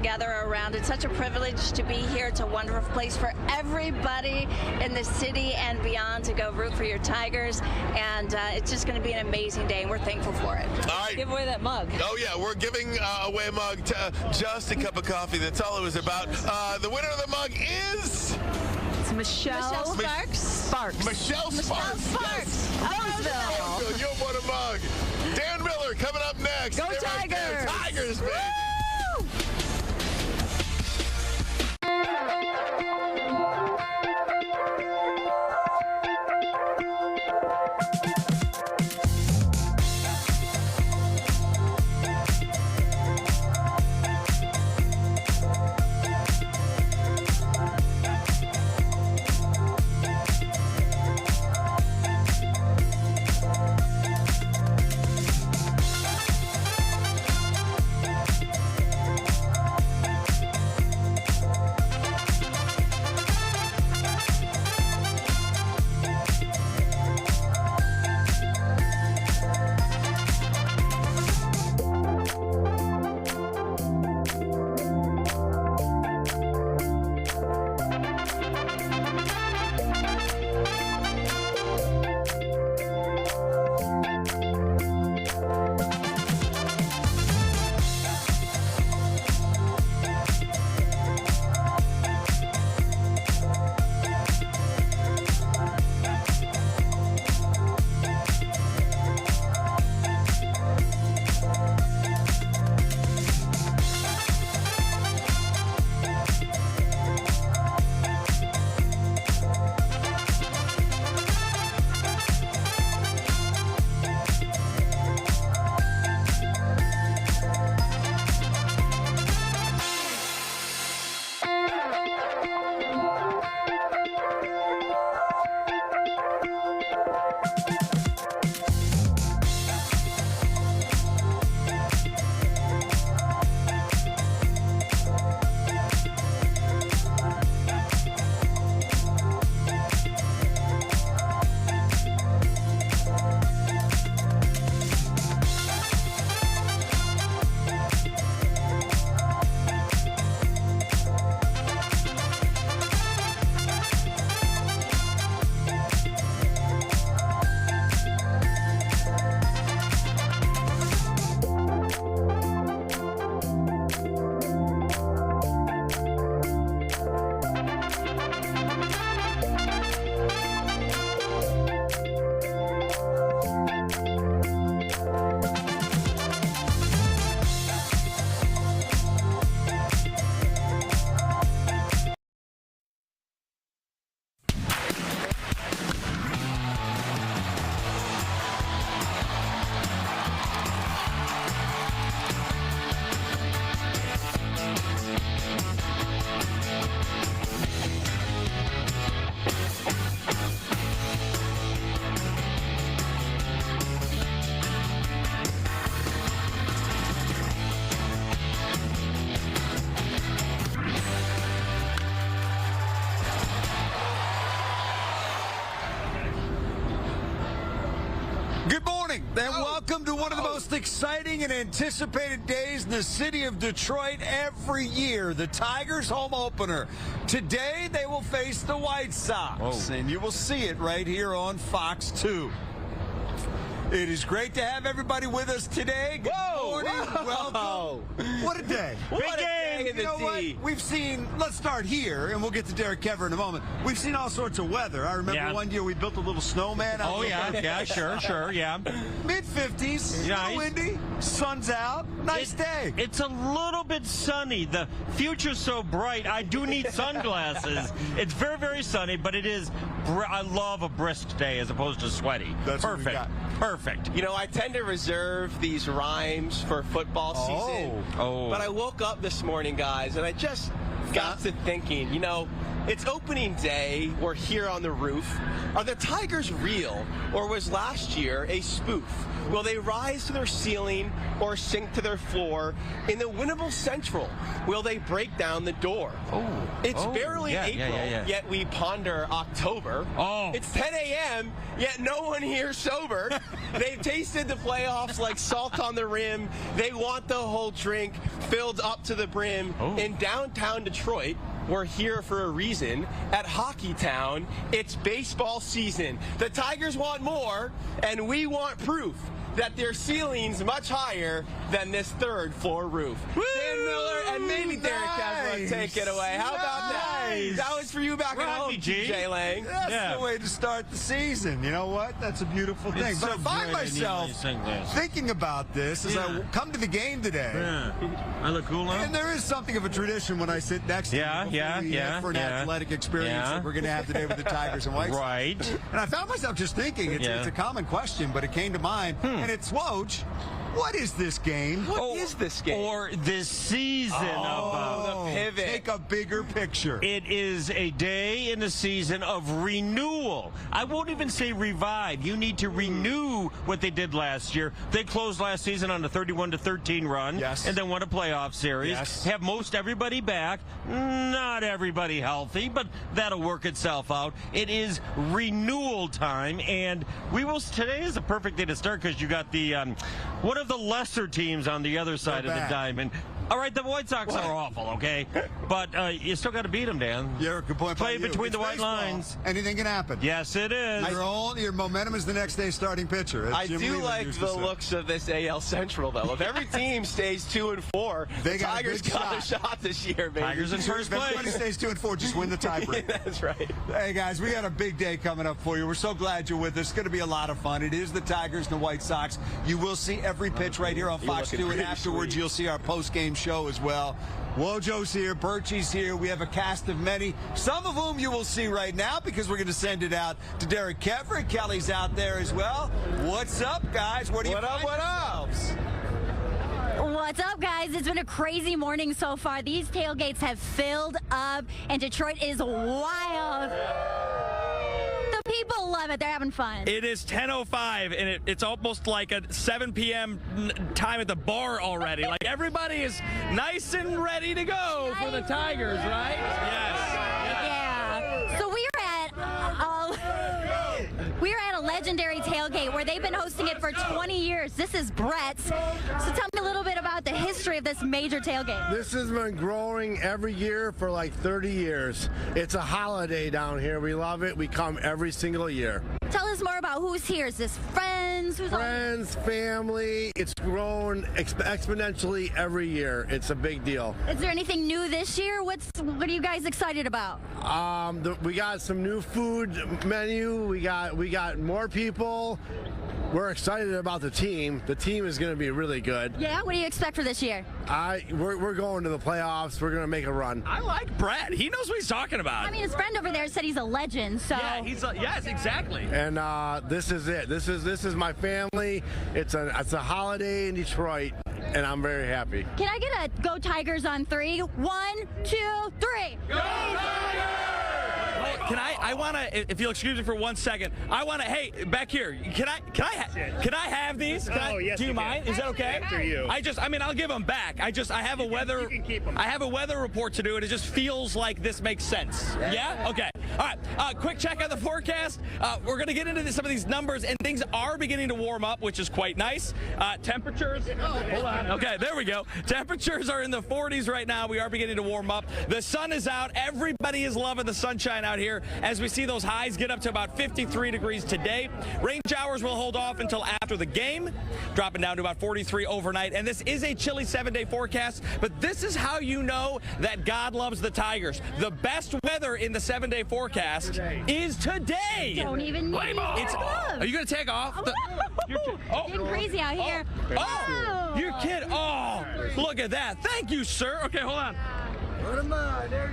Gather around. It's such a privilege to be here. It's a wonderful place for everybody in the city and beyond to go root for your Tigers, and it's just going to be an amazing day, and we're thankful for it. All right. Give away that mug. Oh, yeah, we're giving away a mug to just a cup of coffee. That's all it was about. The winner of the mug is... It's Michelle Sparks. Michelle Sparks. Yes. Roseville. You've won a mug. Dan Miller coming up next. Go Stay right there. Tigers. Tigers, baby. Good morning, and welcome to one of the most exciting and anticipated days in the city of Detroit every year, the Tigers home opener. Today, they will face the White Sox, and you will see it right here on Fox 2. It is great to have everybody with us today. Good morning. Welcome. What a day. What a day in the You know what? We've seen, let's start here, and we'll get to Derek Kever in a moment. We've seen all sorts of weather. I remember one year we built a little snowman. Sure, yeah. Mid-50s, Nice. windy, sun's out, nice day. It's a little bit sunny. The future's so bright, I do need sunglasses. It's very, very sunny, but it is, I love a brisk day as opposed to sweaty. That's what we perfect. got. Perfect. You know, I tend to reserve these rhymes for football season. Oh. But I woke up this morning, guys, and I just got to thinking, you know, It's opening day. We're here on the roof. Are the Tigers real, or was last year a spoof? Will they rise to their ceiling or sink to their floor? In the winnable Central, will they break down the door? It's barely April, yet we ponder October. It's 10 a.m., yet no one here sober. They've tasted the playoffs like salt on the rim. They want the whole drink filled up to the brim. In downtown Detroit, we're here for a reason. At Hockey Town, it's baseball season. The Tigers want more, and we want proof that their ceiling's much higher than this third floor roof. Dan Miller and maybe Derek Kessler take it away. How about that? That was for you back at home, Jay Lang. That's the way to start the season. You know what? That's a beautiful thing. But I find myself thinking about this as I come to the game today. I look cool now. And there is something of a tradition when I sit next to you for an athletic experience that we're going to have today with the Tigers and White Sox. Right. And I found myself just thinking, it's a common question, but it came to mind. And it's, Woj, what is this game? What is this game? Or this season of the pivot. Take a bigger picture. It is a day in the season of renewal. I won't even say revive. You need to renew what they did last year. They closed last season on a 31-13 run. Yes. And then won a playoff series. Yes. Have most everybody back. Not everybody healthy, but that'll work itself out. It is renewal time, and today is a perfect day to start because you got the one of the lesser teams on the other side of the diamond. All right, the White Sox are awful, okay? But you still got to beat them, Dan. Yeah, good point. Play between the white lines. Anything can happen. Yes, it is. Your momentum is the next day's starting pitcher. I do like the looks of this AL Central, though. If every team stays 2-4, the Tigers got a shot this year, baby. Tigers in first place. If everybody stays 2-4, just win the tiebreak. That's right. Hey, guys, we got a big day coming up for you. We're so glad you're with us. It's going to be a lot of fun. It is the Tigers and the White Sox. You will see every pitch right here on Fox 2, and afterwards you'll see our post-game show as well. Wojo's here, Birchie's here. We have a cast of many, some of whom you will see right now because we're going to send it out to Derek Kessler. Kelly's out there as well. What's up, guys? What up? What's up, guys? It's been a crazy morning so far. These tailgates have filled up, and Detroit is wild. The people love it. They're having fun. It is 10:05, and it's almost like a 7 p.m. time at the bar already. Like, everybody is nice and ready to go for the Tigers, right? Yes. Yeah. So we are at a legendary tailgate where they've been hosting it for 20 years. This is Brett's. So tell me a little bit about the history of this major tailgate. This has been growing every year for like 30 years. It's a holiday down here. We love it. We come every single year. Tell us more about who's here. Is this friends? Friends, family. It's grown exponentially every year. It's a big deal. Is there anything new this year? What are you guys excited about? We got some new food menu. We got more people. We're excited about the team. The team is going to be really good. Yeah, what do you expect for this year? We're going to the playoffs. We're going to make a run. I like Brett. He knows what he's talking about. I mean, his friend over there said he's a legend. So yeah, yes, exactly. And this is it. This is my family. It's a holiday in Detroit, and I'm very happy. Can I get a Go Tigers on 3? 1, 2, 3. Go Tigers! I want to, if you'll excuse me for 1 second, I want to, hey, back here, can I have these? Yes, do you mind? Is that okay? After you. I'll give them back. I have a weather, you can keep them. I have a weather report to do, and it just feels like this makes sense. Yeah? Okay. All right. Quick check on the forecast. We're going to get into some of these numbers, and things are beginning to warm up, which is quite nice. Temperatures, hold on. Okay, there we go. Temperatures are in the 40s right now. We are beginning to warm up. The sun is out. Everybody is loving the sunshine out here as we see those highs get up to about 53 degrees today. Rain showers will hold off until after the game, dropping down to about 43 overnight. And this is a chilly 7-day forecast, but this is how you know that God loves the Tigers. The best weather in the 7-day forecast is today. Don't even need gloves. Are you going to take off? Getting crazy out here. Oh, you're kidding. Oh, look at that. Thank you, sir. Okay, hold on.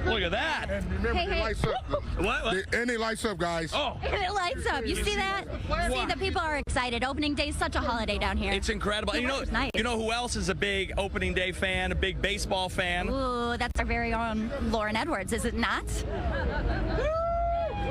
Look at that. And remember, Hey, hey. lights up. What? And it lights up, guys. Oh. It lights up. You see that? See, the people are excited. Opening day is such a holiday down here. It's incredible. The You know, weather's nice. you know who else is a big opening day fan, a big baseball fan? Ooh, that's our very own Lauren Edwards, is it not?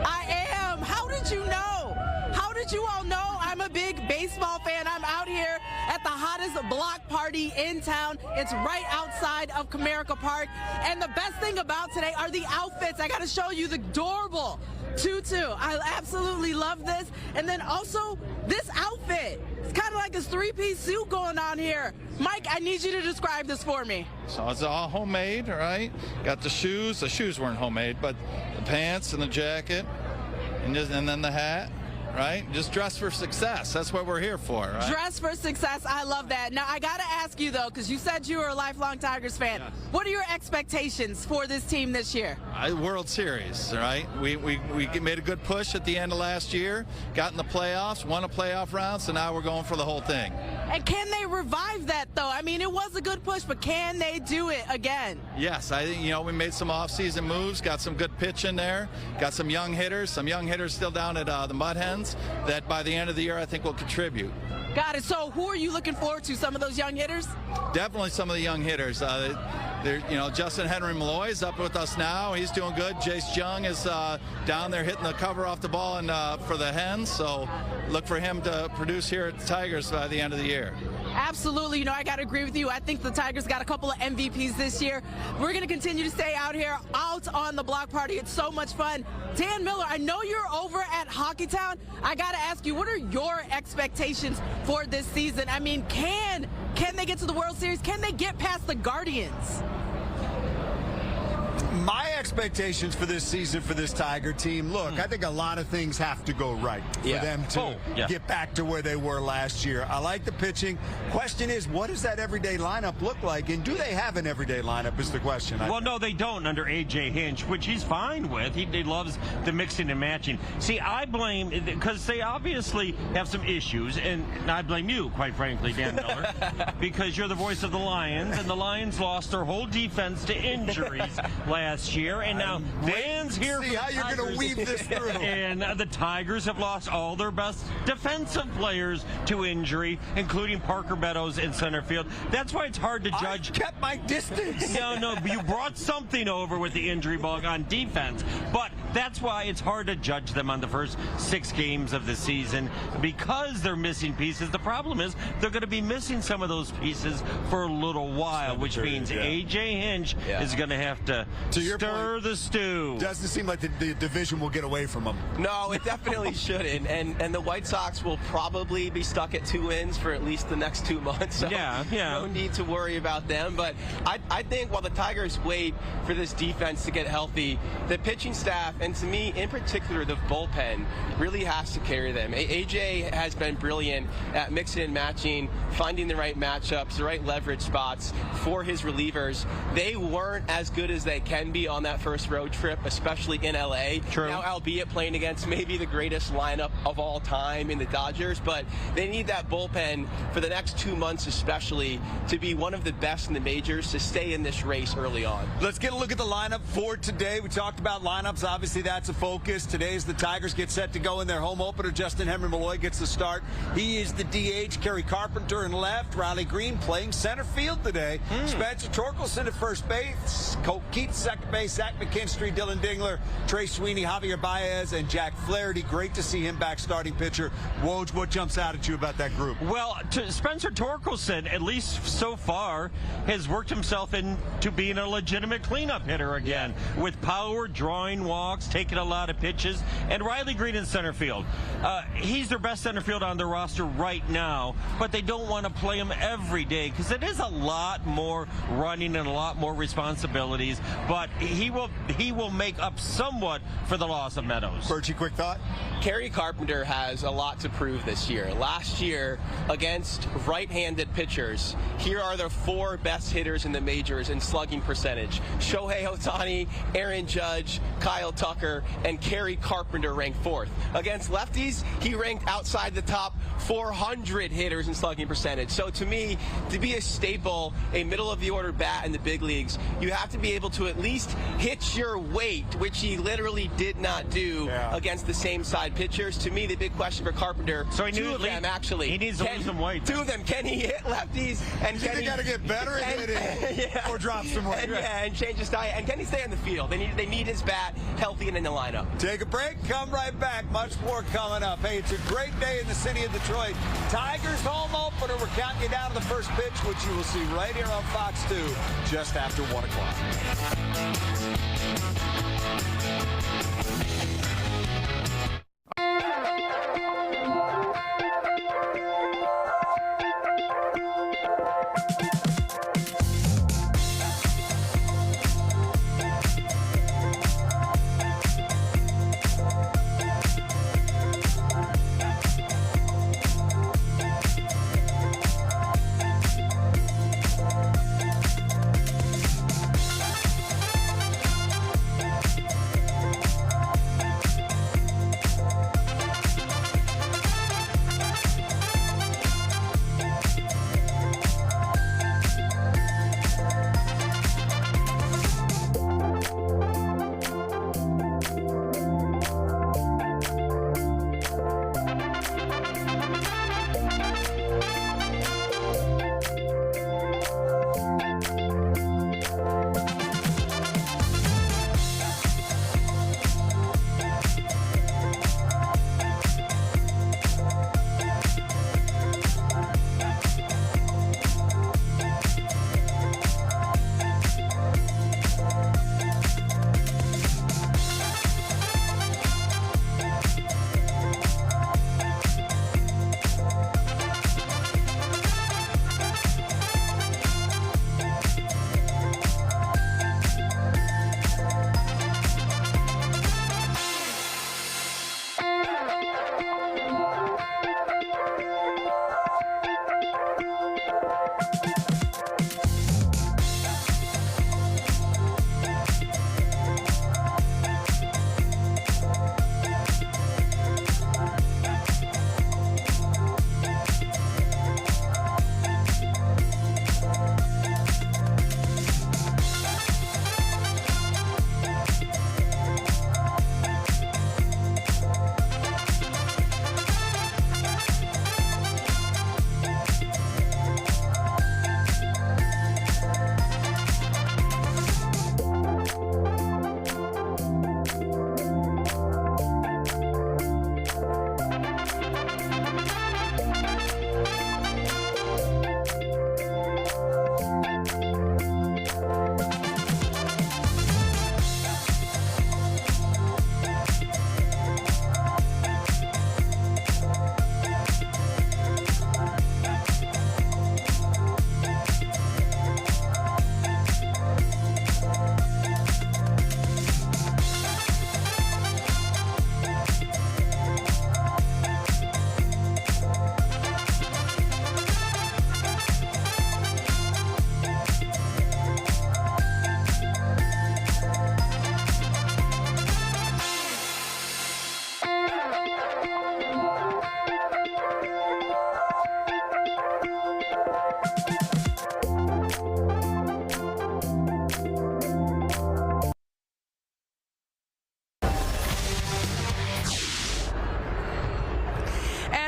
I am. How did you know? How did you all know I'm a big baseball fan? I'm out here at the hottest block party in town. It's right outside of Comerica Park. And the best thing about today are the outfits. I got to show you the adorable tutu. I absolutely love this. And then also this outfit. It's kind of like this three-piece suit going on here. Mike, I need you to describe this for me. So it's all homemade, right? Got the shoes. The shoes weren't homemade, but the pants and the jacket, and then the hat, right? Just dress for success. That's what we're here for, right? Dress for success. I love that. Now, I got to ask you, though, because you said you were a lifelong Tigers fan. Yes. What are your expectations for this team this year? World Series, right? We made a good push at the end of last year, got in the playoffs, won a playoff round, so now we're going for the whole thing. And can they revive that, though? I mean, it was a good push, but can they do it again? Yes, I think, we made some offseason moves, got some good pitch in there, got some young hitters still down at the Mud Hens that by the end of the year I think will contribute. Got it. So who are you looking forward to? Some of those young hitters? Definitely some of the young hitters. Justin Henry Malloy is up with us now. He's doing good. Jace Jung is down there hitting the cover off the ball and for the Hens. So look for him to produce here at the Tigers by the end of the year. Absolutely. I got to agree with you. I think the Tigers got a couple of MVPs this year. We're going to continue to stay out here, out on the block party. It's so much fun. Dan Miller, I know you're over at Hockeytown. I got to ask you, what are your expectations for this season? I mean, can they get to the World Series? Can they get past the Guardians? My expectations for this season for this Tiger team, look, I think a lot of things have to go right for them to get back to where they were last year. I like the pitching. Question is, what does that everyday lineup look like? And do they have an everyday lineup is the question. Well, no, they don't under AJ Hinch, which he's fine with. He loves the mixing and matching. See, I blame, because they obviously have some issues, and I blame you, quite frankly, Dan Miller, because you're the voice of the Lions, and the Lions lost their whole defense to injuries last year, and now Dan's here. See how you're going to weave this through. And the Tigers have lost all their best defensive players to injury, including Parker Meadows in center field. That's why it's hard to judge. I kept my distance. No, you brought something over with the injury bug on defense, but that's why it's hard to judge them on the first 6 games of the season because they're missing pieces. The problem is they're going to be missing some of those pieces for a little while, which means AJ Hinch is going to have to stir the stew. Doesn't seem like the division will get away from them. No, it definitely shouldn't. And the White Sox will probably be stuck at 2 wins for at least the next 2 months. So no need to worry about them. But I think while the Tigers wait for this defense to get healthy, the pitching staff, and to me in particular the bullpen, really has to carry them. AJ has been brilliant at mixing and matching, finding the right matchups, the right leverage spots for his relievers. They weren't as good as they can be on that first road trip, especially in LA. True. Now, albeit playing against maybe the greatest lineup of all time in the Dodgers, but they need that bullpen for the next 2 months especially to be one of the best in the majors to stay in this race early on. Let's get a look at the lineup for today. We talked about lineups. Obviously, that's a focus. Today's the Tigers get set to go in their home opener. Justin Henry Malloy gets the start. He is the DH. Kerry Carpenter in left. Riley Greene playing center field today. Spencer Torkelson at first base. Colt Keats second base. Zach McKinstry, Dylan Dingler, Trey Sweeney, Javier Baez, and Jack Flaherty. Great to see him back starting pitcher. Woj, what jumps out at you about that group? Well, Spencer Torkelson, at least so far, has worked himself into being a legitimate cleanup hitter again, with power, drawing walks, taking a lot of pitches, and Riley Greene in center field. He's their best center field on their roster right now, but they don't want to play him every day because it is a lot more running and a lot more responsibilities, but he he will make up somewhat for the loss of Meadows. Bertie, quick thought? Kerry Carpenter has a lot to prove this year. Last year, against right-handed pitchers, here are the 4 best hitters in the majors in slugging percentage. Shohei Ohtani, Aaron Judge, Kyle Tucker, and Kerry Carpenter ranked 4th. Against lefties, he ranked outside the top 400 hitters in slugging percentage. So to me, to be a staple, a middle-of-the-order bat in the big leagues, you have to be able to at least hit your weight, which he literally did not do against the same side pitchers. To me, the big question for Carpenter, so he two of them actually. He needs to lose some weight. 2 of them, can he hit lefties? And can he got to get better at hitting or drop some weight? And change his diet. And can he stay on the field? They need his bat healthy and in the lineup. Take a break, come right back. Much more coming up. Hey, it's a great day in the city of Detroit. Tigers home opener. We're counting you down to the first pitch, which you will see right here on Fox 2 just after 1 o'clock.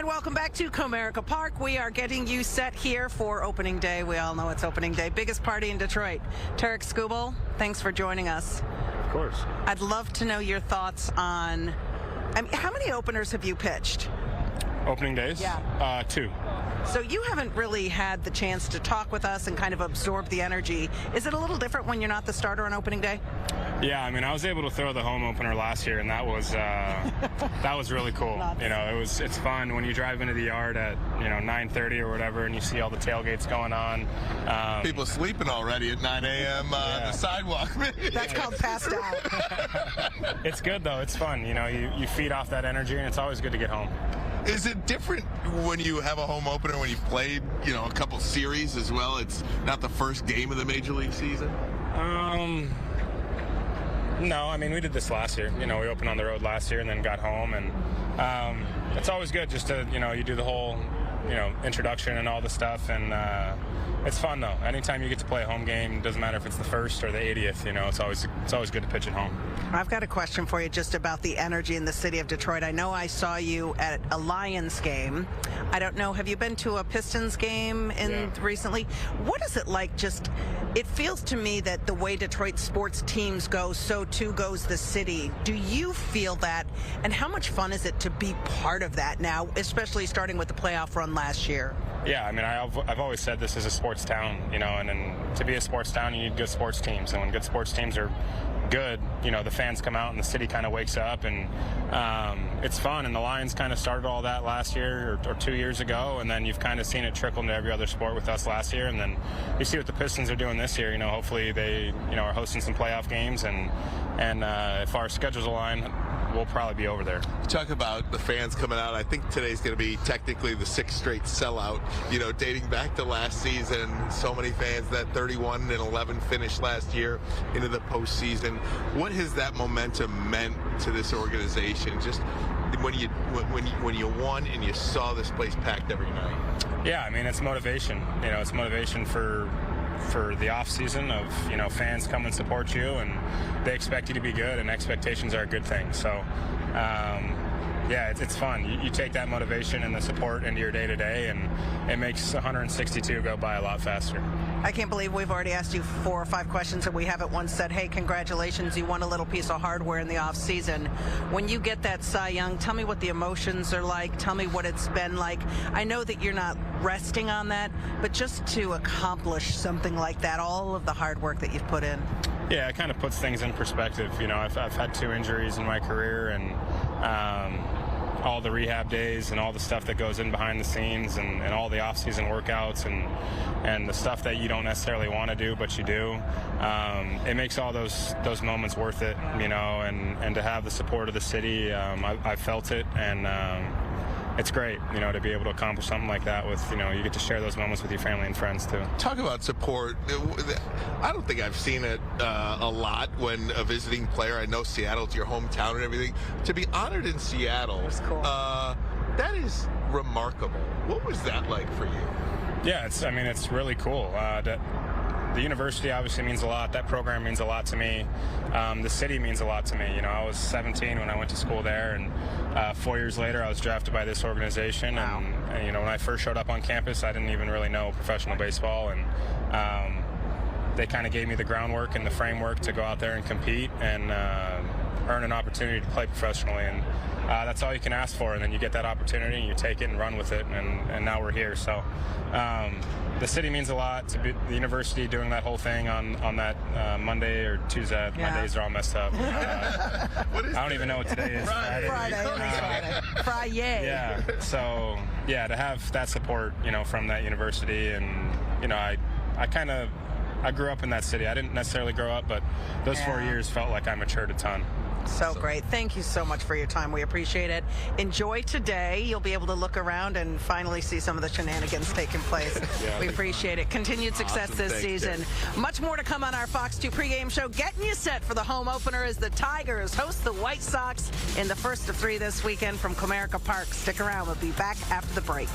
Welcome back to Comerica Park. We are getting you set here for opening day. We all know it's opening day. Biggest party in Detroit. Tarik Skubal, thanks for joining us. Of course. I'd love to know your thoughts on, how many openers have you pitched? Opening days? Yeah. 2. So you haven't really had the chance to talk with us and kind of absorb the energy. Is it a little different when you're not the starter on opening day? Yeah, I mean, I was able to throw the home opener last year, and that was really cool. You know, it's fun when you drive into the yard at 9:30 or whatever, and you see all the tailgates going on. People sleeping already at 9 a.m. On the sidewalk. That's called passed out. It's good though. It's fun. You know, you feed off that energy, and it's always good to get home. Is it different when you have a home opener when you've played, a couple series as well? It's not the first game of the Major League season? No, I mean, we did this last year. We opened on the road last year and then got home, and it's always good just to, you do the whole, introduction and all the stuff, and it's fun though. Anytime you get to play a home game, doesn't matter if it's the first or the 80th, it's always good to pitch at home. I've got a question for you just about the energy in the city of Detroit. I know I saw you at a Lions game. I don't know, have you been to a Pistons game recently? What is it like? It feels to me that the way Detroit sports teams go, so too goes the city. Do you feel that? And how much fun is it to be part of that now, especially starting with the playoff run last year? Yeah, I mean, I've always said this is a sports town, and to be a sports town, you need good sports teams. And when good sports teams are good, the fans come out and the city kind of wakes up, and it's fun. And the Lions kind of started all that last year or 2 years ago, and then you've kind of seen it trickle into every other sport with us last year. And then you see what the Pistons are doing this year. Hopefully they are hosting some playoff games, and if our schedules align, we'll probably be over there. Talk about the fans coming out. I think today's going to be technically the 6th straight sellout, dating back to last season. So many fans, that 31-11 finish last year into the postseason. What has that momentum meant to this organization? Just when you won and you saw this place packed every night. Yeah, I mean, it's motivation. It's motivation for the off season of fans come and support you, and they expect you to be good, and expectations are a good thing. So yeah, it's fun. You take that motivation and the support into your day to day, and it makes 162 go by a lot faster. I can't believe we've already asked you 4 or 5 questions, and we haven't once said, hey, congratulations, you won a little piece of hardware in the off season. When you get that Cy Young, tell me what the emotions are like. Tell me what it's been like. I know that you're not resting on that, but just to accomplish something like that, all of the hard work that you've put in. Yeah, it kind of puts things in perspective. I've had 2 injuries in my career, and all the rehab days and all the stuff that goes in behind the scenes, and all the off-season workouts and the stuff that you don't necessarily want to do but you do. It makes all those moments worth it, and to have the support of the city, I felt it, and it's great, to be able to accomplish something like that with, you get to share those moments with your family and friends too. Talk about support. I don't think I've seen it a lot when a visiting player, I know Seattle's your hometown and everything, to be honored in Seattle, cool. That is remarkable. What was that like for you? Yeah, it's really cool. The university obviously means a lot. That program means a lot to me. The city means a lot to me. I was 17 when I went to school there, and 4 years later I was drafted by this organization. Wow. And when I first showed up on campus, I didn't even really know professional baseball, and they kind of gave me the groundwork and the framework to go out there and compete and earn an opportunity to play professionally. And that's all you can ask for, and then you get that opportunity and you take it and run with it, and now we're here. So the city means a lot. To be the university doing that whole thing on that Monday or Tuesday. Yeah. My days are all messed up. I don't even know what today is. Friday. Yeah. So yeah, to have that support, from that university, and I grew up in that city. I didn't necessarily grow up, but those 4 years felt like I matured a ton. So great. Thank you so much for your time. We appreciate it. Enjoy today. You'll be able to look around and finally see some of the shenanigans taking place. We appreciate it. Continued success this season. Much more to come on our Fox 2 pregame show. Getting you set for the home opener as the Tigers host the White Sox in the first of 3 this weekend from Comerica Park. Stick around. We'll be back after the break.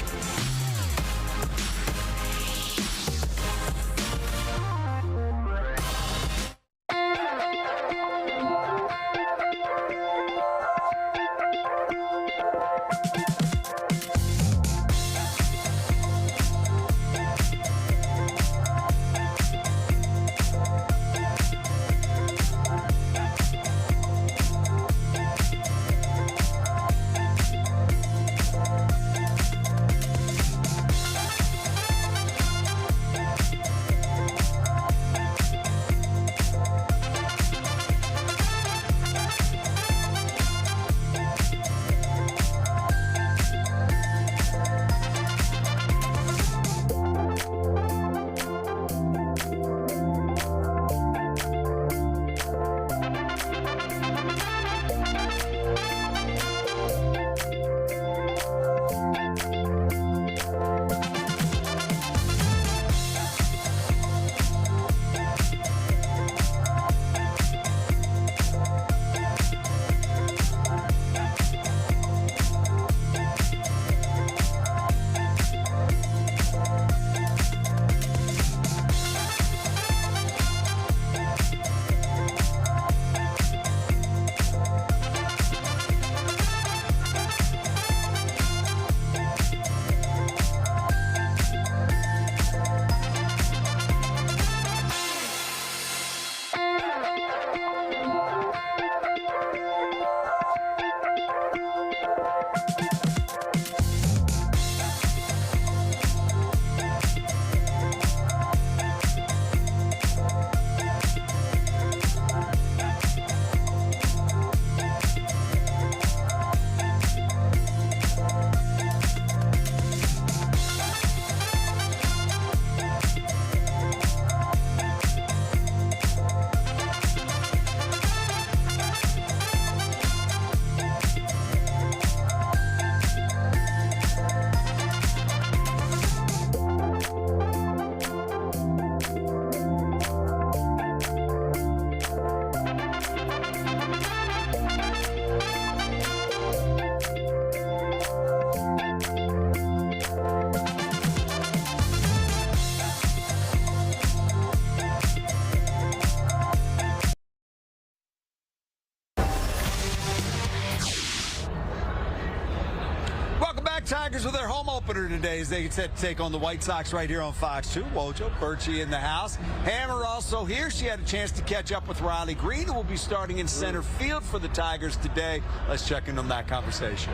Tigers with their home opener today as they get set to take on the White Sox right here on Fox 2. Wojo, Birchie in the house. Hammer also here. She had a chance to catch up with Riley Greene, who will be starting in center field for the Tigers today. Let's check in on that conversation.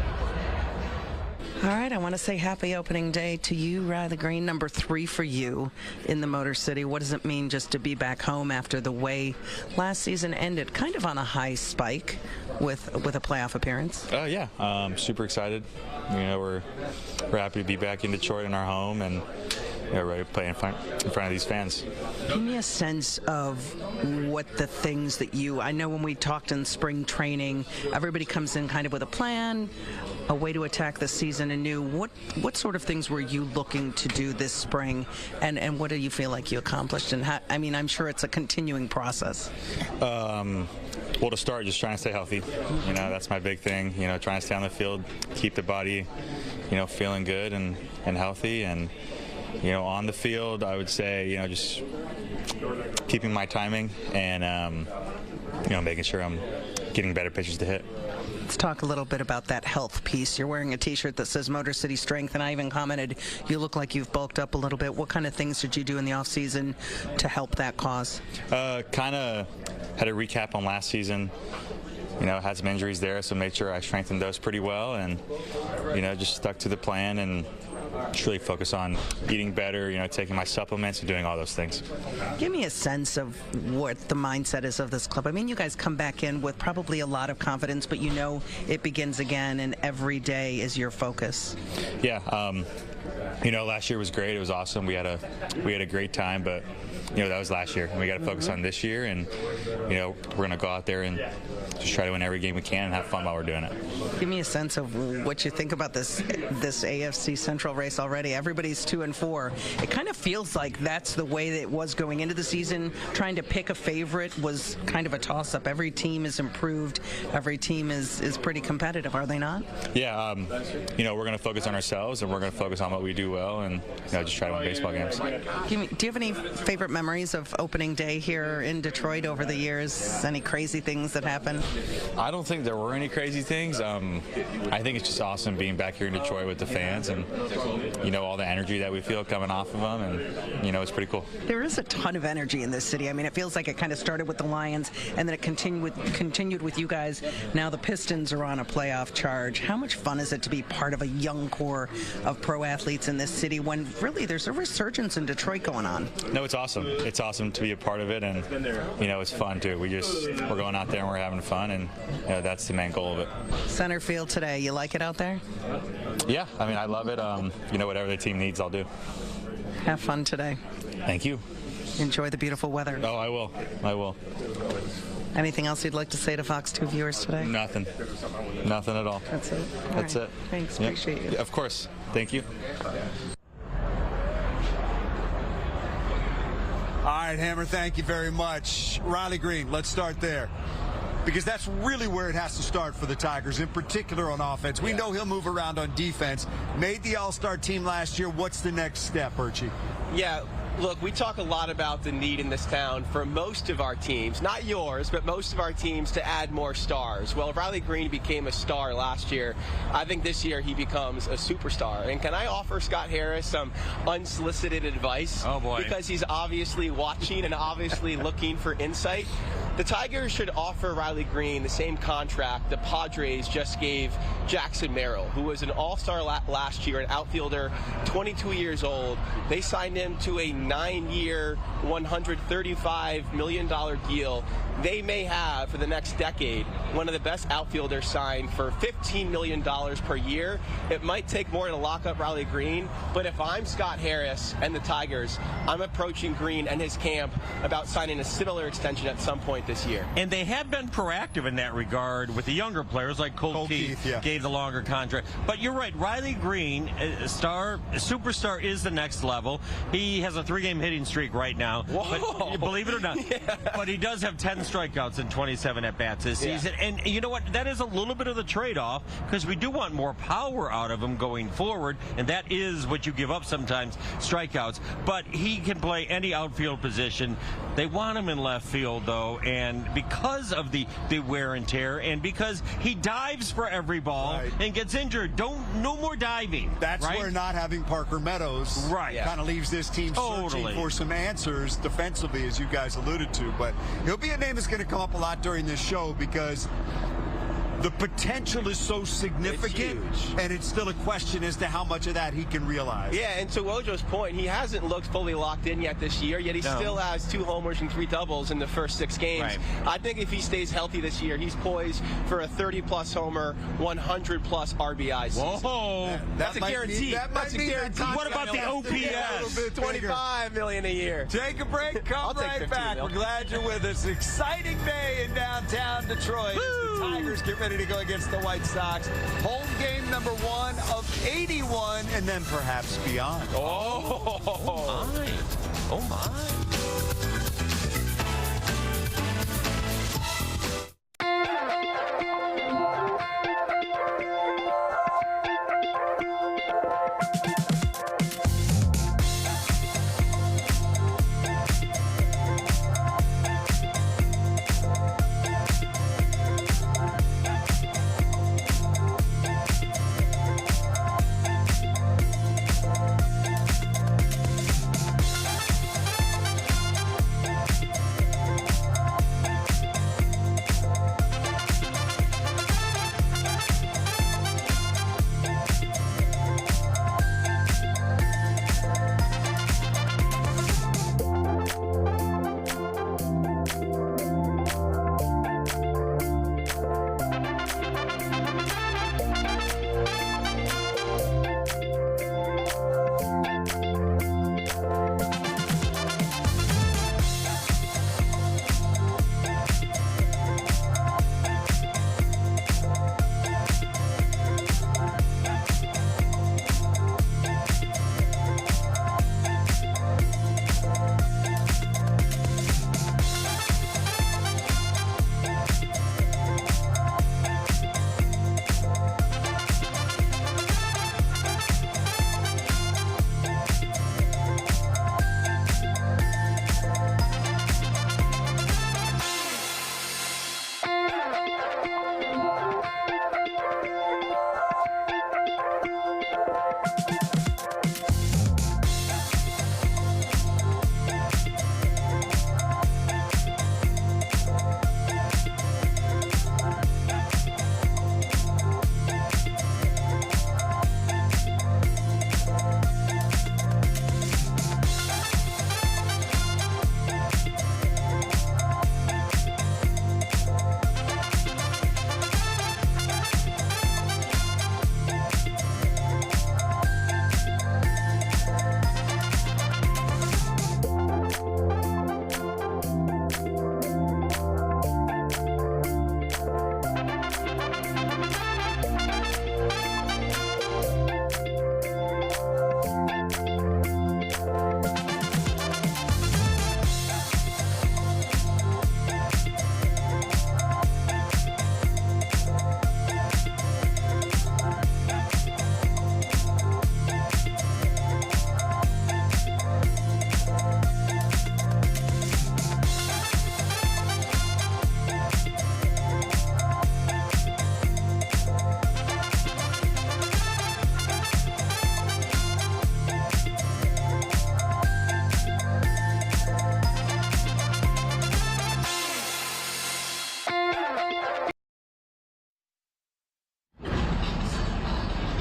All right, I want to say happy opening day to you, Riley Greene, number 3 for you in the Motor City. What does it mean just to be back home after the way last season ended, kind of on a high spike with a playoff appearance? Yeah, super excited. You know, we're happy to be back in Detroit in our home and ready to play in front of these fans. Give me a sense of what the things that I know when we talked in spring training, everybody comes in kind of with a plan, a way to attack the season anew. What sort of things were you looking to do this spring, and what do you feel like you accomplished? And how, I mean, I'm sure it's a continuing process. Well, to start, just trying to stay healthy. You know, that's my big thing. You know, trying to stay on the field, keep the body, feeling good and healthy. And on the field, I would say, just keeping my timing and, making sure I'm getting better pitches to hit. Let's talk a little bit about that health piece. You're wearing a T-shirt that says Motor City Strength, and I even commented, you look like you've bulked up a little bit. What kind of things did you do in the off-season to help that cause? Kind of had a recap on last season. Had some injuries there, so made sure I strengthened those pretty well, and just stuck to the plan and just really focus on eating better, taking my supplements and doing all those things. Give me a sense of what the mindset is of this club. I mean, you guys come back in with probably a lot of confidence, but it begins again, and every day is your focus. Yeah, last year was great. It was awesome. We had a great time, but that was last year, and we got to focus on this year, and we're going to go out there and just try to win every game we can and have fun while we're doing it. Give me a sense of what you think about this AFC Central race already. Everybody's 2-4. It kind of feels like that's the way that it was going into the season. Trying to pick a favorite was kind of a toss-up. Every team is improved. Every team is pretty competitive, are they not? Yeah, we're going to focus on ourselves, and we're going to focus on what we do well, and just try to win baseball games. Do you have any favorite memories of opening day here in Detroit over the years? Any crazy things that happened? I don't think there were any crazy things. I think it's just awesome being back here in Detroit with the fans, and all the energy that we feel coming off of them, and it's pretty cool. There is a ton of energy in this city. I mean, it feels like it kind of started with the Lions, and then it continued with you guys. Now the Pistons are on a playoff charge. How much fun is it to be part of a young core of pro athletes in this city when really there's a resurgence in Detroit going on? No, it's awesome. It's awesome to be a part of it, and it's fun too. We're going out there and we're having fun, and that's the main goal of it. Center field today, you like it out there? Yeah, I mean, I love it. Whatever the team needs, I'll do. Have fun today. Thank you. Enjoy the beautiful weather. Oh, I will. Anything else you'd like to say to Fox 2 viewers today? Nothing at all. That's it. That's it. Thanks. Yep. Appreciate you. Of course. Thank you. All right, Hammer, thank you very much. Riley Greene, let's start there, because that's really where it has to start for the Tigers, in particular on offense. We know he'll move around on defense. Made the All-Star team last year. What's the next step, Birchie? Yeah. Look, we talk a lot about the need in this town for most of our teams, not yours, but most of our teams, to add more stars. Well, Riley Greene became a star last year. I think this year he becomes a superstar. And can I offer Scott Harris some unsolicited advice? Oh, boy. Because he's obviously watching and obviously looking for insight. The Tigers should offer Riley Greene the same contract the Padres just gave Jackson Merrill, who was an all-star last year, an outfielder, 22 years old. They signed him to a 9-year, $135 million deal. They may have, for the next decade, one of the best outfielders signed for $15 million per year. It might take more to lock up Riley Greene, but if I'm Scott Harris and the Tigers, I'm approaching Greene and his camp about signing a similar extension at some point this year. And they have been proactive in that regard with the younger players, like Cole Keith gave the longer contract. But you're right, Riley Greene, superstar is the next level. He has a 3-game hitting streak right now. Whoa. But, believe it or not. Yeah. But he does have 10 strikeouts and 27 at-bats this season. And you know what? That is a little bit of the trade-off, because we do want more power out of him going forward, and that is what you give up sometimes, strikeouts. But he can play any outfield position. They want him in left field, though, and and because of the wear and tear, and because he dives for every ball and gets injured. No more diving. That's where not having Parker Meadows kind of leaves this team searching for some answers defensively, as you guys alluded to. But he'll be a name that's going to come up a lot during this show because the potential is so significant, and it's still a question as to how much of that he can realize. Yeah, and to Wojo's point, he hasn't looked fully locked in yet this year, yet he still has 2 homers and 3 doubles in the first 6 games. Right. I think if he stays healthy this year, he's poised for a 30-plus homer, 100-plus RBI season. Whoa! That's a guarantee. That's a guarantee. What about the OPS? $25 million a year. Take a break. Come right back. We're glad you're with us. Exciting day in downtown Detroit. As the Tigers get ready to go against the White Sox. Home game number 1 of 81, and then perhaps beyond. Oh my. Oh my.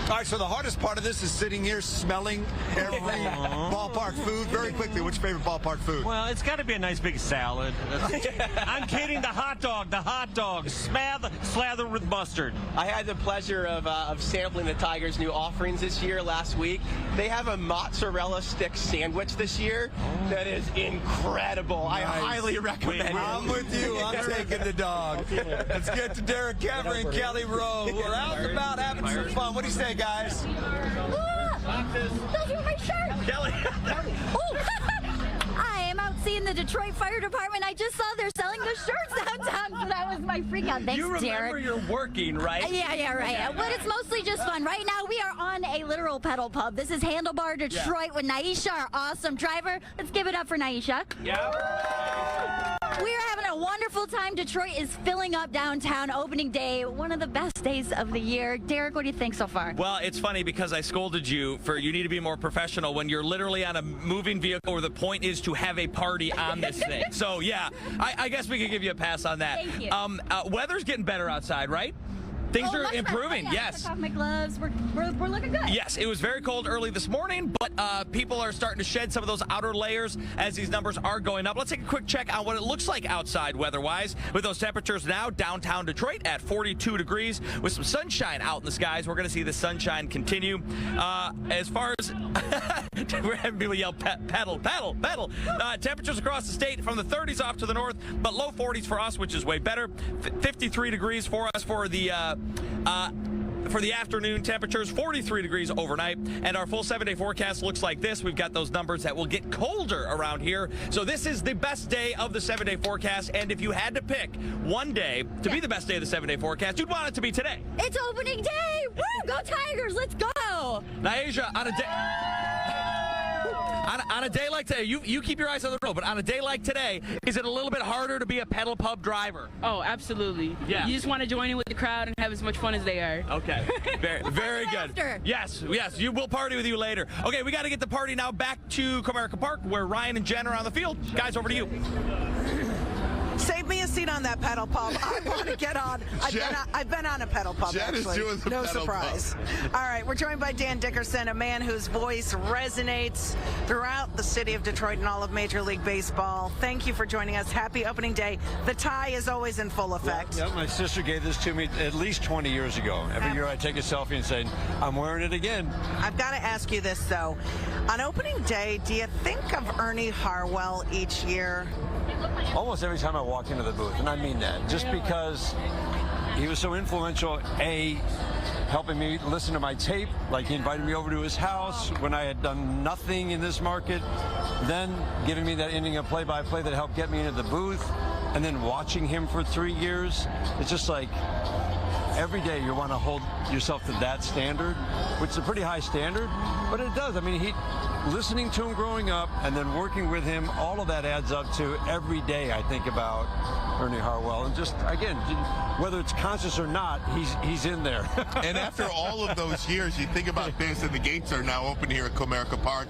All right, so the hardest part of this is sitting here smelling every ballpark food. Very quickly, what's your favorite ballpark food? Well, it's got to be a nice big salad. I'm kidding. The hot dog, slather with mustard. I had the pleasure of sampling the Tigers' new offerings this year last week. They have a mozzarella stick sandwich this year that is incredible. Nice. I highly recommend it. I'm with you. I'm taking the dog. Let's get to Derek Cameron and Kelly Rowe. We're out and about having some fun. What do you say, guys? Those were my shirts. Kelly. I am out seeing the Detroit Fire Department. I just saw they're selling the shirts downtown, so that was my freak out. Thanks, you remember Derek. you're working, right? Yeah, right. But it's mostly just fun. Right now, we are on a literal pedal pub. This is Handlebar Detroit with Naisha, our awesome driver. Let's give it up for Naisha. Yeah. We are having a wonderful time. Detroit is filling up downtown. Opening day, one of the best days of the year. Derek, what do you think so far? Well, it's funny because I scolded you for you need to be more professional when you're literally on a moving vehicle where the point is to have a party on this thing. So, yeah, I guess we could give you a pass on that. Thank you. Weather's getting better outside, right? Things are improving, yes. I took off my gloves. We're looking good. Yes, it was very cold early this morning, but people are starting to shed some of those outer layers as these numbers are going up. Let's take a quick check on what it looks like outside weather-wise with those temperatures now. Downtown Detroit at 42 degrees with some sunshine out in the skies. We're going to see the sunshine continue. As far as we're having people yell pedal. Temperatures across the state from the 30s off to the north, but low 40s for us, which is way better. 53 degrees for us for the afternoon temperatures, 43 degrees overnight, and our full 7-day forecast looks like this. We've got those numbers that will get colder around here. So this is the best day of the 7-day forecast, and if you had to pick one day to be the best day of the 7-day forecast, you'd want it to be today. It's opening day! Woo! Go Tigers! Let's go! Naisha, on a day... On a day like today, you keep your eyes on the road, but on a day like today, is it a little bit harder to be a pedal pub driver? Oh, absolutely. Yeah. You just want to join in with the crowd and have as much fun as they are. Okay. Very good. After. Yes, you will party with you later. Okay, we got to get the party now back to Comerica Park where Ryan and Jen are on the field. Guys, over to you. Save me a seat on that pedal pub. I want to get on. I've been on a pedal pub, Jen actually. is doing the no pedal surprise. pub. All right, we're joined by Dan Dickerson, a man whose voice resonates throughout the city of Detroit and all of Major League Baseball. Thank you for joining us. Happy opening day. The tie is always in full effect. Yeah, my sister gave this to me at least 20 years ago. Every year I take a selfie and say, I'm wearing it again. I've got to ask you this, though. On opening day, do you think of Ernie Harwell each year? Almost every time I walk into the booth, and I mean that, just because he was so influential, helping me listen to my tape, like he invited me over to his house when I had done nothing in this market, then giving me that inning of play-by-play that helped get me into the booth, and then watching him for 3 years. It's just like every day you want to hold yourself to that standard, which is a pretty high standard, but it does. I mean, listening to him growing up and then working with him, all of that adds up to every day I think about Ernie Harwell. And just, again, whether it's conscious or not, he's in there. And after all of those years, you think about this, and the gates are now open here at Comerica Park.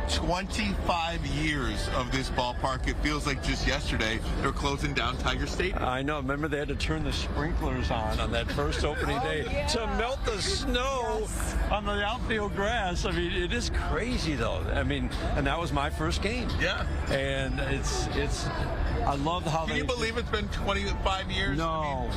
25 years of this ballpark. It feels like just yesterday they're closing down Tiger Stadium. I know. Remember, they had to turn the sprinklers on that first opening day to melt the snow on the outfield grass. I mean, it is crazy, though. I mean, and that was my first game. Yeah. And it's I love how Can you believe it's been 25 years? No,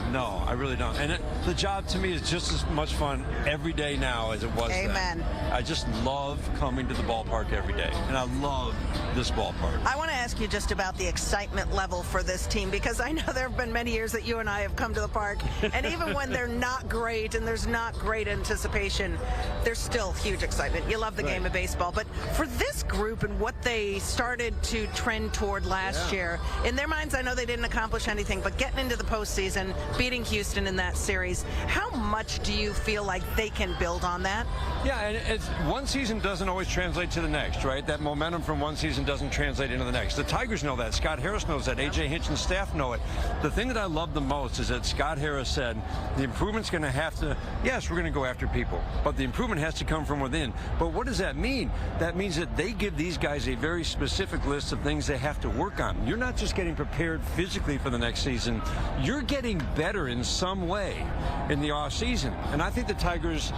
I really don't. And the job to me is just as much fun every day now as it was then. Amen. I just love coming to the ballpark every day, and I love this ballpark. I want to ask you just about the excitement level for this team, because I know there have been many years that you and I have come to the park, and even when they're not great and there's not great anticipation, there's still huge excitement. You love the game of baseball. But for this group and what they started to trend toward last year, in their minds, I know they didn't accomplish anything, but getting into the postseason, beating Houston in that series, how much do you feel like they can build on that? Yeah, and one season doesn't always translate to the next, right? That momentum from one season doesn't translate into the next. The Tigers know that. Scott Harris knows that. AJ Hinch and staff know it. The thing that I love the most is that Scott Harris said the improvement's going to have to, yes, we're going to go after people, but the improvement has to come from within. But what does that mean? That means that they give these guys a very specific list of things they have to work on. You're not just getting prepared physically for the next season. You're getting better in some way in the off season. And I think the Tigers,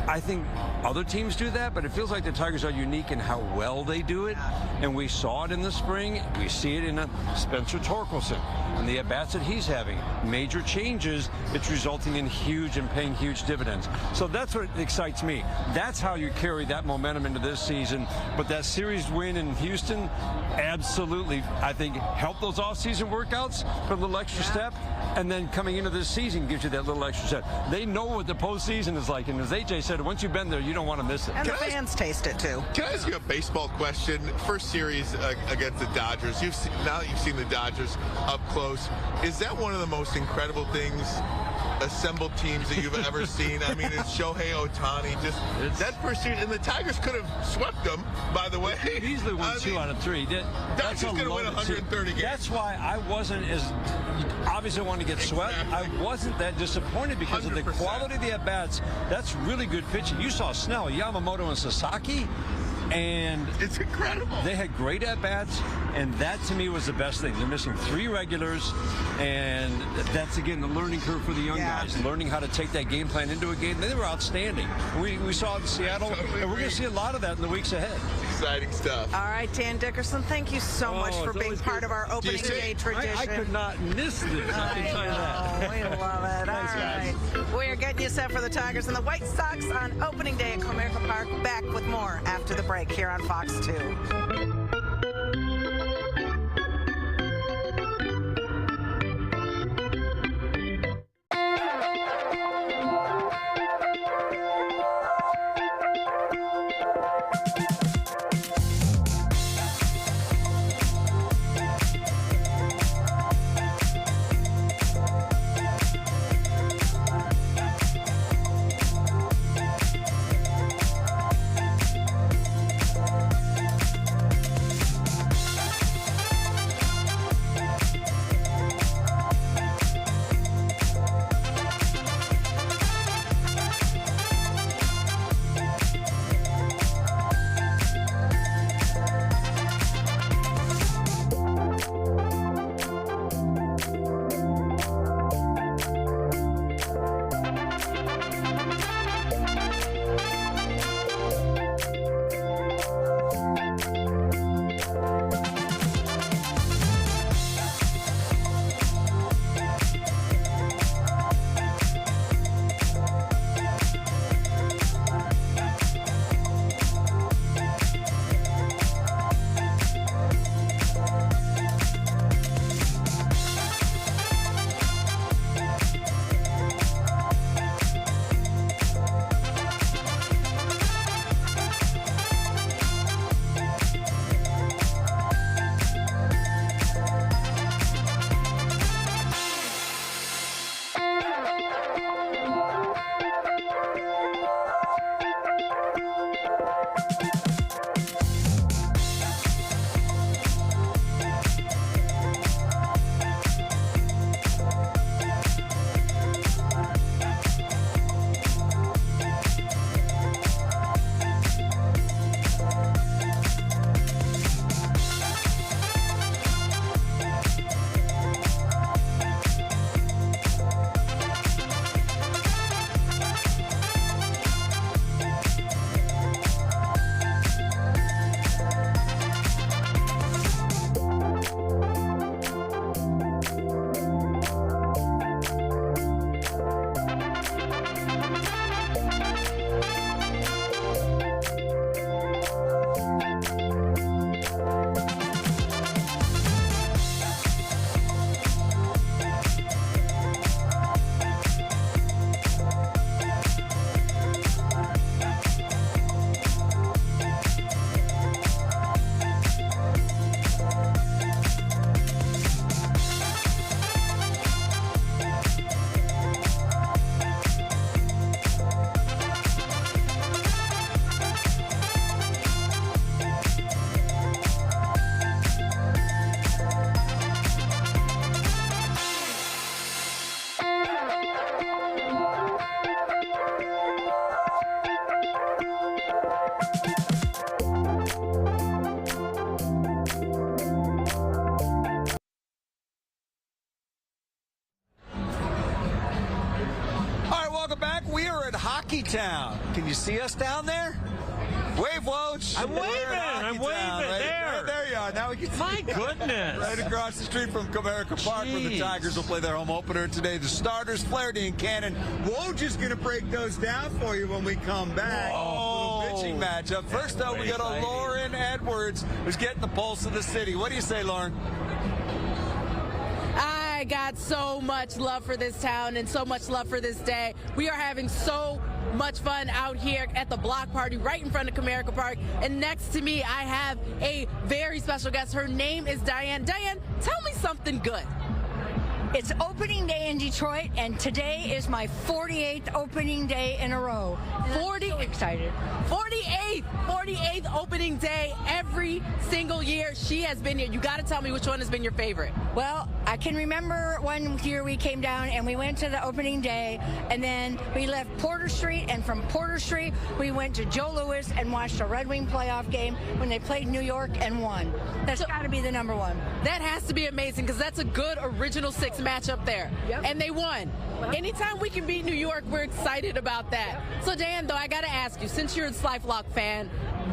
I think other teams do that, but it feels like the Tigers are unique in how well they do it. And we saw it in the spring. We see it in Spencer Torkelson and the at-bats that he's having. Major changes. It's resulting in huge and paying huge dividends. So that's what excites me. That's how you carry that momentum into this season. But that series win in Houston absolutely, I think, helped those off-season workouts for a little extra step. And then coming into this season gives you that little extra step. They know what the postseason is like. And as AJ said, once you've been there, you don't want to miss it. And the fans taste it, too. Can I ask you a baseball question? First series against the Dodgers. Now that you've seen the Dodgers up close, is that one of the most incredible things assembled teams that you've ever seen. I mean, it's Shohei Ohtani, just that pursuit, and the Tigers could have swept them, by the way. He easily won 2 out of 3. That's going to win 130 games. That's why I wasn't as, obviously I wanted to get swept. I wasn't that disappointed because 100%. Of the quality of the at-bats. That's really good pitching. You saw Snell, Yamamoto, and Sasaki. And it's incredible. They had great at-bats, and that to me was the best thing. They're missing 3 regulars, and that's, again, the learning curve for the young guys, learning how to take that game plan into a game. They were outstanding. We saw it in Seattle, and we're going to see a lot of that in the weeks ahead. Exciting stuff. All right, Dan Dickerson, thank you so much for being part of our opening day tradition. I could not miss this. I can tell you that. We love it. All right. We're getting you set for the Tigers and the White Sox on opening day at Comerica Park. Back with more after the break here on Fox 2. Hockey Town. Can you see us down there? Wave, Woj. I'm waving. Right there you are. Now we can see. My goodness. Right across the street from Comerica Park, where the Tigers will play their home opener today. The starters, Flaherty and Cannon. Woj is going to break those down for you when we come back. Oh, little pitching matchup. First, though, we got a Lauren Edwards who's getting the pulse of the city. What do you say, Lauren? I got so much love for this town and so much love for this day. We are having so much fun out here at the block party right in front of Comerica Park. And next to me, I have a very special guest. Her name is Diane. Diane, tell me something good. It's opening day in Detroit, and today is my 48th opening day in a row. 40 so excited. 48th opening day every single year she has been here. You got to tell me which one has been your favorite. Well, I can remember one year we came down and we went to the opening day, and then we left Porter Street, and from Porter Street we went to Joe Louis and watched a Red Wing playoff game when they played New York and won. That's got to be the number one. That has to be amazing because that's a good original six matchup there. Yep. And they won. Anytime we can beat New York, we're excited about that. So, Dan, though, I got to ask you, since you're a Slifelock fan,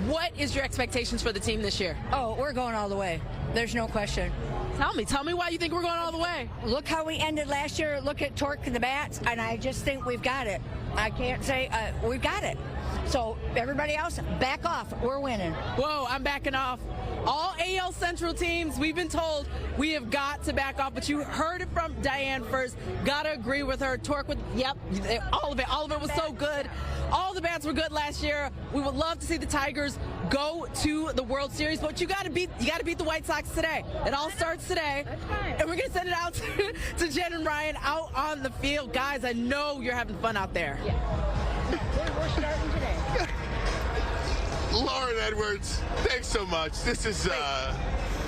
what is your expectations for the team this year? Oh, we're going all the way. There's no question. Tell me why you think we're going all the way. Look how we ended last year. Look at Tork and the bats, and I just think we've got it. I can't say we've got it. So everybody else, back off. We're winning. Whoa, I'm backing off. All AL Central teams, we've been told we have got to back off, but you heard it from Diane first. Gotta agree with her. Tork with, yep, all of it was so good. All the bats were good last year. We would love to see the Tigers go to the World Series, but you gotta beat the White Sox today. It all starts today. That's right. And we're gonna send it out to Jen and Ryan out on the field. Guys, I know you're having fun out there. Yeah. We're starting today. Lauren Edwards, thanks so much. This is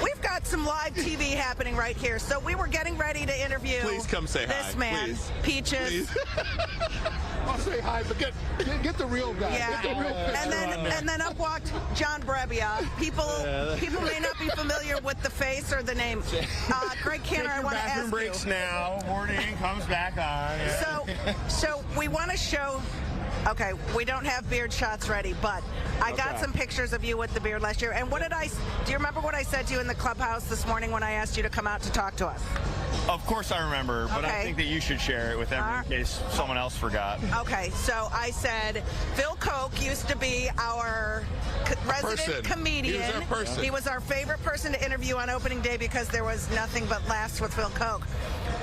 We've got some live TV happening right here, so we were getting ready to interview. Please come say hi. This man, please. Peaches. Please. I'll say hi, but get the real guy. Yeah, Get the real and then up walked John Brebbia. People may not be familiar with the face or the name. Greg Cantor, I want to ask you. Bathroom breaks now. Morning comes back on. Yeah. So we want to show. Okay, we don't have beard shots ready, but I got some pictures of you with the beard last year. And do you remember what I said to you in the clubhouse this morning when I asked you to come out to talk to us? Of course I remember, but I think that you should share it with everyone in case someone else forgot. Okay, so I said Phil Koch used to be our resident comedian. He was our person. He was our favorite person to interview on opening day because there was nothing but laughs with Phil Koch.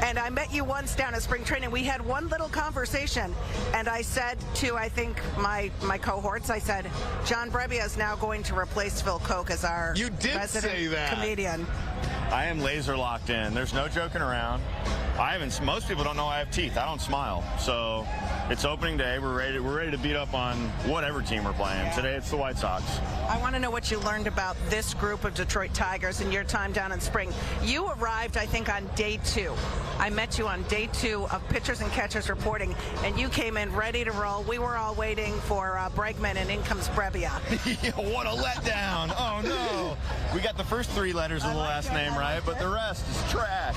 And I met you once down at spring training. We had one little conversation, and I said to, I think, my cohorts, I said, John Brebbia is now going to replace Phil Koch as our resident comedian. I am laser locked in. There's no joking around. Most people don't know I have teeth. I don't smile. So it's opening day. We're ready to beat up on whatever team we're playing. Today it's the White Sox. I want to know what you learned about this group of Detroit Tigers in your time down in spring. You arrived, I think, on day 2. I met you on day 2 of pitchers and catchers reporting, and you came in ready to roll. We were all waiting for Bregman, and in comes Brebbia. What a letdown. Oh, no. We got the first 3 letters of the last name right, but the rest is trash.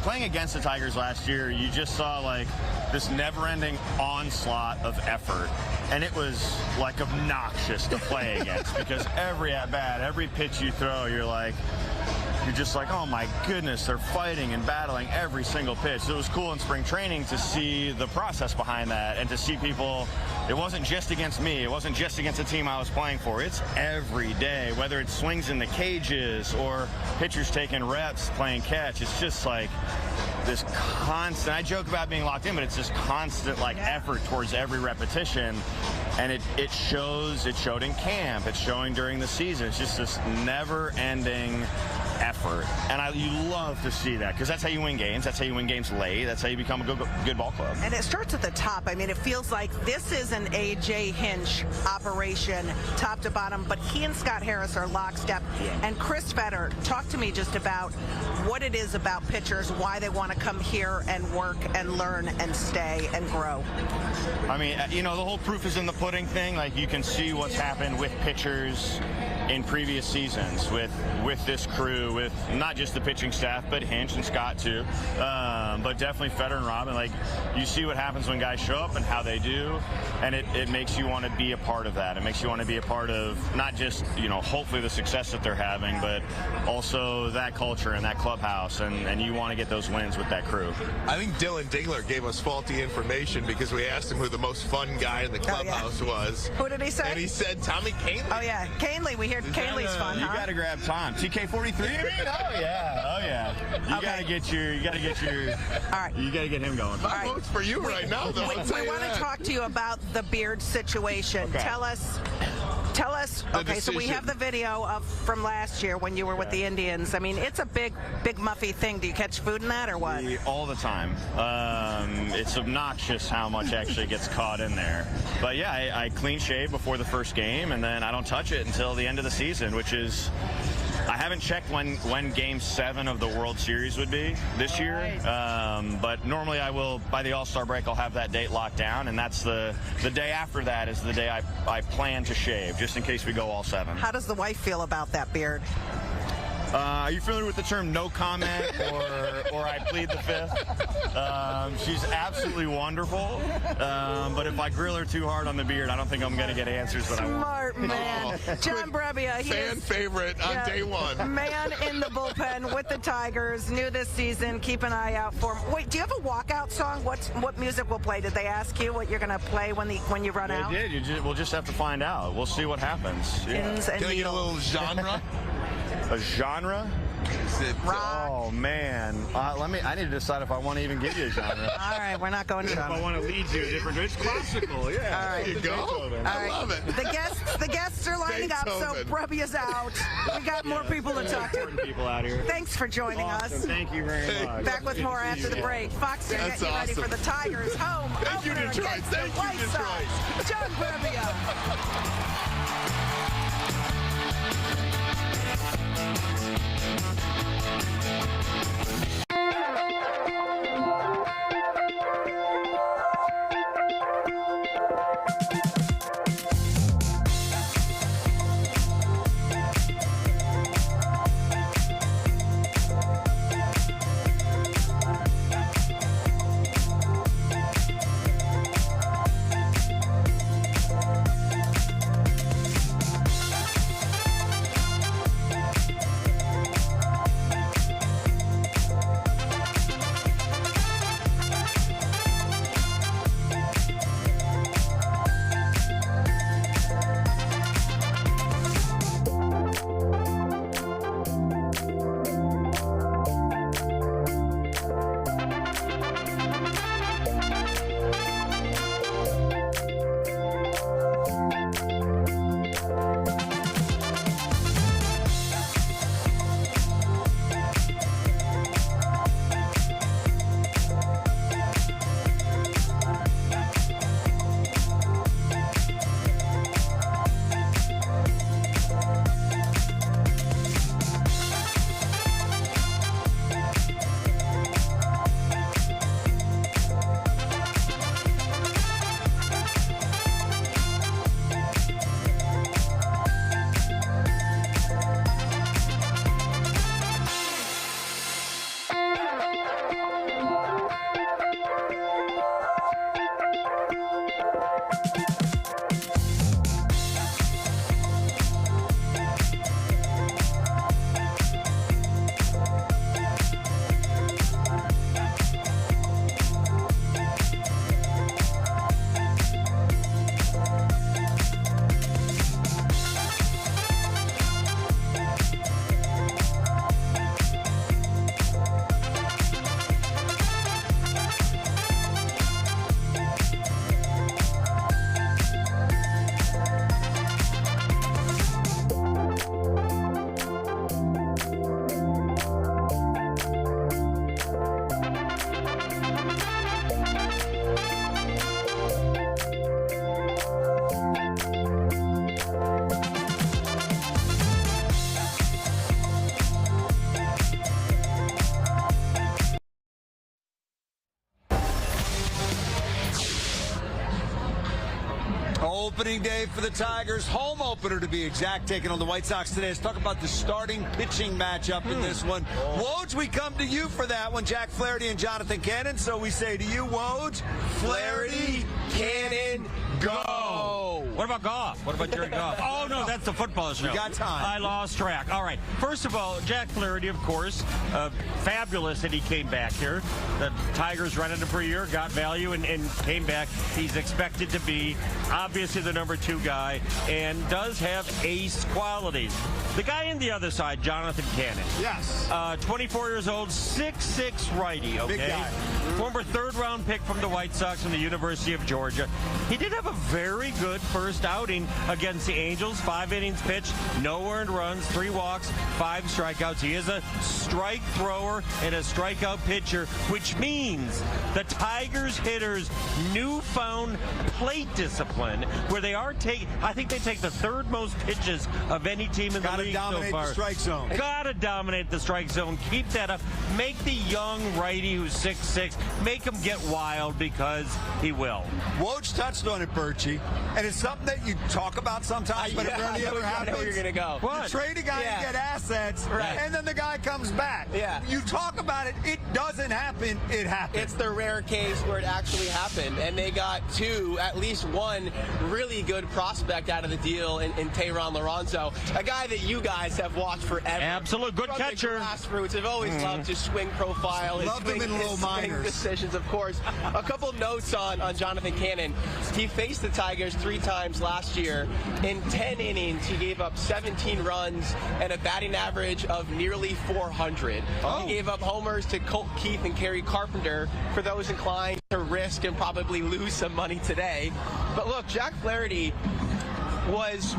Playing against the Tigers last year, you just saw like this never-ending onslaught of effort, and it was like obnoxious to play against because every at-bat, every pitch you throw, you're just like, oh my goodness, they're fighting and battling every single pitch. So it was cool in spring training to see the process behind that and to see people. It wasn't just against me. It wasn't just against the team I was playing for. It's every day, whether it's swings in the cages or pitchers taking reps playing catch. It's just like this constant, I joke about being locked in, but it's this constant effort towards every repetition. And it showed in camp. It's showing during the season. It's just this never-ending effort. And you love to see that because that's how you win games. That's how you win games late. That's how you become a good ball club. And it starts at the top. I mean, it feels like this is an AJ Hinch operation, top to bottom, but he and Scott Harris are lockstep. And Chris Fetter, talk to me just about what it is about pitchers, why they want to come here and work and learn and stay and grow. I mean, the whole proof is in the pudding thing. Like, you can see what's happened with pitchers in previous seasons with this crew, with not just the pitching staff, but Hinch and Scott too, but definitely Fetter and Robin. Like, you see what happens when guys show up and how they do, and it makes you want to be a part of that. It makes you want to be a part of not just, hopefully the success that they're having, but also that culture and that clubhouse, and you want to get those wins with that crew. I think Dylan Dingler gave us faulty information because we asked him who the most fun guy in the clubhouse was. Who did he say? And he said Tommy Kahnle. Oh, yeah. Kahnle. We hear Kahnle's fun, You got to grab Tom. TK43, you mean? Oh, yeah. You got to get your, all right. You got to get him going. My vote's for you right now, though. We want to talk to you about the beard situation. Okay. Tell us Tell us, okay, so we have the video from last year when you were with the Indians. I mean, it's a big Muffy thing. Do you catch food in that or what? All the time. It's obnoxious how much actually gets caught in there. But yeah, I clean shave before the first game, and then I don't touch it until the end of the season, which is... I haven't checked when Game 7 of the World Series would be this year, but normally I will, by the All-Star break, I'll have that date locked down, and that's the day after that is the day I plan to shave, just in case we go all 7. How does the wife feel about that beard? Are you familiar with the term no comment or I plead the fifth? She's absolutely wonderful, but if I grill her too hard on the beard, I don't think I'm going to get answers that I want. Smart man. John Brebbia. Fan favorite on day one. Man in the bullpen with the Tigers, new this season. Keep an eye out for him. Wait, do you have a walkout song? What music will play? Did they ask you what you're going to play when you run out? They did. We'll just have to find out. We'll see what happens. Yeah. Can I get a little genre? A genre? Rock. Oh man, I need to decide if I want to even give you a genre. All right, we're not going genre. If I want to lead you a different, it's classical. Yeah. All right, there you go. I love it. The guests are lining up, so Brebbia out. We got more people to talk to. People out here. Thanks for joining us. Thank you very much. Back with more after the break. Fox are getting ready for the Tigers home. Thank you, Detroit. Thank you, Detroit. John Brebbia. Opening day for the Tigers, home opener to be exact, taking on the White Sox today. Let's talk about the starting pitching matchup in this one. Woj, we come to you for that one. Jack Flaherty and Jonathan Cannon. So we say to you, Woj, Flaherty, Cannon, go. What about Goff? What about Jared Goff? Oh, no, that's the football show. We got time. I lost track. All right. First of all, Jack Flaherty, of course, fabulous that he came back here. The Tigers rented him for a year, got value, and came back. He's expected to be, obviously, the number 2 guy, and does have ace qualities. The guy in the other side, Jonathan Cannon. Yes. 24 years old, 6'6" righty, okay? Big guy. former third-round pick from the White Sox from the University of Georgia. He did have a very good first outing against the Angels. 5 innings pitched, no earned runs, 3 walks, 5 strikeouts. He is a strike thrower and a strikeout pitcher, which means the Tigers hitters' newfound plate discipline, where they are I think they take the 3rd most pitches of any team in the league so far. Gotta dominate the strike zone. Gotta dominate the strike zone. Keep that up. Make the young righty who's 6'6", make him get wild, because he will. Woj touched on it, Birchie, and it's something that you talk about sometimes, but it rarely ever happens. I know where you're gonna go. You trade a guy to get assets, and then the guy comes back. Yeah. You talk about it, it doesn't happen, it happens. It's the rare case where it actually happened, and they got at least one really good prospect out of the deal in Tehran Lorenzo, a guy that you guys have watched forever. Absolute good catcher. Grassroots have always loved his swing profile, his Loved him in low minors. decisions, of course. A couple notes on Jonathan Cannon. He faced the Tigers 3 times last year. In 10 innings, he gave up 17 runs and a batting average of nearly 400. He gave up homers to Colt Keith and Kerry Carpenter, for those inclined to risk and probably lose some money today. But look, Jack Flaherty was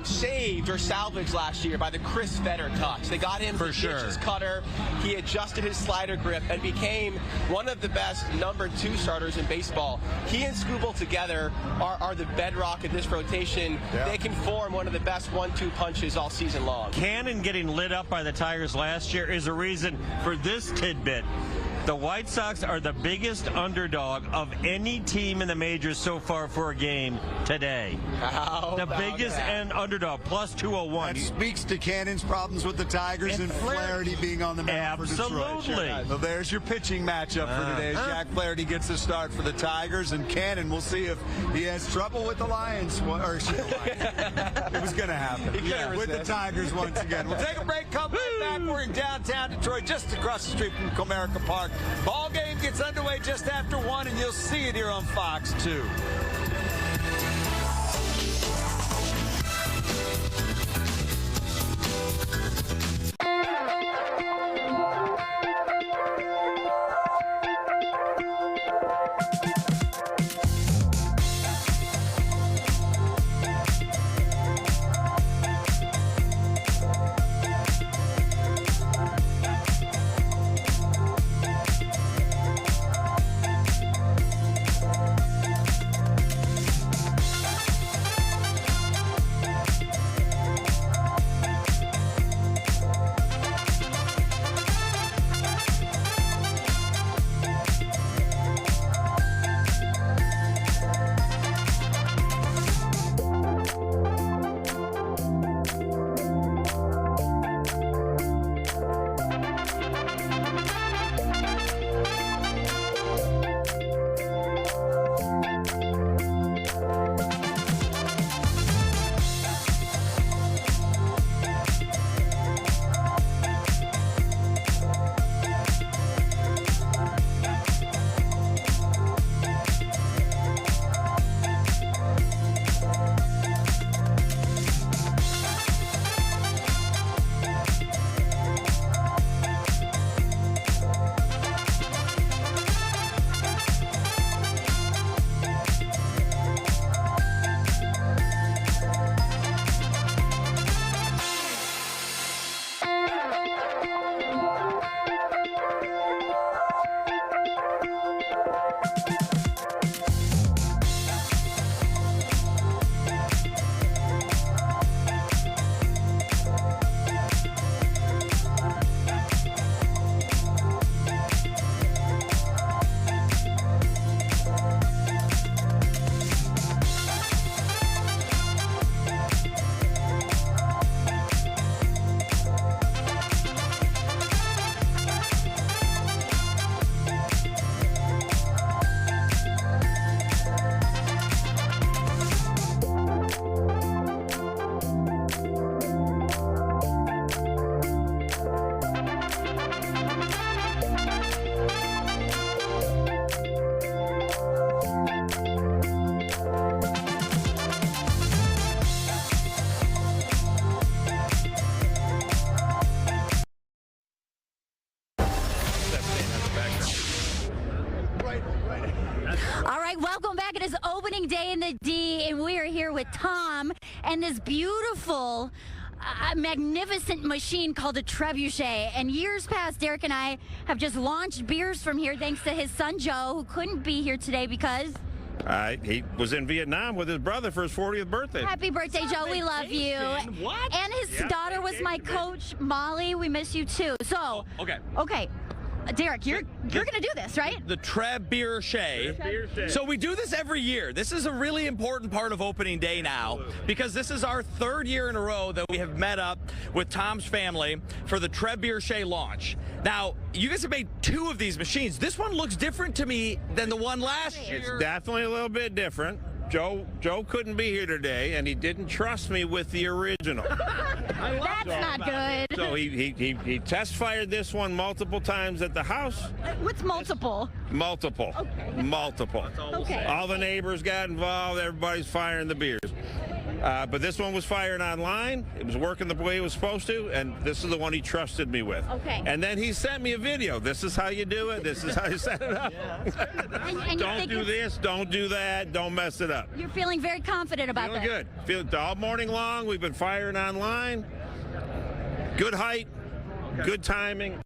saved or salvaged last year by the Chris Vetter touch. They got him to ditch his cutter. He adjusted his slider grip and became one of the best number 2 starters in baseball. He and Skubal together are the bedrock of this rotation. Yeah. They can form one of the best 1-2 punches all season long. Cannon getting lit up by the Tigers last year is a reason for this tidbit. The White Sox are the biggest underdog of any team in the majors so far for a game today. The biggest and underdog, plus 201. That speaks to Cannon's problems with the Tigers and Flaherty being on the mound for Detroit. Absolutely. So there's your pitching matchup for today. Jack Flaherty gets the start for the Tigers, and Cannon, we'll see if he has trouble with the Lions. It was going to happen. With the Tigers once again. We'll take a break, come right back. We're in downtown Detroit, just across the street from Comerica Park. Ball game gets underway just after 1, and you'll see it here on Fox 2. All right, welcome back. It is opening day in the D, and we are here with Tom and this beautiful, magnificent machine called a Trebuchet. And years past, Derek and I have just launched beers from here thanks to his son, Joe, who couldn't be here today because... he was in Vietnam with his brother for his 40th birthday. Happy birthday, Joe. We love you. What? And his daughter was my coach, Molly. We miss you, too. So, okay. Derek, you're going to do this, right? The Trebuchet. So we do this every year. This is a really important part of opening day now because this is our third year in a row that we have met up with Tom's family for the Trebuchet launch. Now, you guys have made 2 of these machines. This one looks different to me than the one last year. It's definitely a little bit different. Joe couldn't be here today, and he didn't trust me with the original. That's not good. So he test fired this one multiple times at the house. What's multiple? Multiple. Okay. Multiple. Okay. All the neighbors got involved. Everybody's firing the beers. But this one was fired online. It was working the way it was supposed to, and this is the one he trusted me with. Okay. And then he sent me a video. This is how you do it. This is how you set it up. And Don't do this. Don't do that. Don't mess it up. You're feeling very confident about Feeling this. good. Feeling all morning long. We've been firing online. Good height. Good timing.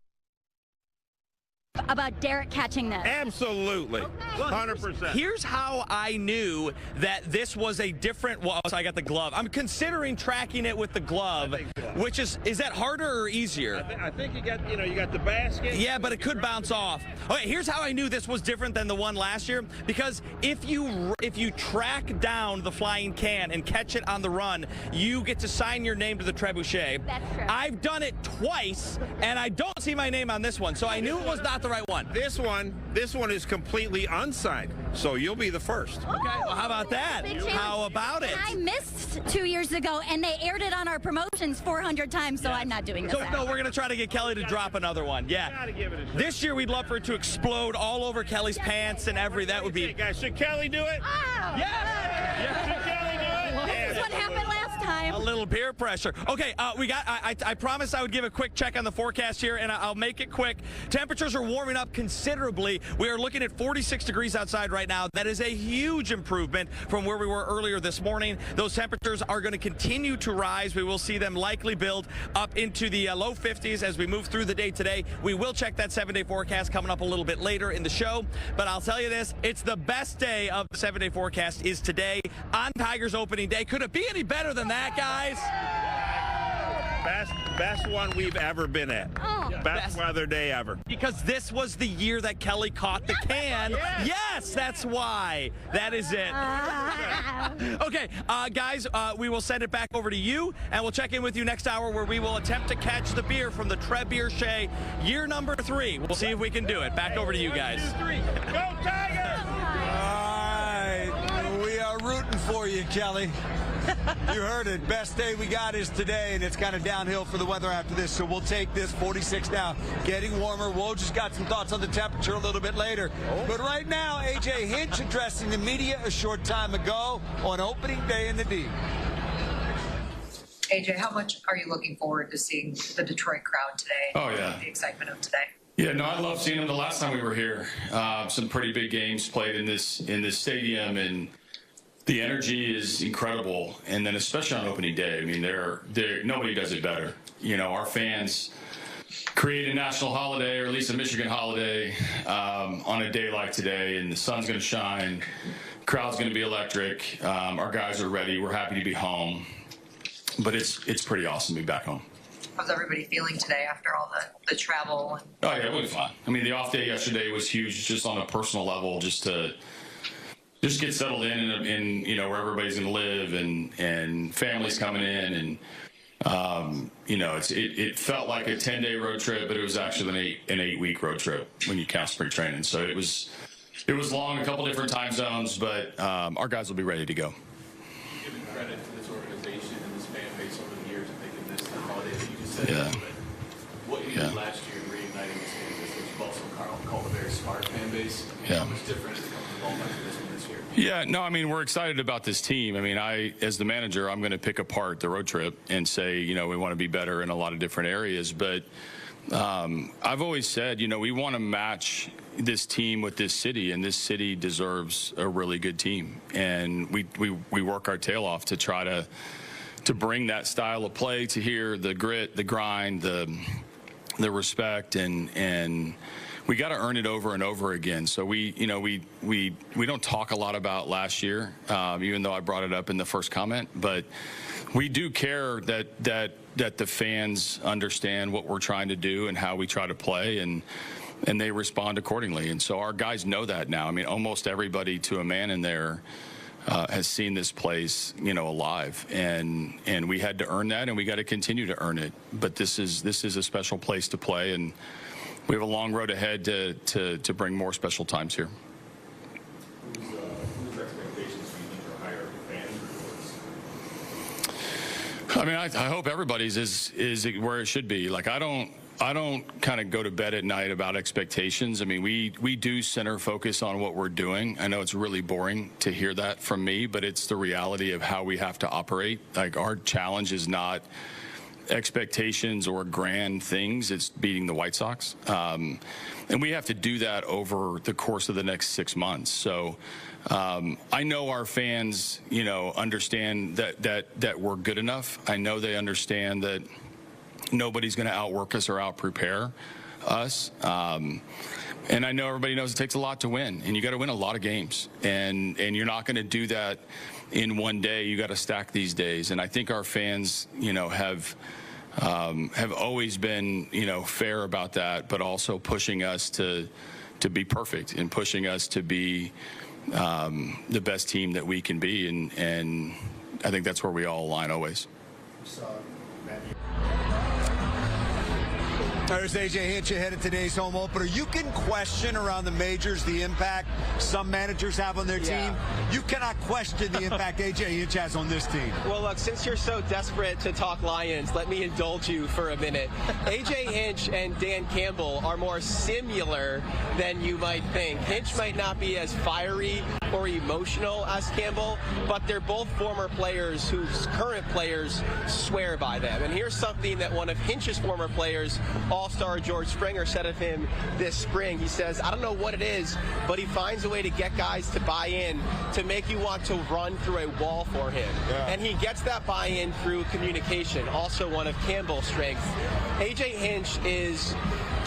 About Derek catching this. Absolutely. 100%. Here's how I knew that this was a different, well, so I got the glove. I'm considering tracking it with the glove, which is that harder or easier? I think you got the basket. Yeah, but it could bounce off. Okay, here's how I knew this was different than the one last year, because if you track down the flying can and catch it on the run, you get to sign your name to the Trebuchet. That's true. I've done it twice, and I don't see my name on this one, so I knew it was not the right one. This one is completely unsigned, so you'll be the first. Okay, well, how about that? How about it? And I missed 2 years ago, and they aired it on our promotions 400 times, so I'm not doing this. So, no, we're going to try to get Kelly to drop another one. Yeah. This year, we'd love for it to explode all over Kelly's pants and that would be... Guys, should Kelly do it? Oh. Yes! Should Kelly do it? This is what happened last time. A little peer pressure. Okay, I promised I would give a quick check on the forecast here, and I'll make it quick. Temperatures are warming up considerably. We are looking at 46 degrees outside right now. That is a huge improvement from where we were earlier this morning. Those temperatures are going to continue to rise. We will see them likely build up into the low 50s as we move through the day today. We will check that 7-day forecast coming up a little bit later in the show, but I'll tell you this, it's the best day of the 7-day forecast is today on Tigers opening day. Could it be any better than that, guys? Best one we've ever been at. Best weather day ever. Because this was the year that Kelly caught the can. Yes, that's why. That is it. Okay, guys, we will send it back over to you, and we'll check in with you next hour where we will attempt to catch the beer from the Trebuchet, year number 3. We'll see if we can do it. Back over to you guys. 1, 2, 3. Go Tigers! All right, we are rooting for you, Kelly. You heard it. Best day we got is today, and it's kind of downhill for the weather after this, so we'll take this. 46 now, getting warmer. Woj just got some thoughts on the temperature a little bit later. But right now, AJ Hinch addressing the media a short time ago on opening day in the D. AJ, how much are you looking forward to seeing the Detroit crowd today? Oh, yeah. The excitement of today. Yeah, no, I love seeing them. The last time we were here, some pretty big games played in this stadium, and the energy is incredible. And then especially on opening day, I mean, nobody does it better. You know, our fans create a national holiday, or at least a Michigan holiday, on a day like today, and the sun's going to shine, crowd's going to be electric. Our guys are ready. We're happy to be home, but it's pretty awesome to be back home. How's everybody feeling today after all the travel? Oh, yeah, it was fun. I mean, the off day yesterday was huge, just on a personal level, just to get settled in you know, where everybody's going to live, and families coming in, and you know, it felt like a 10-day road trip, but it was actually an 8-week road trip when you count spring training. So it was long, a couple different time zones, but our guys will be ready to go. Giving credit to this organization and this fan base over the years of making this the holiday that you just said. Yeah. What you did last year in reigniting this fan base, which you've also called a very smart fan base. Yeah. How much different is it coming from Ballpark to this one this year? Yeah, no, I mean, we're excited about this team. I mean, as the manager, I'm going to pick apart the road trip and say, you know, we want to be better in a lot of different areas. But I've always said, we want to match this team with this city, and this city deserves a really good team. And we work our tail off to try to bring that style of play to here, the grit, the grind, the respect, and we got to earn it over and over again. So we don't talk a lot about last year, even though I brought it up in the first comment, but we do care that the fans understand what we're trying to do and how we try to play, and they respond accordingly. And so our guys know that now. I mean, almost everybody to a man in there has seen this place, alive, and we had to earn that, and we got to continue to earn it. But this is a special place to play, and we have a long road ahead to bring more special times here. Whose expectations do you think are higher, fans or yours? I mean, I hope everybody's is where it should be. Like, I don't kind of go to bed at night about expectations. I mean, we do center focus on what we're doing. I know it's really boring to hear that from me, but it's the reality of how we have to operate. Like, our challenge is not expectations or grand things. It's beating the White Sox. And we have to do that over the course of the next 6 months. So I know our fans, understand that we're good enough. I know they understand that nobody's going to outwork us or outprepare us. And I know everybody knows it takes a lot to win, and you got to win a lot of games. And you're not going to do that in one day. You got to stack these days. And I think our fans, have always been, fair about that, but also pushing us to be perfect and pushing us to be the best team that we can be. And I think that's where we all align always. There's AJ Hinch ahead of today's home opener. You can question around the majors the impact some managers have on their team. You cannot question the impact AJ Hinch has on this team. Well, look, since you're so desperate to talk Lions, let me indulge you for a minute. AJ Hinch and Dan Campbell are more similar than you might think. Hinch might not be as fiery or emotional as Campbell, but they're both former players whose current players swear by them. And here's something that one of Hinch's former players, All-Star George Springer, said of him this spring. He says, I don't know what it is, but he finds a way to get guys to buy in, to make you want to run through a wall for him. Yeah. And he gets that buy-in through communication, also one of Campbell's strengths. AJ Hinch is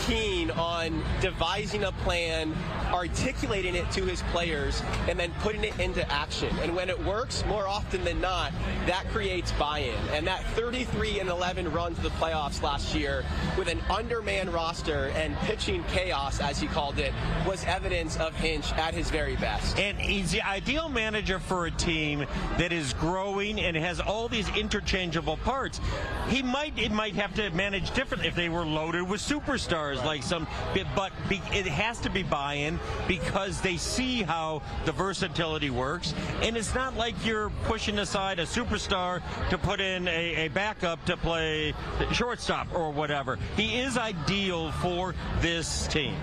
keen on devising a plan, articulating it to his players, and then putting it into action. And when it works, more often than not, that creates buy-in. And that 33-11 run to the playoffs last year with an undermanned roster and pitching chaos, as he called it, was evidence of Hinch at his very best. And he's the ideal manager for a team that is growing and has all these interchangeable parts. It might have to manage differently if they were loaded with superstars, like some, but it has to be buy-in because they see how the versatility works, and it's not like you're pushing aside a superstar to put in a backup to play shortstop or whatever. He is ideal for this team.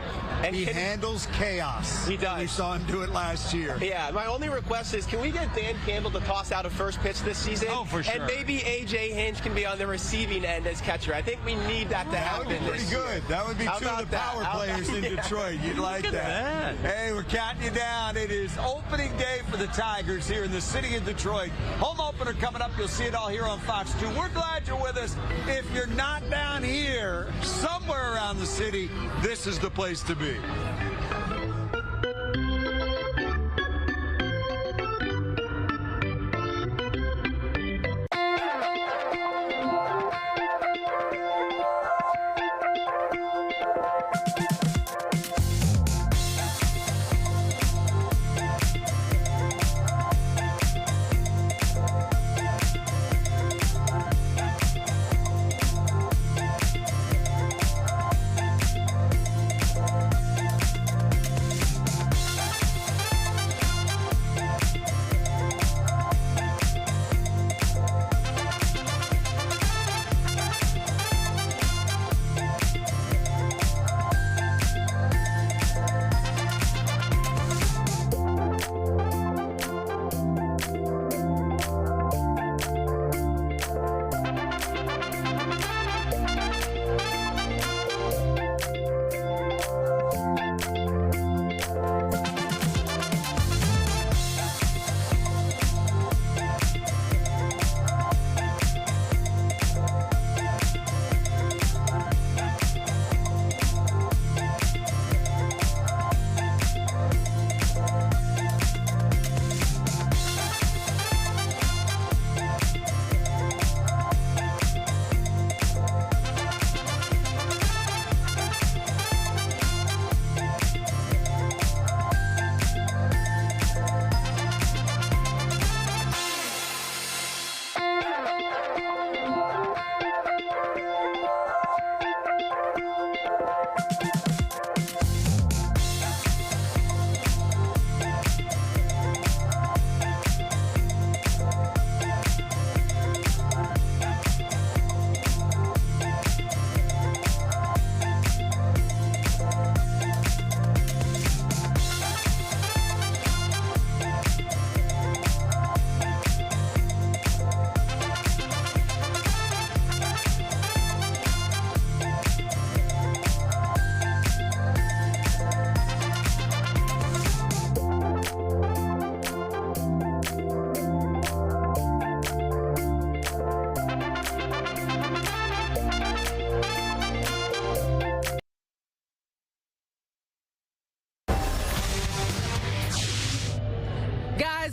And he handles chaos. He does. We saw him do it last year. Yeah, my only request is, can we get Dan Campbell to toss out a first pitch this season? Oh, for sure. And maybe AJ Hinch can be on the receiving end as catcher. I think we need that to happen this year. That would be pretty good. That would be two of the power players in Detroit. You'd like that. Hey, we're counting you down. It is opening day for the Tigers here in the city of Detroit. Home opener coming up. You'll see it all here on Fox 2. We're glad you're with us. If you're not down here, somewhere around the city, this is the place to be.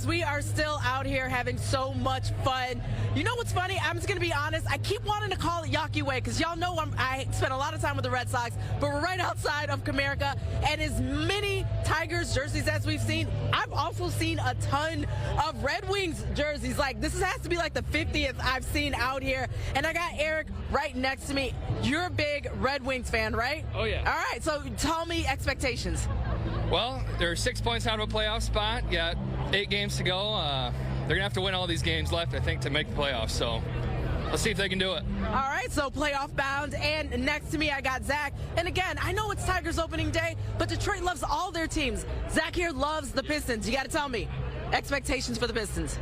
guys, we are still out here having so much fun. You know what's funny? I'm just going to be honest. I keep wanting to call it Yawkey Way because y'all know I spent a lot of time with the Red Sox, but we're right outside of Comerica. And as many Tigers jerseys as we've seen, I've also seen a ton of Red Wings jerseys. Like, this has to be like the 50th I've seen out here. And I got Eric right next to me. You're a big Red Wings fan, right? Oh, yeah. All right, so tell me expectations. Well, they're 6 points out of a playoff spot. Got 8 games to go. They're going to have to win all these games left, I think, to make the playoffs. So let's see if they can do it. All right, so playoff bound. And next to me, I got Zach. And again, I know it's Tigers opening day, but Detroit loves all their teams. Zach here loves the Pistons. You got to tell me, expectations for the Pistons.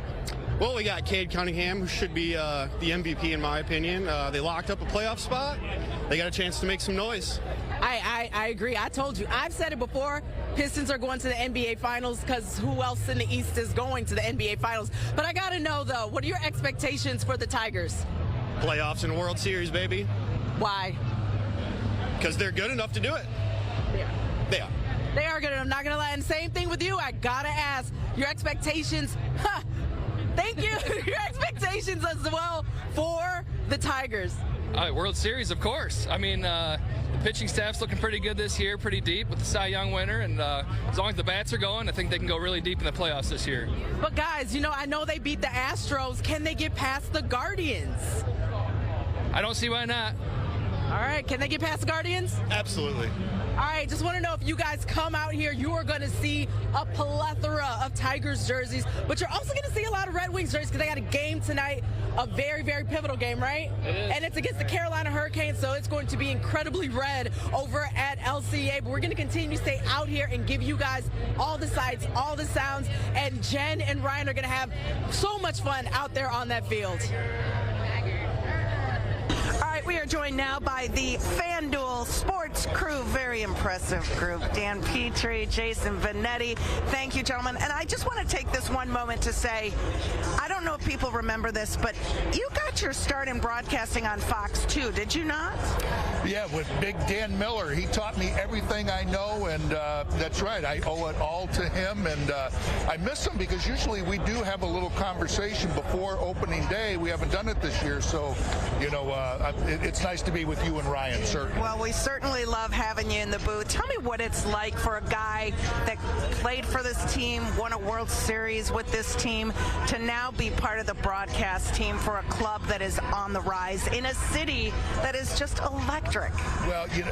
Well, we got Cade Cunningham, who should be the MVP in my opinion. They locked up a playoff spot. They got a chance to make some noise. I agree. I told you. I've said it before. Pistons are going to the NBA Finals because who else in the East is going to the NBA Finals? But I got to know, though, what are your expectations for the Tigers? Playoffs and World Series, baby. Why? Because they're good enough to do it. Yeah. They are. They are good. I'm not going to lie. And same thing with you. I got to ask your expectations. Thank you. Your expectations as well for the Tigers. World Series, of course. I mean, the pitching staff's looking pretty good this year, pretty deep with the Cy Young winner. And as long as the bats are going, I think they can go really deep in the playoffs this year. But, guys, you know, I know they beat the Astros. Can they get past the Guardians? I don't see why not. All right. Can they get past the Guardians? Absolutely. All right, just want to know if you guys come out here, you are going to see a plethora of Tigers jerseys, but you're also going to see a lot of Red Wings jerseys because they got a game tonight, a very, very pivotal game, right? It is. And it's against the Carolina Hurricanes, so it's going to be incredibly red over at LCA. But we're going to continue to stay out here and give you guys all the sights, all the sounds, and Jen and Ryan are going to have so much fun out there on that field. All right, we are joined now by the FanDuel Sports crew. Very impressive group. Dan Petry, Jason Benetti. Thank you, gentlemen. And I just want to take this one moment to say, I don't know if people remember this, but you got your start in broadcasting on Fox 2, did you not? Yeah, with Big Dan Miller. He taught me everything I know, and that's right. I owe it all to him, and I miss him because usually we do have a little conversation before opening day. We haven't done it this year, so, you know, it's nice to be with you and Ryan, certainly. Well, we certainly love having you in the booth. Tell me what it's like for a guy that played for this team, won a World Series with this team, to now be part of the broadcast team for a club that is on the rise in a city that is just electric. Well, you know,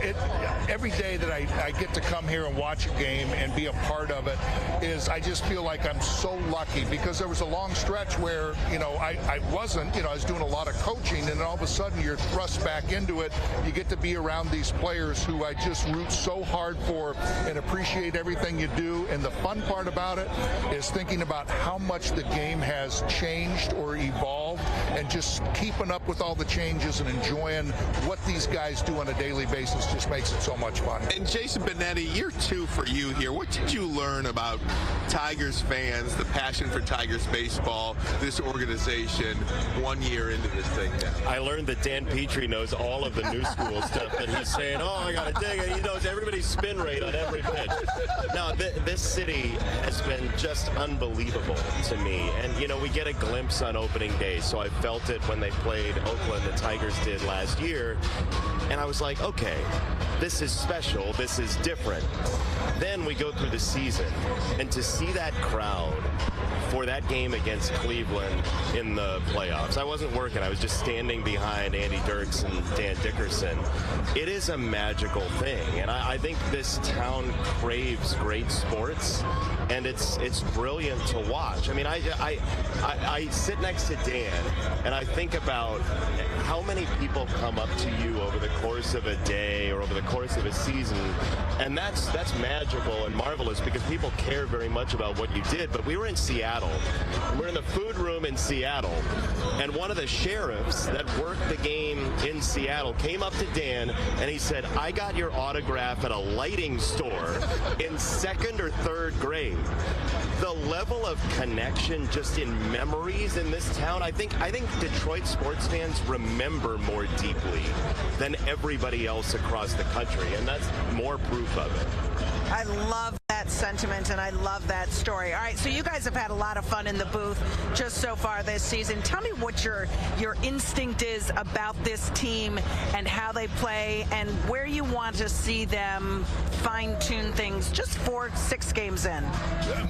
every day that I get to come here and watch a game and be a part of it is I just feel like I'm so lucky because there was a long stretch where, you know, I wasn't, you know, I was doing a lot of coaching, and then all of a sudden you're thrust back into it. You get to be around these players who I just root so hard for and appreciate everything you do. And the fun part about it is thinking about how much the game has changed or evolved and just keeping up with all the changes and enjoying what these guys do on a daily basis just makes it so much fun. And Jason Benetti, year 2 for you here. What did you learn about Tigers fans, the passion for Tigers baseball, this organization 1 year into this thing now? I learned that Dan Petry knows all of the new school stuff that he's saying, oh, I got to dig it. He knows everybody's spin rate on every pitch. No, this city has been just unbelievable to me. And, you know, we get a glimpse on opening day, so I felt it when they played Oakland, the Tigers did last year. And I was like, okay, this is special. This is different. Then we go through the season, and to see that crowd for that game against Cleveland in the playoffs. I wasn't working. I was just standing behind Andy Dirks and Dan Dickerson. It is a magical thing, and I think this town craves great sports, and it's brilliant to watch. I mean, I sit next to Dan, and I think about how many people come up to you over the course of a day or over the course of a season, and that's magical and marvelous because people care very much about what you did. But we were in Seattle. We're in the food room in Seattle, and one of the sheriffs that worked the game in Seattle came up to Dan and he said, I got your autograph at a lighting store in 2nd or 3rd grade. The level of connection just in memories in this town, I think Detroit sports fans remember more deeply than everybody else across the country, and that's more proof of it. I love that that sentiment, and I love that story. All right, so you guys have had a lot of fun in the booth just so far this season. Tell me what your instinct is about this team and how they play and where you want to see them fine-tune things just 4-6 games in.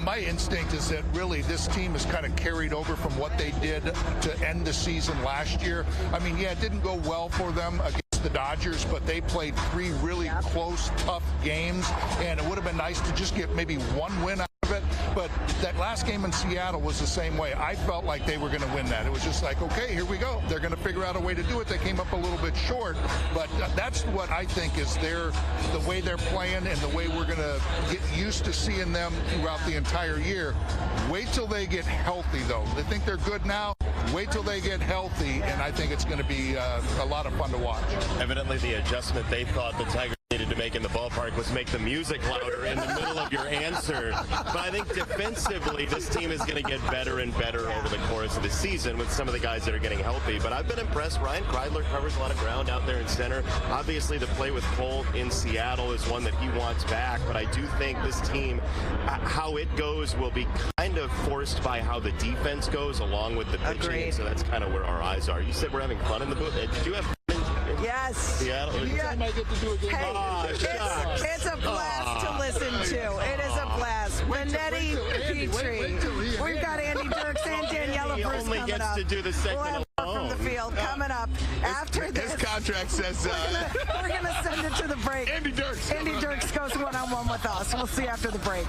My instinct is that really this team is kind of carried over from what they did to end the season last year. I mean, yeah, it didn't go well for them against the Dodgers, but they played 3 really close, tough games, and it would have been nice to just get maybe 1 win out of it. But that last game in Seattle was the same way. I felt like they were going to win that. It was just like, okay, here we go. They're going to figure out a way to do it. They came up a little bit short, but that's what I think is the way they're playing and the way we're going to get used to seeing them throughout the entire year. Wait till they get healthy, though. They think they're good now. Wait till they get healthy, and I think it's going to be a lot of fun to watch. Evidently, the adjustment they thought the Tigers needed to make in the ballpark was make the music louder in the middle of your answer. But I think defensively, this team is going to get better and better over the course of the season with some of the guys that are getting healthy. But I've been impressed. Ryan Kreidler covers a lot of ground out there in center. Obviously, the play with Cole in Seattle is one that he wants back. But I do think this team, how it goes, will be kind of forced by how the defense goes along with the pitching. Agreed. So that's kind of where our eyes are. You said we're having fun in the booth. Did you have fun? Yes. Seattle. Anytime I get to do a game. Hey, it's a blast to listen to. It is a blast. Benetti, Petry. We've got Andy Dirks and Daniela Bruce coming up. He only gets to do the segment alone. From the field coming up after this. His contract says we're gonna send it to the break. Andy Dirks. Andy Dirks goes one-on-one with us. We'll see you after the break.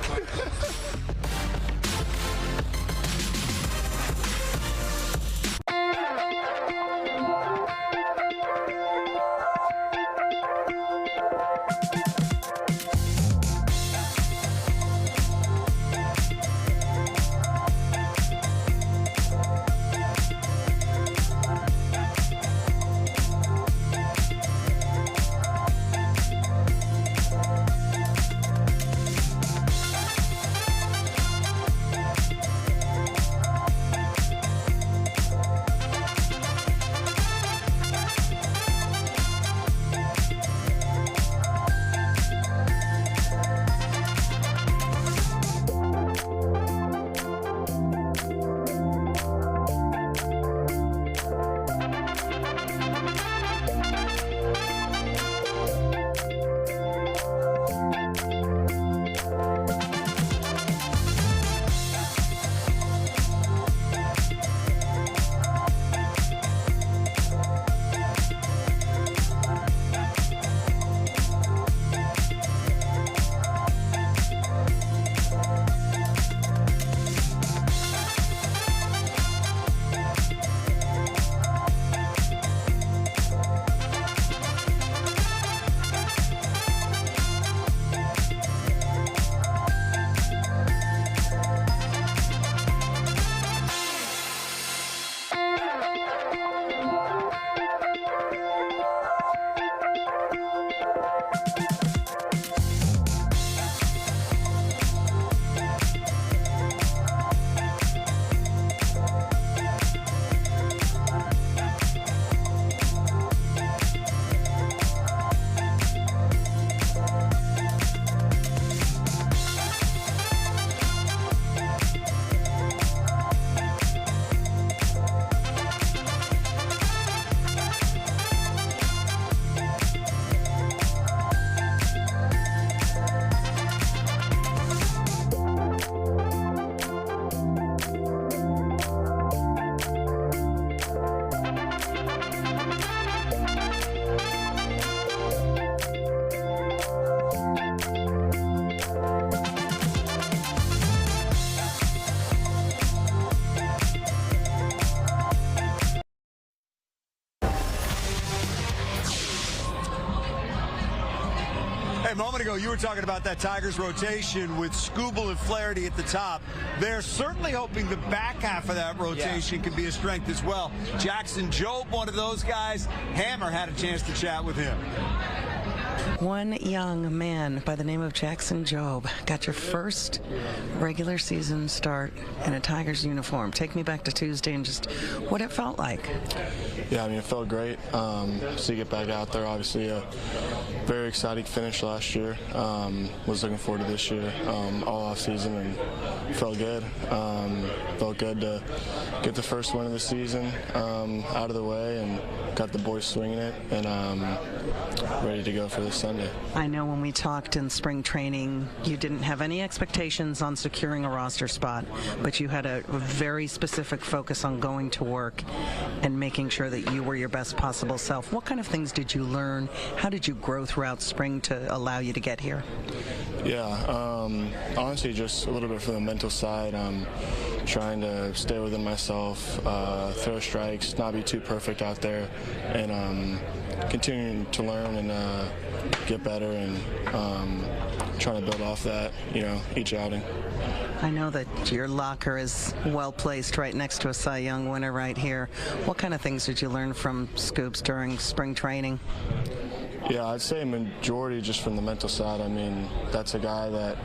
Hey, a moment ago, you were talking about that Tigers rotation with Skubal and Flaherty at the top. They're certainly hoping the back half of that rotation can be a strength as well. Jackson Jobe, one of those guys. Hammer had a chance to chat with him. One young man by the name of Jackson Jobe got your first regular season start in a Tigers uniform. Take me back to Tuesday and just what it felt like. Yeah, it felt great. To get back out there, obviously a very exciting finish last year. Was looking forward to this year all off season, and felt good. Felt good to get the first win of the season out of the way, and got the boys swinging it, and ready to go for this Sunday. I know when we talked in spring training, you didn't have any expectations on securing a roster spot, but you had a very specific focus on going to work and making sure that you were your best possible self. What kind of things did you learn? How did you grow throughout spring to allow you to get here? Yeah, honestly, just a little bit from the mental side. Trying to stay within myself, throw strikes, not be too perfect out there, and continuing to learn and get better, and trying to build off that, each outing. I know that your locker is well placed right next to a Cy Young winner right here. What kind of things did you learn from Scoops during spring training? Yeah, I'd say a majority just from the mental side. That's a guy that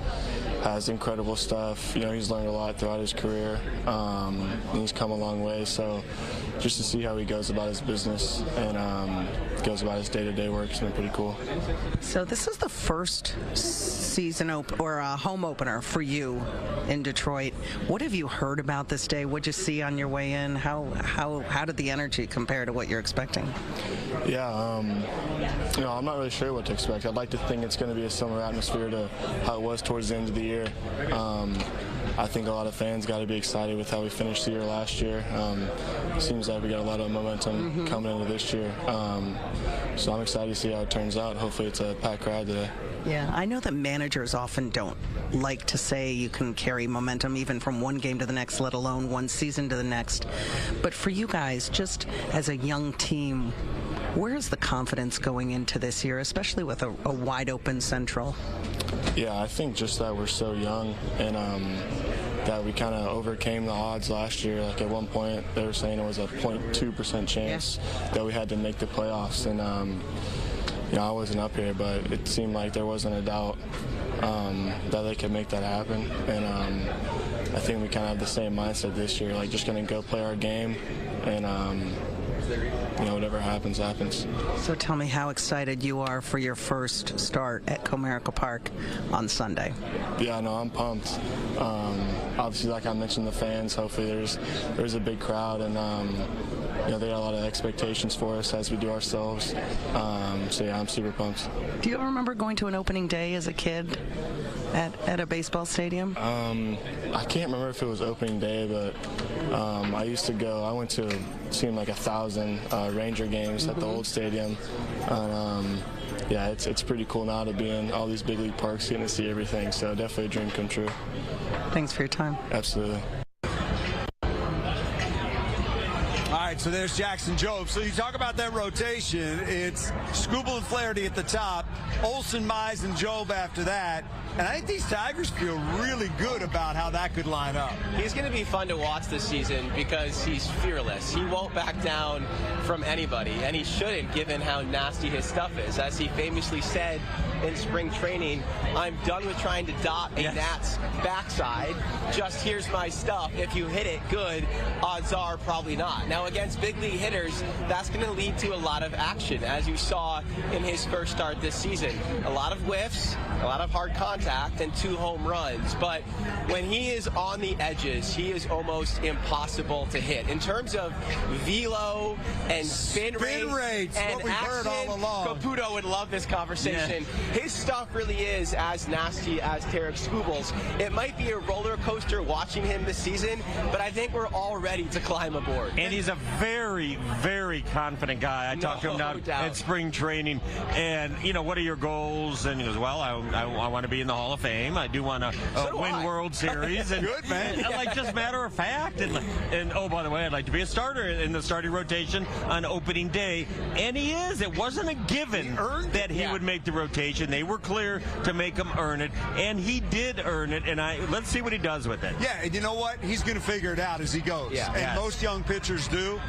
has incredible stuff. He's learned a lot throughout his career. And he's come a long way. So just to see how he goes about his business and goes about his day-to-day work has been pretty cool. So this is the first season home opener for you in Detroit. What have you heard about this day? What'd you see on your way in? How did the energy compare to what you're expecting? Yeah, I'm not really sure what to expect. I'd like to think it's going to be a similar atmosphere to how it was towards the end of the year. I think a lot of fans got to be excited with how we finished the year last year. Seems like we got a lot of momentum coming into this year. So I'm excited to see how it turns out. Hopefully it's a packed crowd today. Yeah, I know that managers often don't like to say you can carry momentum even from one game to the next, let alone one season to the next. But for you guys, just as a young team, where is the confidence going into this year, especially with a wide open Central? Yeah, I think just that we're so young, and that we kind of overcame the odds last year. Like at one point, they were saying it was a 0.2% chance that we had to make the playoffs, and I wasn't up here, but it seemed like there wasn't a doubt that they could make that happen. And I think we kind of have the same mindset this year, like just going to go play our game, and whatever happens, happens. So tell me how excited you are for your first start at Comerica Park on Sunday. Yeah, no, I'm pumped. Obviously, like I mentioned, the fans, hopefully there's a big crowd, and they got a lot of expectations for us as we do ourselves. So yeah, I'm super pumped. Do you remember going to an opening day as a kid at a baseball stadium? I can't remember if it was opening day, but I used to go. I went to seemed like 1,000 Ranger games at the old stadium. Yeah, it's pretty cool now to be in all these big league parks, getting to see everything. So definitely a dream come true. Thanks for your time. Absolutely. All right, so there's Jackson Jobe. So you talk about that rotation. It's Skubal and Flaherty at the top, Olsen, Mize, and Jobe after that. And I think these Tigers feel really good about how that could line up. He's going to be fun to watch this season because he's fearless. He won't back down from anybody, and he shouldn't, given how nasty his stuff is. As he famously said in spring training, I'm done with trying to dot a Nat's backside. Just here's my stuff. If you hit it good, odds are probably not. Now, against big league hitters, that's going to lead to a lot of action, as you saw in his first start this season. A lot of whiffs, a lot of hard contact, and 2 home runs. But when he is on the edges, he is almost impossible to hit. In terms of velo and spin rate and what we've heard all along. Caputo would love this conversation. Yeah. His stuff really is as nasty as Tarik Skubal's. It might be a roller coaster watching him this season, but I think we're all ready to climb aboard. And he's a very, very confident guy. I talked to him down at spring training, and, what are your goals? And he goes, well, I want to be in the Hall of Fame. I do want to win World Series. And, good, man. And, just matter of fact. And oh, by the way, I'd like to be a starter in the starting rotation on opening day. And he is. It wasn't a given that he would make the rotation. They were clear to make him earn it, and he did earn it. And let's see what he does with it. Yeah, and you know what? He's going to figure it out as he goes. Yeah. And most young pitchers do.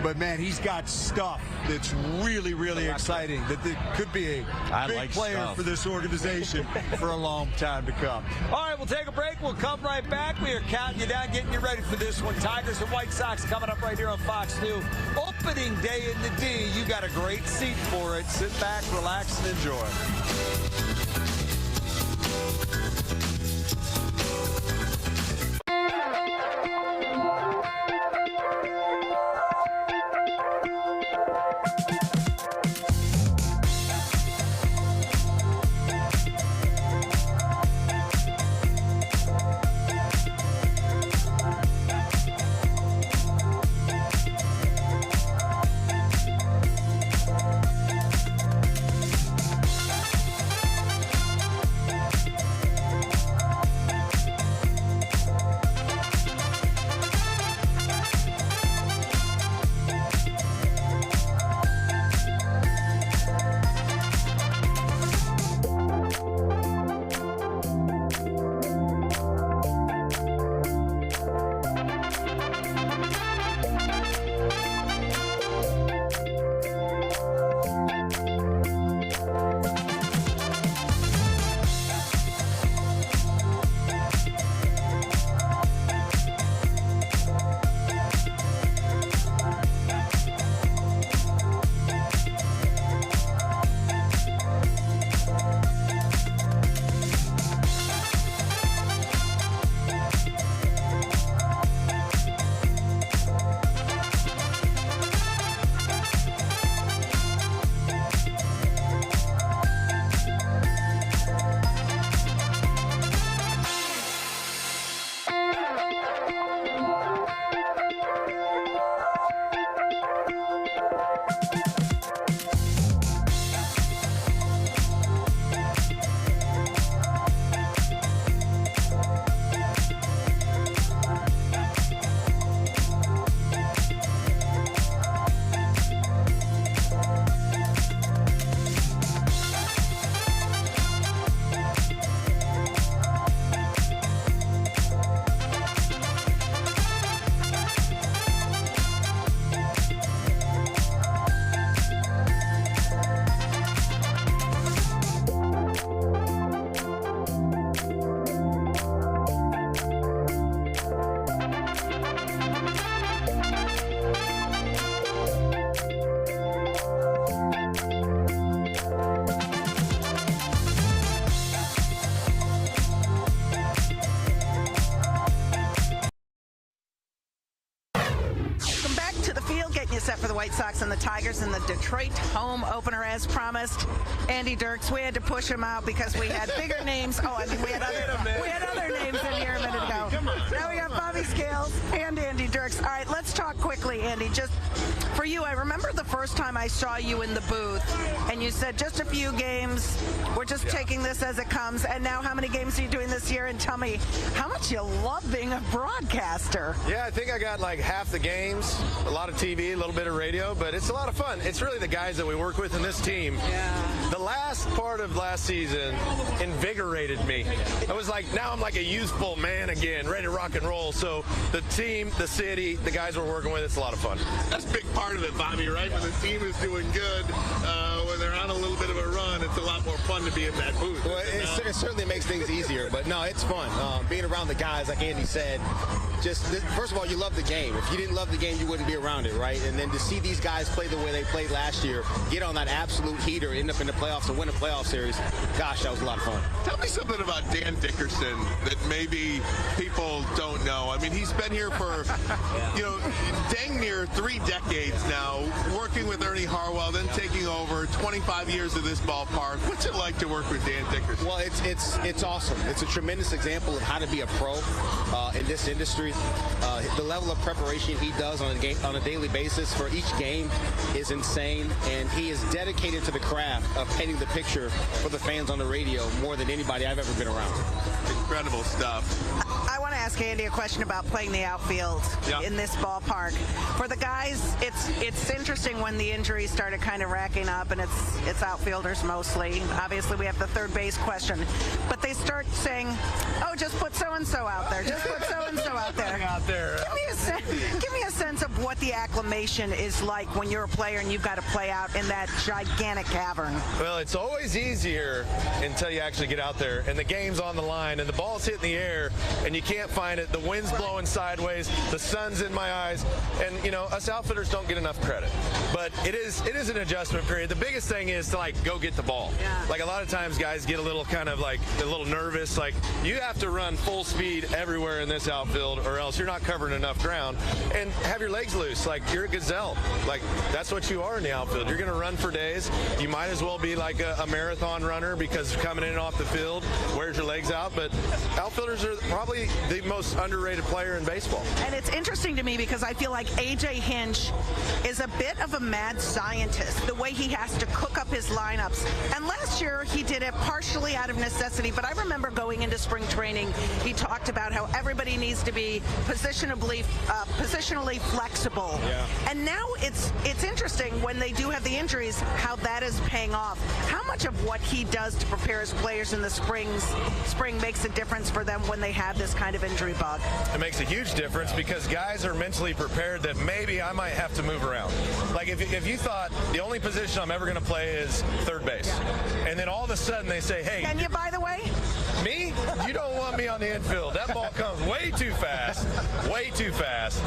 But, man, he's got stuff that's really, really exciting. That could be a big player for this organization for a long time to come. All right, we'll take a break. We'll come right back. We are counting you down, getting you ready for this one. Tigers and White Sox coming up right here on Fox 2. Opening day in the D. You got a great seat for it. Sit back, relax, and enjoy. Set for the White Sox and the Tigers in the Detroit home opener as promised. Andy Dirks, we had to push him out because we had bigger names. Oh, I mean, we had other names in here a minute ago. Now we got Bobby Scales and Andy Dirks. All right, let's talk quickly, Andy. Just for you, I remember the first time I saw you in the booth, and you said just a few games. We're just taking this as it comes. And now, how many games are you doing this year? And tell me how much you love being a broadcaster. Yeah, I think I got like half the games, a lot of TV, a little bit of radio, but it's a lot of fun. It's really the guys that we work with in this team. Yeah. The last part of last season invigorated me. I was like, now I'm like a youthful man again, ready to rock and roll. So the team, the city, the guys we're working with, it's a lot of fun. That's a big part of it, Bobby, right? When the team is doing good, when they're on a little bit of a run, it's a lot more fun to be in that booth. Well, it certainly makes things easier, but no, it's fun. Being around the guys, like Andy said, first of all, you love the game. If you didn't love the game, you wouldn't be around it, right? And then to see these guys play the way they played last year, get on that absolute heater, end up in the playoffs and win a playoff series, gosh, that was a lot of fun. Tell me something about Dan Dickerson that maybe people don't know. I mean, he's been here for, dang near 3 decades now, working with Ernie Harwell, then taking over 25 years of this ballpark. What's it like to work with Dan Dickerson? Well, it's awesome. It's a tremendous example of how to be a pro in this industry. The level of preparation he does on a daily basis for each game is insane, and he is dedicated to the craft of painting the picture for the fans on the radio more than anybody I've ever been around. Incredible stuff. I want to ask Andy a question about playing the outfield in this ballpark. For the guys, it's interesting when the injuries started kind of racking up, and it's outfielders mostly. Obviously, we have the third base question, but they start saying, "Oh, just put so and so out there. Just put so and so out there." Out there. Give me a sense of what the acclimation is like when you're a player and you've got to play out in that gigantic cavern. Well, it's always easier until you actually get out there and the game's on the line and the ball's hitting the air and you can't find it. The wind's blowing sideways. The sun's in my eyes. And, you know, us outfitters don't get enough credit. But it is an adjustment period. The biggest thing is to, like, go get the ball. Yeah. Like, a lot of times guys get a little kind of, like, a little nervous. Like, you have to run full speed everywhere in this outfield or else you're not covering enough ground. And have your legs loose. Like, you're a gazelle. Like, that's what you are in the outfield. You're going to run for days. You might as well be like a marathon runner because coming in and off the field wears your legs out. But outfielders are probably the most underrated player in baseball. And it's interesting to me because I feel like AJ Hinch is a bit of a mad scientist, the way he has to cook up his lineups. And last year he did it partially out of necessity, but I remember going into spring training, he talked about how everybody needs to be positionally flexible. Yeah. And now it's interesting when they do have the injuries, how that is paying off. How much of what he does to prepare his players in the spring makes a difference for them when they have this kind of injury bug? It makes a huge difference because guys are mentally prepared that maybe I might have to move around. Like if you thought the only position I'm ever going to play is third base, and then all of a sudden they say, hey. Can you, by the way? Me? You don't want me on the infield. That ball comes way too fast. Way too fast.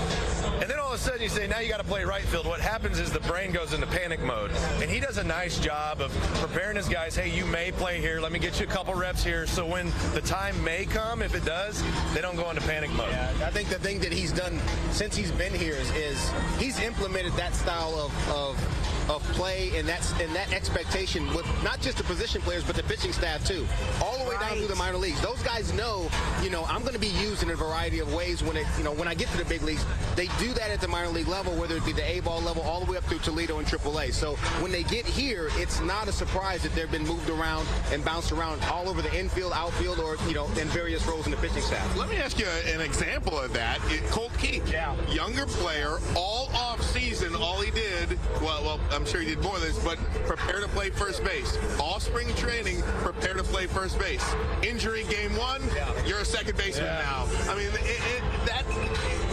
And then all of a sudden you say, now you got to play right field. What happens is the brain goes into panic mode. And he does a nice job of preparing his guys, hey, you may play here. Let me get you a couple reps here. So when the time may come, if it does, they don't go into panic mode. Yeah, I think the thing that he's done since he's been here is he's implemented that style of play and that expectation with not just the position players but the pitching staff too, all the way down through the minor leagues. Those guys know, I'm going to be used in a variety of ways when I get to the big leagues. They do that at the minor league level, whether it be the A-ball level all the way up through Toledo and AAA. So when they get here, it's not a surprise that they've been moved around and bounced around all over the infield, outfield, or in various roles in the pitching staff. Let me ask you an example of that. Colt Keith, younger player, all off season, all he did, well, I'm sure he did more than this, but prepare to play first base. All spring training, prepare to play first base. Injury game one, you're a second baseman now. I mean,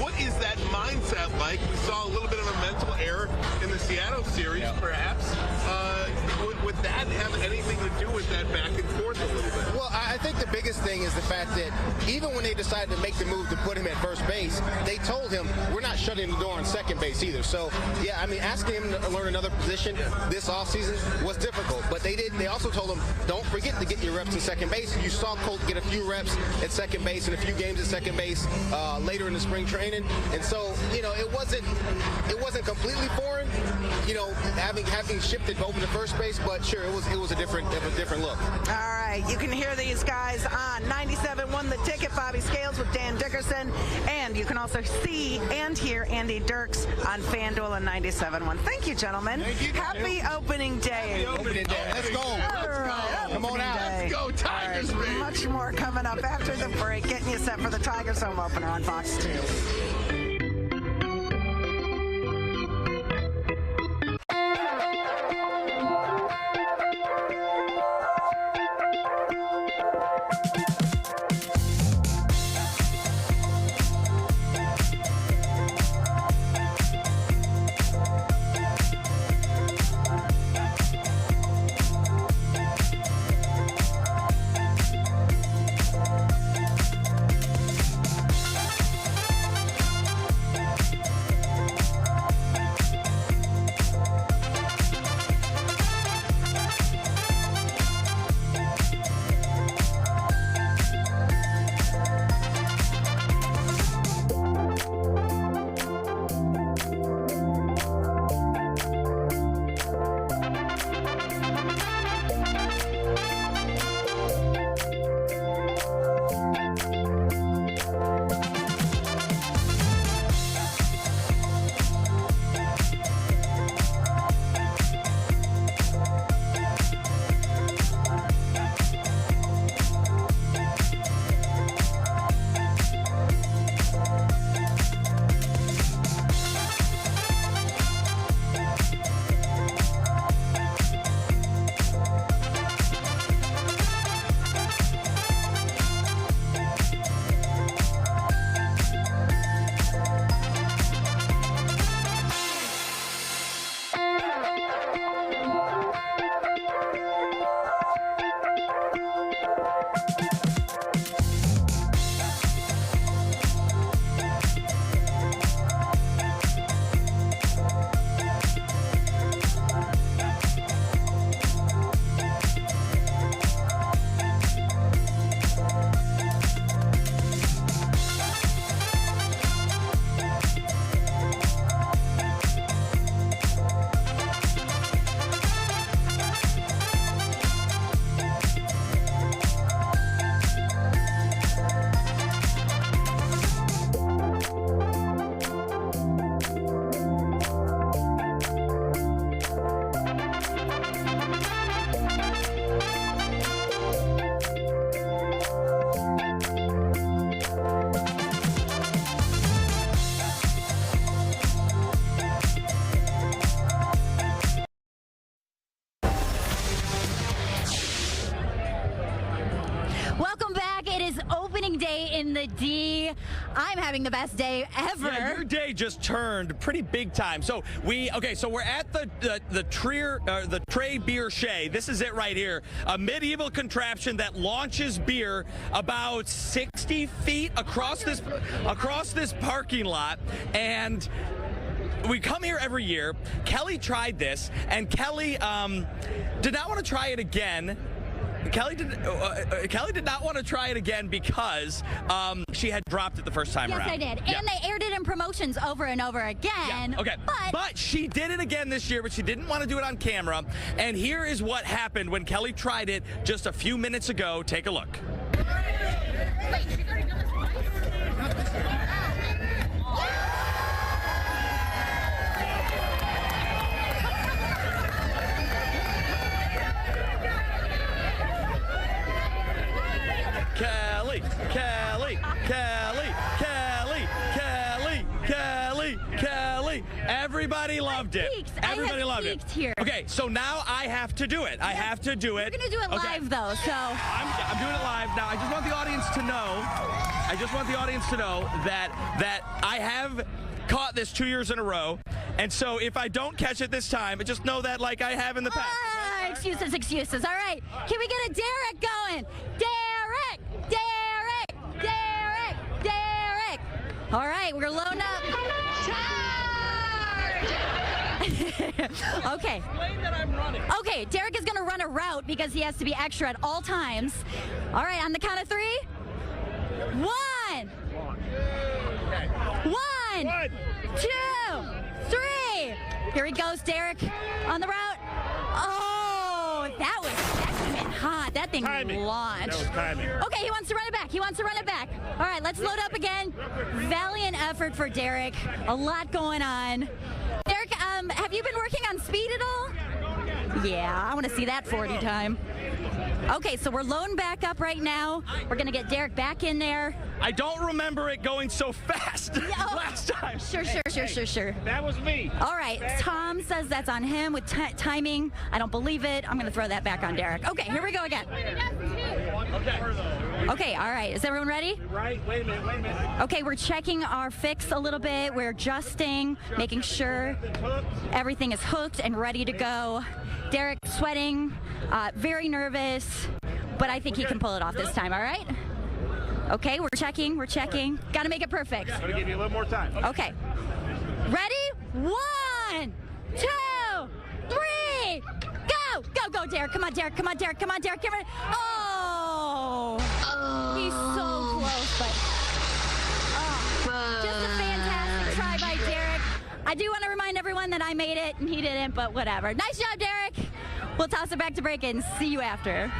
what is that mindset like? We saw a little bit of a mental error in the Seattle series, perhaps. Would that have anything to do with that back and forth a little bit? Well, I think the biggest thing is the fact that even when they decided to make the move to put him at first base, they told him, we're not shutting the door on second base either. So, asking him to learn another position this offseason was difficult. But they also told him, don't forget to get your reps at second base. You saw Colt get a few reps at second base and a few games at second base later in the spring training. And so, it wasn't completely foreign, having shifted over to first base, but sure, it was a different look. All right, you can hear these guys on 97.1 The Ticket, Bobby Scales with Dan Dickerson, and you can also see and hear Andy Dirks on FanDuel and 97.1. Thank you, gentlemen. Thank you. Happy opening day. Happy opening day. Let's go. Come on out. Let's go, Tigers, baby. Much more coming up after the break, getting you set for the Tigers home opener on Fox 2. day in the D. I'm having the best day ever. Yeah, your day just turned pretty big time. So we're at the Trebuchet. This is it right here. A medieval contraption that launches beer about 60 feet across this parking lot. And we come here every year. Kelly tried this, and Kelly did not want to try it again. Kelly did not want to try it again because she had dropped it the first time around. Yes, I did. Yeah. And they aired it in promotions over and over again. Yeah. Okay. But she did it again this year, but she didn't want to do it on camera. And here is what happened when Kelly tried it just a few minutes ago. Take a look. Kelly. Everybody loved it. Everybody loved it. Here. Okay, so now I have to do it. I have to do it. We're going to do it live, though, so. I'm doing it live. Now, I just want the audience to know that I have caught this 2 years in a row. And so if I don't catch it this time, just know that like I have in the past. Excuses. All right. Can we get a Derek going? Derek. All right, we're loading up. Okay. Okay, Derek is going to run a route because he has to be extra at all times. All right, on the count of 3. 1. 2, 3. Here he goes, Derek, on the route. Oh, that came in hot. That thing launched. That was timing. Okay, he wants to run it back. All right, let's load up again. Valiant effort for Derek. A lot going on. Derek, have you been working on speed at all? Yeah, I want to see that 40 time. Okay, so we're loading back up right now. We're going to get Derek back in there. I don't remember it going so fast last time. Sure. That was me. All right, Tom says that's on him with timing. I don't believe it. I'm going to throw that back on Derek. Okay, here we go again. Okay, all right. Is everyone ready? Right. Wait a minute. Okay, we're checking our fix a little bit. We're adjusting, making sure everything is hooked and ready to go. Derek sweating, very nervous, but I think he can pull it off this time, all right? Okay, we're checking. Got to make it perfect. I'm going to give you a little more time. Okay. Ready? 1, 2, 3, go, Derek. Come on, Derek. Oh, he's so close, but just a fantastic try by Derek. I do want to remind everyone that I made it and he didn't, but whatever. Nice job, Derek. We'll toss it back to break and see you after.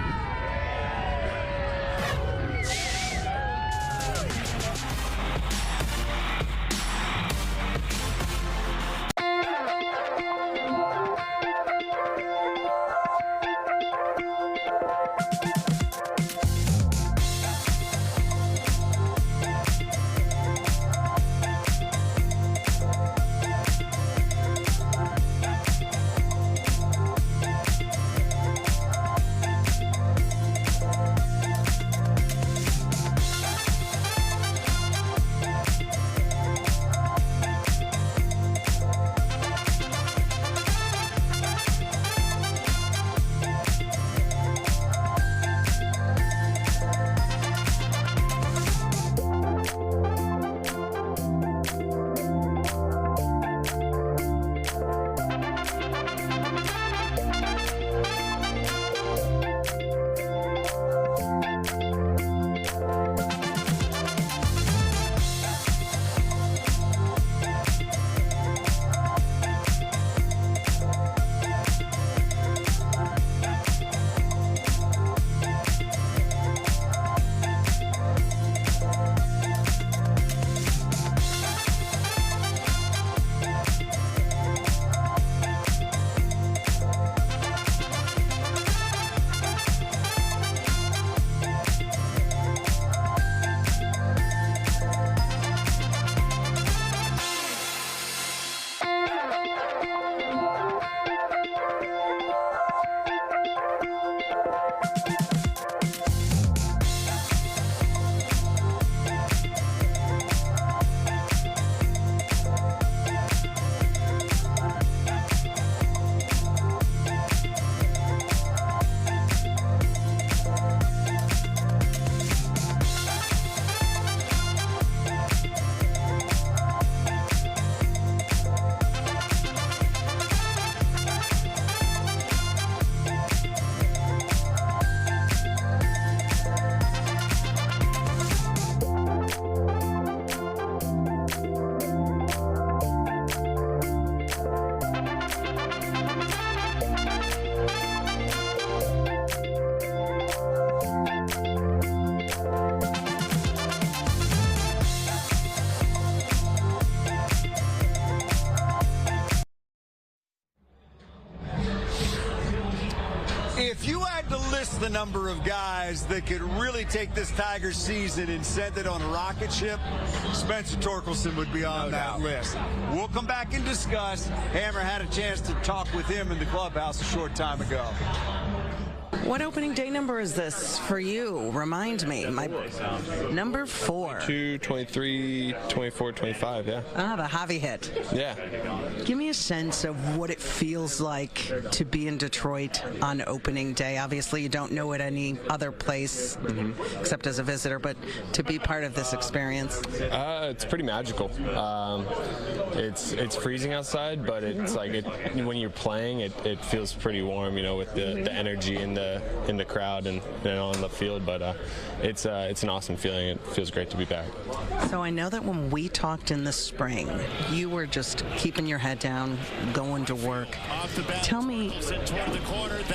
list the number of guys that could really take this Tigers season and send it on a rocket ship, Spencer Torkelson would be on that list. We'll come back and discuss. Hammer had a chance to talk with him in the clubhouse a short time ago. What opening day number is this for you? Remind me. My number 4. 22, 23, 24, 25, yeah. Ah, the Javi hit. Yeah. Give me a sense of what it feels like to be in Detroit on opening day. Obviously, you don't know it any other place except as a visitor, but to be part of this experience. It's pretty magical. It's freezing outside, but it's like when you're playing, it feels pretty warm, you know, with the energy in the crowd and on the field. But it's an awesome feeling. It feels great to be back. So I know that when we talked in the spring, you were just keeping your head down, going to work. Tell me